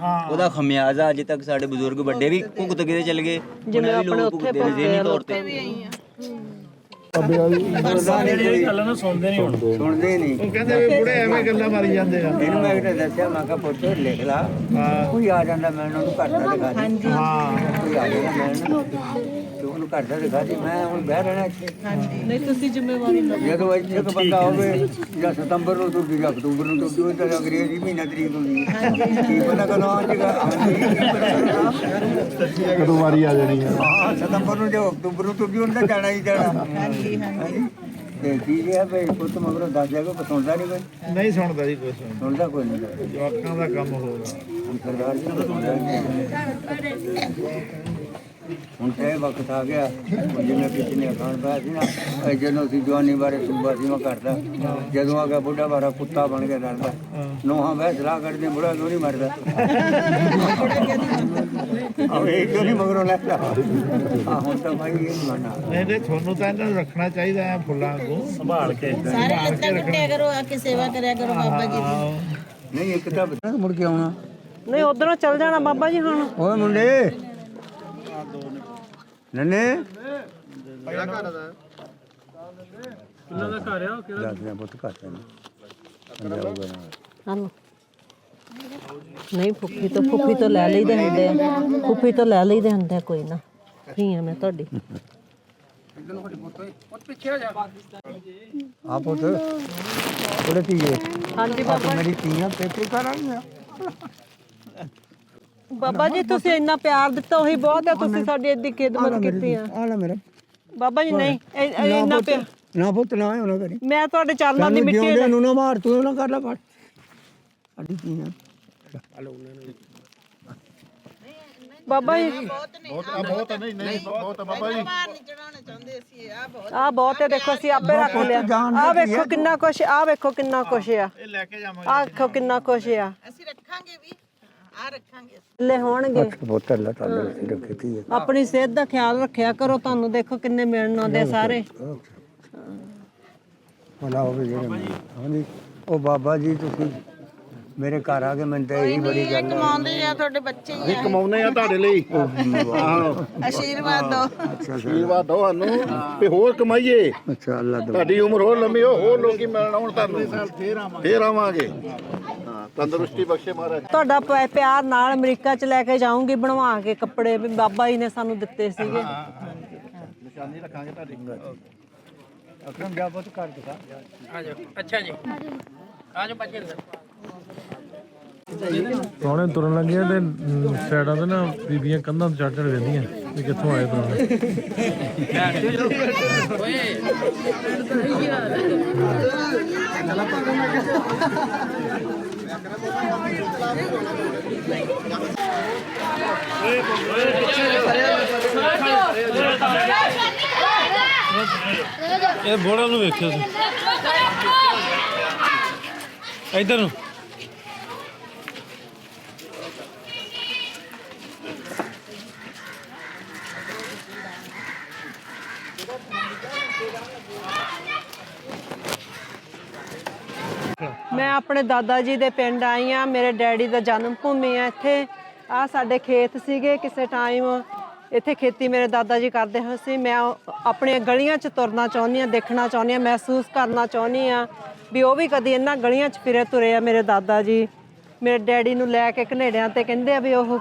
ਉਹਦਾ ਖਮਿਆਜ਼ਾ ਅਜੇ ਤੱਕ ਸਾਡੇ ਬਜ਼ੁਰਗ ਵੱਡੇ ਵੀ ਭੁਗਤ ਕੇ ਚਲੇ ਗਏ, ਜਿਵੇਂ ਆਪਣੇ ਉੱਥੇ ਜ਼ਹਿਨੀ ਤੌਰ ਤੇ। ਗੱਲਾਂ ਨੂੰ ਸੁਣਦੇ ਨਹੀਂ ਹੁਣ। ਸੁਣਦੇ ਨਹੀਂ। ਉਹ ਕਹਿੰਦੇ ਵੀ ਬੁੜੇ ਐਵੇਂ ਗੱਲਾਂ ਮਾਰੀ ਜਾਂਦੇ ਆ। ਇਹਨੂੰ ਮੈਂ ਕਿਹਾ ਦੱਸਿਆ, ਮੈਂ ਕਿਹਾ ਪੁੱਤ ਲਿਖ ਲਾ, ਕੋਈ ਆ ਜਾਂਦਾ ਮੈਂ ਉਹਨੂੰ ਘਰ ਦਾ ਦਿਖਾ ਦੀ। ਹਾਂ ਕੋਈ ਆ ਜਾਂਦਾ ਮੈਂ ਤੇ ਉਹਨੂੰ ਘਰ ਦਾ ਦਿਖਾ ਦੀ। ਮੈਂ ਹੁਣ ਬਹਿ ਰਹਿਣਾ ਇੱਥੇ। ਨਹੀਂ ਤੁਸੀਂ ਜ਼ਿੰਮੇਵਾਰੀ ਲਓ। ਜਦੋਂ ਇੱਥੇ ਕੋਈ ਬੰਦਾ ਹੋਵੇ ਜਾਂ ਸਤੰਬਰ ਨੂੰ ਤੁਰਦੀ ਜਾਂ ਅਕਤੂਬਰ ਨੂੰ ਤੁਰਦੀ, ਉਹ ਤਾਂ ਅੰਗਰੇਜ਼ੀ ਮਹੀਨਾ ਤਰੀਕ ਹੁੰਦੀ ਹੈ। ਕੀ ਪਤਾ ਕਦੋਂ ਆ ਜਾਏਗਾ, ਕਦੋਂ ਵਾਰੀ ਆ ਜਾਣੀ ਆ। ਹਾਂ ਸਤੰਬਰ ਨੂੰ ਜੋ ਅਕਤੂਬਰ ਨੂੰ ਤੁਰਦੀ ਉਹਨੇ ਜਾਣਾ ਹੀ ਜਾਣਾ। ਤੇ ਕੀ ਹੈ ਭਾਈ ਪੁੱਤ ਮਗਰੋਂ ਦੱਸ ਜਾਏਗਾ, ਸੁਣਦਾ ਨਹੀਂ ਕੋਈ। ਨਹੀਂ ਸੁਣਦਾ ਜੀ, ਕੋਈ ਸੁਣਦਾ ਕੋਈ ਨਹੀਂ। ਜਵਾਕਾਂ ਦਾ ਕੰਮ ਹੋਗਾ। ਹੁਣ ਸਰਦਾਰ ਜੀ ਨੂੰ ਸੁਣਦਾ ਨਹੀਂ। ਹੁਣ ਤੇ ਵਕਤ ਆ ਗਿਆ, ਜਿਵੇਂ ਕਿਸੇ ਨੇ ਖਾਣ ਪਾਇਆ ਸੀ ਨਾ, ਜਦੋਂ ਅਸੀਂ ਜਵਾਨੀ ਬਾਰੇ ਸੂਬਾ ਸੀ ਮੈਂ ਕਰਦਾ, ਜਦੋਂ ਆ ਗਿਆ ਬੁੱਢਾ ਬਾਰਾ ਕੁੱਤਾ ਬਣ ਕੇ ਲੜਦਾ, ਨੋਹਾਂ ਬਹਿ ਸਲਾਹ ਕਰਦੇ, ਬੁੜਾ ਕਿਉਂ ਨਹੀਂ ਮਰਦਾ। ਆਹ ਇਹ ਕਿਉਂ ਨਹੀਂ ਮਗਰੋਂ ਲੈ ਲਾ ਹੁਣ ਤਾਂ ਭਾਈ ਇਹ ਮਾਨਾ ਨਹੀਂ ਤੁਹਾਨੂੰ ਤਾਂ ਇਹਨਾਂ ਨੂੰ ਰੱਖਣਾ ਚਾਹੀਦਾ ਹੈ ਫੁੱਲਾਂ ਨੂੰ ਸੰਭਾਲ ਕੇ ਸਾਰੇ ਲੱਤਾਂ ਕੱਟਿਆ ਕਰੋ ਆ ਕੇ ਸੇਵਾ ਕਰਿਆ ਕਰੋ ਬਾਬਾ ਜੀ ਦੀ ਨਹੀਂ ਇੱਕ ਤਾਂ ਮੁੜ ਕੇ ਆਉਣਾ ਨਹੀਂ ਉਧਰੋਂ ਚੱਲ ਜਾਣਾ ਬਾਬਾ ਜੀ ਹੁਣ। ਓਏ ਮੁੰਡੇ ਨੰਨੇ ਕਿੰਨਾ ਦਾ ਘਰ ਆ ਕਿਹੜਾ ਦੱਸ ਦਿਆਂ ਪੁੱਤ ਘਰ ਤੈਨੂੰ ਜਾਊਗਾ ਨਾਲ ਹਲੋ ਨਹੀਂ ਫੁੱਫੀ ਤੋਂ ਲੈ ਲਈਦੇ ਹੁੰਦੇ ਆ, ਫੁੱਫੀ ਤੋਂ ਲੈ ਲਈਦੇ ਹੁੰਦੇ ਆ, ਕੋਈ ਨਾ ਫਰੀ ਆ ਮੈਂ ਤੁਹਾਡੀ। ਆ ਪੁੱਤ ਉਹਦੇ ਧੀਏ ਹਾਂਜੀ ਆ ਤੂੰ ਮੇਰੀ ਧੀਆਂ ਪੇਪੇ ਕਰਾਂਗੇ ਬਾਬਾ ਜੀ ਤੁਸੀਂ ਇੰਨਾ ਪਿਆਰ ਦਿੱਤਾ ਉਹੀ ਬਹੁਤ ਹੈ, ਤੁਸੀਂ ਸਾਡੀ ਇੰਨੀ ਖਿਦਮਤ ਕੀਤੀ ਆ ਆ ਲੈ ਮੇਰਾ ਬਾਬਾ ਜੀ। ਨਹੀਂ ਇੰਨਾ ਪਿਆਰ ਨਾ ਪੁੱਤ ਨਾ ਹੋਣਾ ਕਰੀ ਮੈਂ ਤੁਹਾਡੇ ਚਰਨਾਂ ਦੀ ਸਾਨੂੰ ਮਿੱਟੀ ਜਿਉਂਦੇ ਨੂੰ ਨਾ ਮਾਰ ਤੂੰ ਨਾ ਕਰ ਲੈ ਪੜ ਸਾਡੀ ਧੀਆਂ ਬਾਬਾ ਜੀ ਬਹੁਤ ਨਹੀਂ ਬਹੁਤ ਬਾਬਾ ਜੀ ਬਾਹਰ ਨਹੀਂ ਚੜਾਉਣਾ ਚਾਹੁੰਦੇ ਅਸੀਂ ਆ ਬਹੁਤ ਆ ਬਹੁਤ ਹੈ, ਦੇਖੋ ਅਸੀਂ ਆਪੇ ਰੱਖ ਲਿਆ। ਆ ਵੇਖੋ ਕਿੰਨਾ ਕੁਛ, ਆ ਵੇਖੋ ਕਿੰਨਾ ਕੁਛ ਆ, ਇਹ ਲੈ ਕੇ ਜਾਵਾਂਗੇ। ਆ ਵੇਖੋ ਕਿੰਨਾ ਕੁਛ ਆ, ਅਸੀਂ ਰੱਖਾਂਗੇ ਵੀ ਆ ਰੱਖਾਂਗੇ ਲੈ ਹੋਣਗੇ। ਪੁੱਤ ਅੱਲਾ ਤੰਦਰੁਸਤੀ ਰੱਖੇ ਧੀਏ ਆਪਣੀ ਸਿਹਤ ਦਾ ਖਿਆਲ ਰੱਖਿਆ ਕਰੋ, ਤੁਹਾਨੂੰ ਦੇਖੋ ਕਿੰਨੇ ਮਿਲਣ ਆਉਂਦੇ ਆ ਸਾਰੇ। ਭਲਾ ਹੋਵੇ ਜਿਹੜੇ ਹਾਂਜੀ ਉਹ ਬਾਬਾ ਜੀ ਤੁਸੀਂ ਮੇਰੇ ਘਰ ਆ ਕੇ ਮੈਨੂੰ ਤਾਂ ਇਹੀ ਬੜੀ ਗੱਲ ਕਮਾਉਂਦੇ ਆ ਤੁਹਾਡੇ ਬੱਚੇ ਹੀ ਇਹ ਕਮਾਉਨੇ ਆ ਤੁਹਾਡੇ ਲਈ ਆ ਆਸ਼ੀਰਵਾਦ ਦਿਓ। ਆਸ਼ੀਰਵਾਦ ਦਿਓ ਸਾਨੂੰ ਵੀ ਹੋਰ ਕਮਾਈਏ, ਅੱਛਾ ਅੱਲਾ ਦਵਾ ਤੁਹਾਡੀ ਉਮਰ ਹੋਰ ਲੰਮੀ ਹੋ, ਹੋਰ ਲੋਕੀ ਮਿਲਣ ਆਉਣ ਤੁਹਾਨੂੰ ਫੇਰ ਆਵਾਂਗੇ। ਹਾਂ ਤੰਦਰੁਸਤੀ ਬਖਸ਼ੇ ਮਹਾਰਾਜ। ਤੁਹਾਡਾ ਪਿਆਰ ਨਾਲ ਅਮਰੀਕਾ ਚ ਲੈ ਕੇ ਜਾਊਂਗੀ ਬਣਵਾ ਕੇ ਕੱਪੜੇ, ਵੀ ਬਾਬਾ ਜੀ ਨੇ ਸਾਨੂੰ ਦਿੱਤੇ ਸੀਗੇ। ਨਿਸ਼ਾਨੀ ਰੱਖਾਂਗੇ ਤੁਹਾਡੀ। ਅਕਰਮ ਜਾ ਪੁੱਤ ਘਰ ਦਿਖਾ ਅੱਛਾ ਜੀ ਆ ਜਾਓ ਬੱਚੇ ਪ੍ਰਾਹੁਣੇ ਤੁਰਨ ਲੱਗੇ ਤੇ ਸਾਈਡਾਂ ਤੇ ਨਾ ਬੀਬੀਆਂ ਕੰਧਾਂ ਤੇ ਚੜ ਚੜ ਵੇਂਦੀਆਂ ਵੀ ਕਿੱਥੋਂ ਆਏ ਪ੍ਰਾਹੁਣੇ। ਇਹ ਬੋੜਾ ਨੂੰ ਵੇਖਿਓ ਸੀ ਇੱਧਰ ਨੂੰ। ਮੈਂ ਆਪਣੇ ਦਾਦਾ ਜੀ ਦੇ ਪਿੰਡ ਆਈ ਆ, ਮੇਰੇ ਡੈਡੀ ਦਾ ਜਨਮ ਭੂਮੀ ਆ ਇੱਥੇ। ਆ ਸਾਡੇ ਖੇਤ ਸੀਗੇ ਕਿਸੇ ਟਾਈਮ, ਇੱਥੇ ਖੇਤੀ ਮੇਰੇ ਦਾਦਾ ਜੀ ਕਰਦੇ ਹੋਏ ਸੀ। ਮੈਂ ਆਪਣੀਆਂ ਗਲੀਆਂ 'ਚ ਤੁਰਨਾ ਚਾਹੁੰਦੀ ਆ, ਦੇਖਣਾ ਚਾਹੁੰਦੀ ਆ, ਮਹਿਸੂਸ ਕਰਨਾ ਚਾਹੁੰਦੀ ਆ ਵੀ ਉਹ ਵੀ ਕਦੀ ਇਹਨਾਂ ਗਲੀਆਂ 'ਚ ਫਿਰੇ ਤੁਰੇ ਆ। ਮੇਰੇ ਦਾਦਾ ਜੀ ਮੇਰੇ ਡੈਡੀ ਨੂੰ ਲੈ ਕੇ ਘਨੇੜਿਆਂ ਤੇ ਕਹਿੰਦੇ ਆ ਵੀ ਉਹ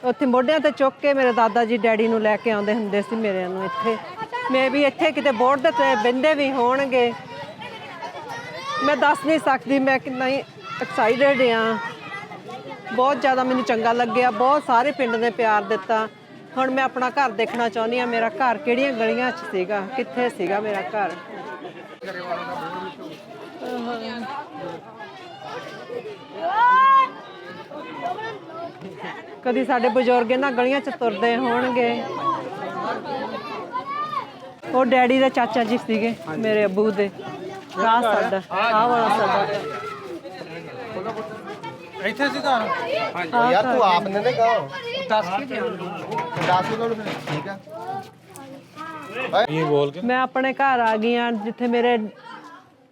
ਉੱਥੇ ਮੋਢਿਆਂ ਤੇ ਚੁੱਕ ਕੇ ਮੇਰੇ ਦਾਦਾ ਜੀ ਡੈਡੀ ਨੂੰ ਲੈ ਕੇ ਆਉਂਦੇ ਹੁੰਦੇ ਸੀ ਮੇਰੇ ਨੂੰ ਇੱਥੇ। ਮੈਂ ਵੀ ਇੱਥੇ ਕਿਤੇ ਬੋਰਡ ਦੇ ਤੇ ਬਹਿੰਦੇ ਵੀ ਹੋਣਗੇ, ਮੈਂ ਦੱਸ ਨਹੀਂ ਸਕਦੀ ਮੈਂ ਕਿੰਨਾ ਹੀ ਐਕਸਾਈਟਡ ਆ। ਬਹੁਤ ਜ਼ਿਆਦਾ ਮੈਨੂੰ ਚੰਗਾ ਲੱਗਿਆ, ਬਹੁਤ ਸਾਰੇ ਪਿੰਡ ਨੇ ਪਿਆਰ ਦਿੱਤਾ। ਹੁਣ ਮੈਂ ਆਪਣਾ ਘਰ ਦੇਖਣਾ ਚਾਹੁੰਦੀ ਆ, ਮੇਰਾ ਘਰ ਕਿਹੜੀਆਂ ਗਲੀਆਂ 'ਚ ਸੀਗਾ, ਕਿੱਥੇ ਸੀਗਾ ਮੇਰਾ ਘਰ। ਕਦੀ ਸਾਡੇ ਬਜ਼ੁਰਗ ਇਹਨਾਂ ਗਲੀਆਂ 'ਚ ਤੁਰਦੇ ਹੋਣਗੇ। ਉਹ ਡੈਡੀ ਦੇ ਚਾਚਾ ਜੀ ਸੀਗੇ ਮੇਰੇ ਅੱਬੂ ਦੇ। ਆਹ ਸਾਡਾ ਆਹ ਵਾਲਾ ਸਾਡਾ ਇੱਥੇ ਸੀ ਘਰ। ਯਾਰ ਤੂੰ ਆਪ ਨੇ ਕਹਾ 10 ਕਿਲੋ ਠੀਕ ਆ। ਇਹ ਬੋਲ ਕੇ ਮੈਂ ਆਪਣੇ ਘਰ ਆ ਗਈ ਆ ਜਿੱਥੇ ਮੇਰੇ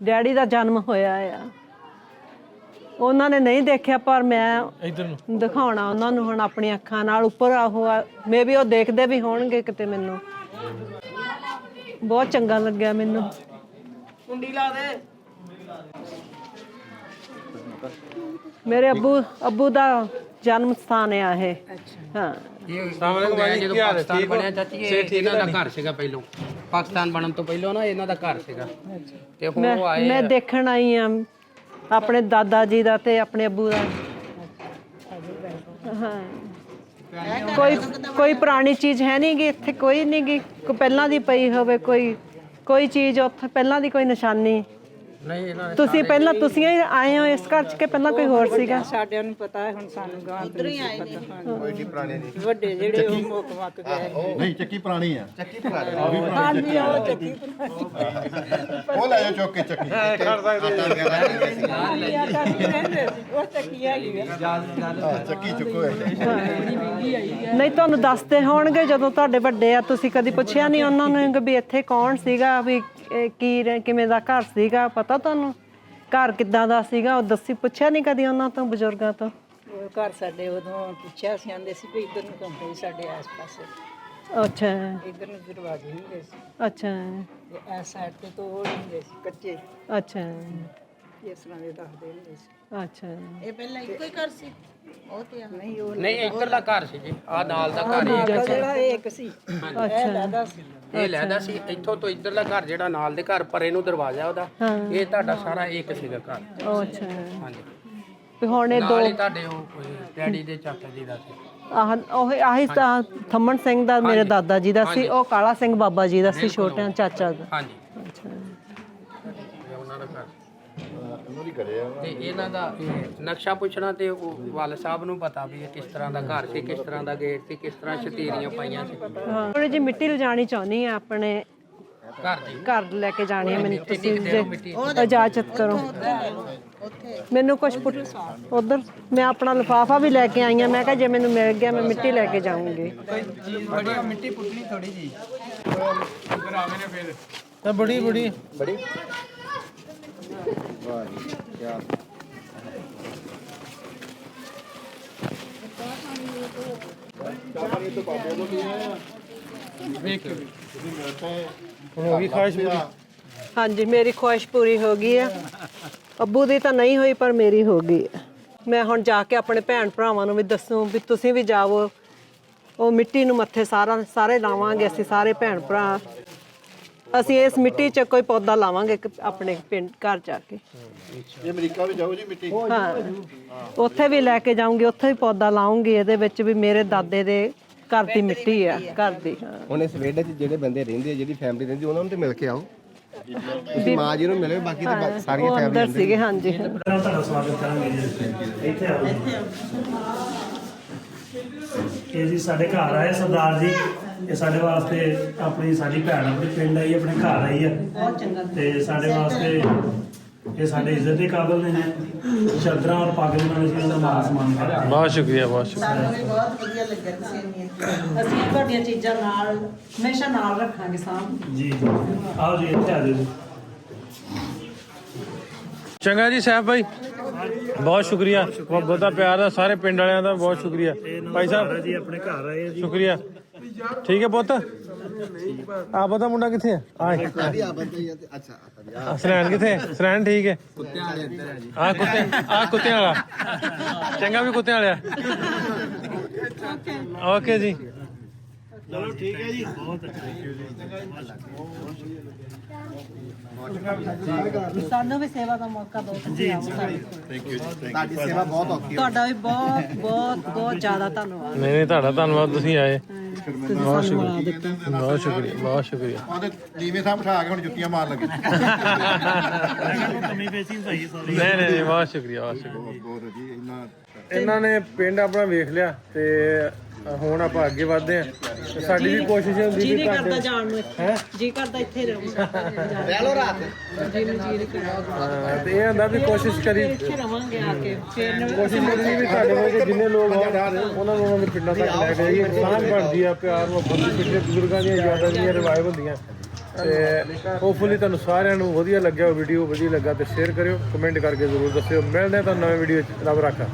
ਡੈਡੀ ਦਾ ਜਨਮ ਹੋਇਆ ਆ। ਉਹਨਾਂ ਨੇ ਨਹੀਂ ਦੇਖਿਆ ਪਰ ਮੈਂ ਇੱਧਰ ਨੂੰ ਦਿਖਾਉਣਾ ਉਹਨਾਂ ਨੂੰ ਹੁਣ ਆਪਣੀਆਂ ਅੱਖਾਂ ਨਾਲ। ਉੱਪਰ ਉਹ ਮੇ ਵੀ ਉਹ ਦੇਖਦੇ ਵੀ ਹੋਣਗੇ ਕਿਤੇ। ਮੈਨੂੰ ਬਹੁਤ ਚੰਗਾ ਲੱਗਿਆ ਮੈਨੂੰ। ਕੁੰਡੀ ਲਾ ਦੇ। ਮੇਰੇ ਅੱਬੂ ਦਾ ਜਨਮ ਸਥਾਨ ਆ ਇਹ। ਹਾਂ ਜਦੋਂ ਪਾਕਿਸਤਾਨ ਬਣਿਆ ਚਾਚੀ ਇਹ ਇਹਨਾਂ ਦਾ ਘਰ ਸੀਗਾ ਪਹਿਲੋਂ। ਪਾਕਿਸਤਾਨ ਬਣਨ ਤੋਂ ਪਹਿਲਾਂ ਨਾ ਇਹਨਾਂ ਦਾ ਘਰ ਸੀਗਾ ਤੇ ਹੁਣ ਉਹ ਆਏ। ਮੈਂ ਦੇਖਣ ਆਈ ਆ ਆਪਣੇ ਦਾਦਾ ਜੀ ਦਾ ਤੇ ਆਪਣੇ ਅੱਬੂ ਦਾ। ਹਾਂ ਕੋਈ ਪੁਰਾਣੀ ਚੀਜ਼ ਹੈ ਨਹੀਂ ਗੀ ਇੱਥੇ, ਕੋਈ ਨਹੀਂ ਗੀ। ਕੋਈ ਪਹਿਲਾਂ ਦੀ ਪਈ ਹੋਵੇ ਕੋਈ ਚੀਜ਼ ਉੱਥੇ ਪਹਿਲਾਂ ਦੀ ਕੋਈ ਨਿਸ਼ਾਨੀ ਨਹੀਂ ਇਹਨਾਂ ਨੇ ਤੁਸੀਂ ਪਹਿਲਾਂ ਤੁਸੀਂ ਹੀ ਆਏ ਹੋ ਇਸ ਘਰ 'ਚ ਕਿ ਪਹਿਲਾਂ ਕੋਈ ਹੋਰ ਸੀਗਾ? ਸਾਡਿਆਂ ਨੂੰ ਪਤਾ ਹੈ ਹੁਣ ਸਾਨੂੰ ਗਾਂ ਉਧਰ ਹੀ ਆਏ ਨੇ ਵੱਡੇ ਜਿਹੜੇ ਉਹ ਮੁੱਕ ਮੱਕ ਗਏ ਨਹੀਂ ਚੱਕੀ ਪੁਰਾਣੀ ਆ ਹਾਂਜੀ ਉਹ ਚੱਕੀ ਉਹ ਲੈ ਜਾ ਚੁੱਕ ਕੇ ਚੱਕੀ ਉਹ ਚੱਕੀ ਹੈਗੀ ਆ ਚੱਕੀ ਚੁੱਕੋ ਨਹੀਂ ਤੁਹਾਨੂੰ ਦੱਸਦੇ ਹੋਣਗੇ ਜਦੋਂ ਤੁਹਾਡੇ ਵੱਡੇ ਆ, ਤੁਸੀਂ ਕਦੀ ਪੁੱਛਿਆ ਨਹੀਂ ਉਹਨਾਂ ਨੂੰ ਕਿ ਵੀ ਇੱਥੇ ਕੌਣ ਸੀਗਾ, ਵੀ ਕਿਵੇਂ ਦਾ ਘਰ ਸੀਗਾ? ਪਤਾ ਤੁਹਾਨੂੰ ਘਰ ਕਿੱਦਾਂ ਦਾ ਸੀਗਾ? ਉਹ ਦੱਸੀ ਪੁੱਛਿਆ ਨਹੀਂ ਕਦੀ ਉਹਨਾਂ ਤੋਂ, ਬਜ਼ੁਰਗਾਂ ਤੋਂ? ਉਹ ਘਰ ਸਾਡੇ ਉਦੋਂ ਪੁੱਛਿਆ ਸੀ, ਆਂਦੇ ਸੀ ਵੀ ਇੱਧਰ ਨੂੰ ਕਮਰੇ ਸਾਡੇ ਆਸ-ਪਾਸੇ, ਅੱਛਾ ਇੱਧਰ ਨੂੰ ਦਰਵਾਜ਼ੇ ਹੁੰਦੇ ਸੀ ਅੱਛਾ ਤੇ ਇਸ ਸਾਈਡ ਤੇ ਤੋੜ ਹੁੰਦੇ ਸੀ ਕੱਚੇ, ਅੱਛਾ ਇਸ ਤਰ੍ਹਾਂ ਦੇ ਦੱਸਦੇ ਹੁੰਦੇ ਸੀ। ਅੱਛਾ ਇਹ ਪਹਿਲਾਂ ਇੱਕੋ ਹੀ ਘਰ ਸੀ, ਉਹ ਤੇ ਨਹੀਂ ਉਹ ਨਹੀਂ ਇੱਧਰਲਾ ਘਰ ਸੀ ਜੀ, ਆ ਨਾਲ ਦਾ ਘਰ ਹੀ ਜਿਹੜਾ ਇਹ ਇੱਕ ਸੀ ਇਹ ਲੈਦਾ ਸੀ। ਇਹ ਲੈਦਾ ਸੀ। ਇੱਥੋਂ ਤੋਂ ਇੱਧਰਲਾ ਘਰ ਜਿਹੜਾ ਨਾਲ ਦੇ ਘਰ ਪਰੇ ਨੂੰ ਦਰਵਾਜ਼ਾ ਉਹਦਾ, ਇਹ ਤੁਹਾਡਾ ਸਾਰਾ ਇੱਕ ਸੀਗਾ ਘਰ। ਉਹ ਅੱਛਾ ਹਾਂਜੀ ਵੀ ਹੁਣ ਇਹ ਨਾਲ ਹੀ ਤੁਹਾਡੇ ਉਹ ਕੋਈ ਡੈਡੀ ਦੇ ਚਾਚਾ ਜੀ ਦਾ ਸੀ। ਆਹੀ ਤਾਂ ਥੰਮਣ ਸਿੰਘ ਦਾ ਮੇਰੇ ਦਾਦਾ ਜੀ ਦਾ ਸੀ, ਉਹ ਕਾਲਾ ਸਿੰਘ ਬਾਬਾ ਜੀ ਦਾ ਸੀ, ਛੋਟਿਆਂ ਚਾਚਾ ਦਾ। ਹਾਂਜੀ ਅੱਛਾ ਇਹ ਉਹਨਾਂ ਦਾ ਘਰ ਤੇ ਇਹਨਾਂ ਦਾ ਨਕਸ਼ਾ ਪੁੱਛਣਾ ਤੇ ਉਹ ਵਾਲ ਸਾਹਿਬ ਨੂੰ ਪਤਾ ਵੀ ਇਹ ਕਿਸ ਤਰ੍ਹਾਂ ਦਾ ਘਰ ਸੀ, ਕਿਸ ਤਰ੍ਹਾਂ ਦਾ ਗੇਟ ਸੀ, ਕਿਸ ਤਰ੍ਹਾਂ ਛਤੀਰੀਆਂ ਪਾਈਆਂ ਸੀ ਹਾਂ ਥੋੜੀ ਜਿਹੀ ਮਿੱਟੀ ਲਿਜਾਣੀ ਚਾਹੁੰਦੀ ਆ ਆਪਣੇ ਘਰ ਦੀ। ਘਰ ਲੈ ਕੇ ਜਾਣੀ ਹੈ ਮੈਨੂੰ, ਤੁਸੀਂ ਜੇ ਇਜਾਜ਼ਤ ਕਰੋ। ਮੈਨੂੰ ਕੁਝ ਉਧਰ ਮੈਂ ਆਪਣਾ ਲਿਫਾਫਾ ਵੀ ਲੈ ਕੇ ਆਈ ਆ, ਮੈਂ ਕਿਹਾ ਜੇ ਮੈਨੂੰ ਮਿਲ ਗਿਆ ਮੈਂ ਮਿੱਟੀ ਲੈ ਕੇ ਜਾਊਂਗੀ। ਮਿੱਟੀ ਪੁੱਟਣੀ ਥੋੜੀ ਜੀ ਤਾਂ ਬੜੀ ਹੋ ਗਈ ਖਾਹਿਸ਼ ਪੂਰੀ? ਹਾਂਜੀ ਮੇਰੀ ਖੁਆਇਸ਼ ਪੂਰੀ ਹੋ ਗਈ ਆ, ਅੱਬੂ ਦੀ ਤਾਂ ਨਹੀਂ ਹੋਈ ਪਰ ਮੇਰੀ ਹੋ ਗਈ ਆ। ਮੈਂ ਹੁਣ ਜਾ ਕੇ ਆਪਣੇ ਭੈਣ ਭਰਾਵਾਂ ਨੂੰ ਵੀ ਦੱਸੂ ਵੀ ਤੁਸੀਂ ਵੀ ਜਾਵੋ, ਉਹ ਮਿੱਟੀ ਨੂੰ ਮੱਥੇ ਸਾਰੇ ਲਾਵਾਂਗੇ ਅਸੀਂ ਸਾਰੇ ਭੈਣ ਭਰਾ। ਅਸੀਂ ਇਸ ਮਿੱਟੀ 'ਚ ਕੋਈ ਪੌਦਾ ਲਾਵਾਂਗੇ ਆਪਣੇ ਪਿੰਡ ਘਰ ਜਾ ਕੇ। ਇਹ ਅਮਰੀਕਾ ਵੀ ਜਾਓ ਜੀ ਮਿੱਟੀ। ਹਾਂ ਉੱਥੇ ਵੀ ਲੈ ਕੇ ਜਾਊਂਗੀ, ਉੱਥੇ ਵੀ ਪੌਦਾ ਲਾਉਂਗੀ, ਇਹਦੇ ਵਿੱਚ ਵੀ ਮੇਰੇ ਦਾਦੇ ਦੇ ਘਰ ਦੀ ਮਿੱਟੀ ਆ, ਘਰ ਦੀ। ਹਾਂ ਹੁਣ ਇਸ ਵਿਹੜੇ 'ਚ ਜਿਹੜੇ ਬੰਦੇ ਰਹਿੰਦੇ ਆ, ਜਿਹੜੀ ਫੈਮਿਲੀ ਰਹਿੰਦੀ, ਉਹਨਾਂ ਨੂੰ ਤੇ ਮਿਲ ਕੇ ਆਓ। ਤੁਸੀਂ ਮਾਂ ਜੀ ਨੂੰ ਮਿਲੇ, ਬਾਕੀ ਤਾਂ ਸਾਰੀਆਂ ਉਹ ਅੰਦਰ ਸੀਗੇ। ਹਾਂਜੀ ਤੁਹਾਡਾ ਸਵਾਗਤ ਕਰਾਂਗੇ ਜੀ, ਇੱਥੇ ਆਓ। ਇਹ ਜੀ ਸਾਡੇ ਘਰ ਆਏ ਸਰਦਾਰ ਜੀ, ਇਹ ਸਾਡੇ ਵਾਸਤੇ ਸਾਡੀ ਭੈਣ ਆਪਣੇ ਪਿੰਡ ਆਈ, ਆਪਣੇ ਘਰ ਆਈ ਆ ਤੇ ਸਾਡੇ ਵਾਸਤੇ ਇਹ ਸਾਡੇ ਇੱਜ਼ਤ ਦੇ ਕਾਬਿਲ ਨੇ। ਚਾਦਰਾਂ ਔਰ ਪੱਗ ਦੇ ਨਾਲ ਅਸੀਂ ਉਹਨਾਂ ਦਾ ਮਾਨ ਸਨਮਾਨ ਕਰਦੇ ਹਾਂ। ਬਹੁਤ ਸ਼ੁਕਰੀਆ, ਬਹੁਤ ਸ਼ੁਕਰੀਆ। ਸਾਨੂੰ ਵੀ ਬਹੁਤ ਵਧੀਆ ਲੱਗਿਆ ਤੁਸੀਂ ਇੰਨੀ ਅਸੀਂ ਤੁਹਾਡੀਆਂ ਚੀਜ਼ਾਂ ਨਾਲ ਹਮੇਸ਼ਾ ਨਾਲ ਰੱਖਾਂਗੇ ਸਾਂਭ। ਜੀ ਆਓ ਜੀ, ਇੱਥੇ ਆ ਜਾਓ ਜੀ। ਚੰਗਾ ਜੀ ਸਾਹਿਬ ਭਾਈ, ਬਹੁਤ ਸ਼ੁਕਰੀਆ, ਬਹੁਤਾ ਪਿਆਰ ਦਾ ਸਾਰੇ ਪਿੰਡ ਵਾਲਿਆਂ ਦਾ ਬਹੁਤ ਸ਼ੁਕਰੀਆ। ਭਾਈ ਸਾਹਿਬ ਜੀ ਆਪਣੇ ਘਰ ਆਏ ਜੀ, ਸ਼ੁਕਰੀਆ। ਠੀਕ ਹੈ ਪੁੱਤ, ਆ ਪਤਾ ਮੁੰਡਾ ਕਿੱਥੇ ਹੈ? ਆ ਸਰੈਣ ਕਿੱਥੇ? ਸਰੈਣ ਠੀਕ ਹੈ। ਕੁੱਤਿਆਂ ਵਾਲਾ ਚੰਗਾ, ਵੀ ਕੁੱਤਿਆਂ ਵਾਲਿਆ। ਓਕੇ ਜੀ, ਚਲੋ ਠੀਕ ਹੈ ਜੀ, ਬਹੁਤ ਸਾਨੂੰ ਵੀ ਸੇਵਾ ਦਾ ਮੌਕਾ ਦਿਓ ਤੁਸੀਂ ਆਓ ਸਾਡੇ ਕੋਲ। ਥੈਂਕ ਯੂ ਜੀ, ਤੁਹਾਡੀ ਸੇਵਾ ਬਹੁਤ ਔਖੀ ਤੁਹਾਡਾ ਵੀ ਬਹੁਤ ਬਹੁਤ ਬਹੁਤ ਜ਼ਿਆਦਾ ਧੰਨਵਾਦ। ਨਹੀਂ ਤੁਹਾਡਾ ਧੰਨਵਾਦ, ਤੁਸੀਂ ਆਏ। ਤੁਸੀਂ ਸਾਨੂੰ ਬੁਲਾ ਦਿੱਤਾ। ਬਹੁਤ ਸ਼ੁਕਰੀਆ, ਬਹੁਤ ਸ਼ੁਕਰੀਆ। ਉਹਦੇ ਨੀਵੇਂ ਸਾਹ ਬਿਠਾ ਕੇ ਹੁਣ ਜੁੱਤੀਆਂ ਮਾਰ ਲੱਗੇ। ਕਮੀ ਪੇਸ਼ੀ ਸਹੀ ਸੌਰੀ। ਨਹੀਂ ਬਹੁਤ ਸ਼ੁਕਰੀਆ, ਬਹੁਤ ਸ਼ੁਕਰੀਆ। ਬਹੁਤ ਜੀ, ਇਹਨਾਂ ਨੇ ਪਿੰਡ ਆਪਣਾ ਵੇਖ ਲਿਆ ਤੇ ਹੁਣ ਆਪਾਂ ਅੱਗੇ ਵਧਦੇ ਆ। ਸਾਡੀ ਵੀ ਕੋਸ਼ਿਸ਼ ਹੁੰਦੀ ਜੀ ਵੀ ਨਹੀਂ ਕਰਦਾ ਤੁਹਾਡੇ ਜਾਣ ਨੂੰ, ਜੀ ਕਰਦਾ ਇੱਥੇ ਰਹੂੰਗਾ। ਰਹਿ ਲੋ ਰਾਤ। ਜੀ ਨੂੰ ਜੀ ਕਰਦਾ ਤੇ ਇਹ ਹੁੰਦਾ ਵੀ ਕੋਸ਼ਿਸ਼ ਕਰੀ, ਇੱਥੇ ਰਵਾਂਗੇ ਆ ਕੇ ਫਿਰ ਕੋਸ਼ਿਸ਼ ਕਰੀ ਵੀ ਸਾਡੇ ਕੋਲ ਜਿੰਨੇ ਲੋਕ ਹੋਣ ਉਹਨਾਂ ਦੇ ਪਿੰਡਾਂ ਤੱਕ ਲੈ ਕੇ ਜਾਈਏ। ਸਾਂਝ ਬਣਦੀ ਆ, ਪਿਆਰ ਮੁਹੱਬਤ ਦੀ, ਪਿਛਲੇ ਬਜ਼ੁਰਗਾਂ ਦੀਆਂ ਯਾਦਾਂ ਦੀਆਂ ਰਿਵਾਇਵ ਹੁੰਦੀਆਂ। ਤੇ ਹੋਪਫੁਲੀ ਤੁਹਾਨੂੰ ਸਾਰਿਆਂ ਨੂੰ ਵਧੀਆ ਲੱਗਿਆ, ਵੀਡੀਓ ਵਧੀਆ ਲੱਗਾ ਤੇ ਸ਼ੇਅਰ ਕਰਿਓ, ਕਮੈਂਟ ਕਰਕੇ ਜ਼ਰੂਰ ਦੱਸਿਓ। ਮਿਲਦੇ ਹਾਂ ਤੁਹਾਨੂੰ ਨਵੇਂ ਵੀਡੀਓ 'ਚ। ਰੱਬ ਰਾਖਾ।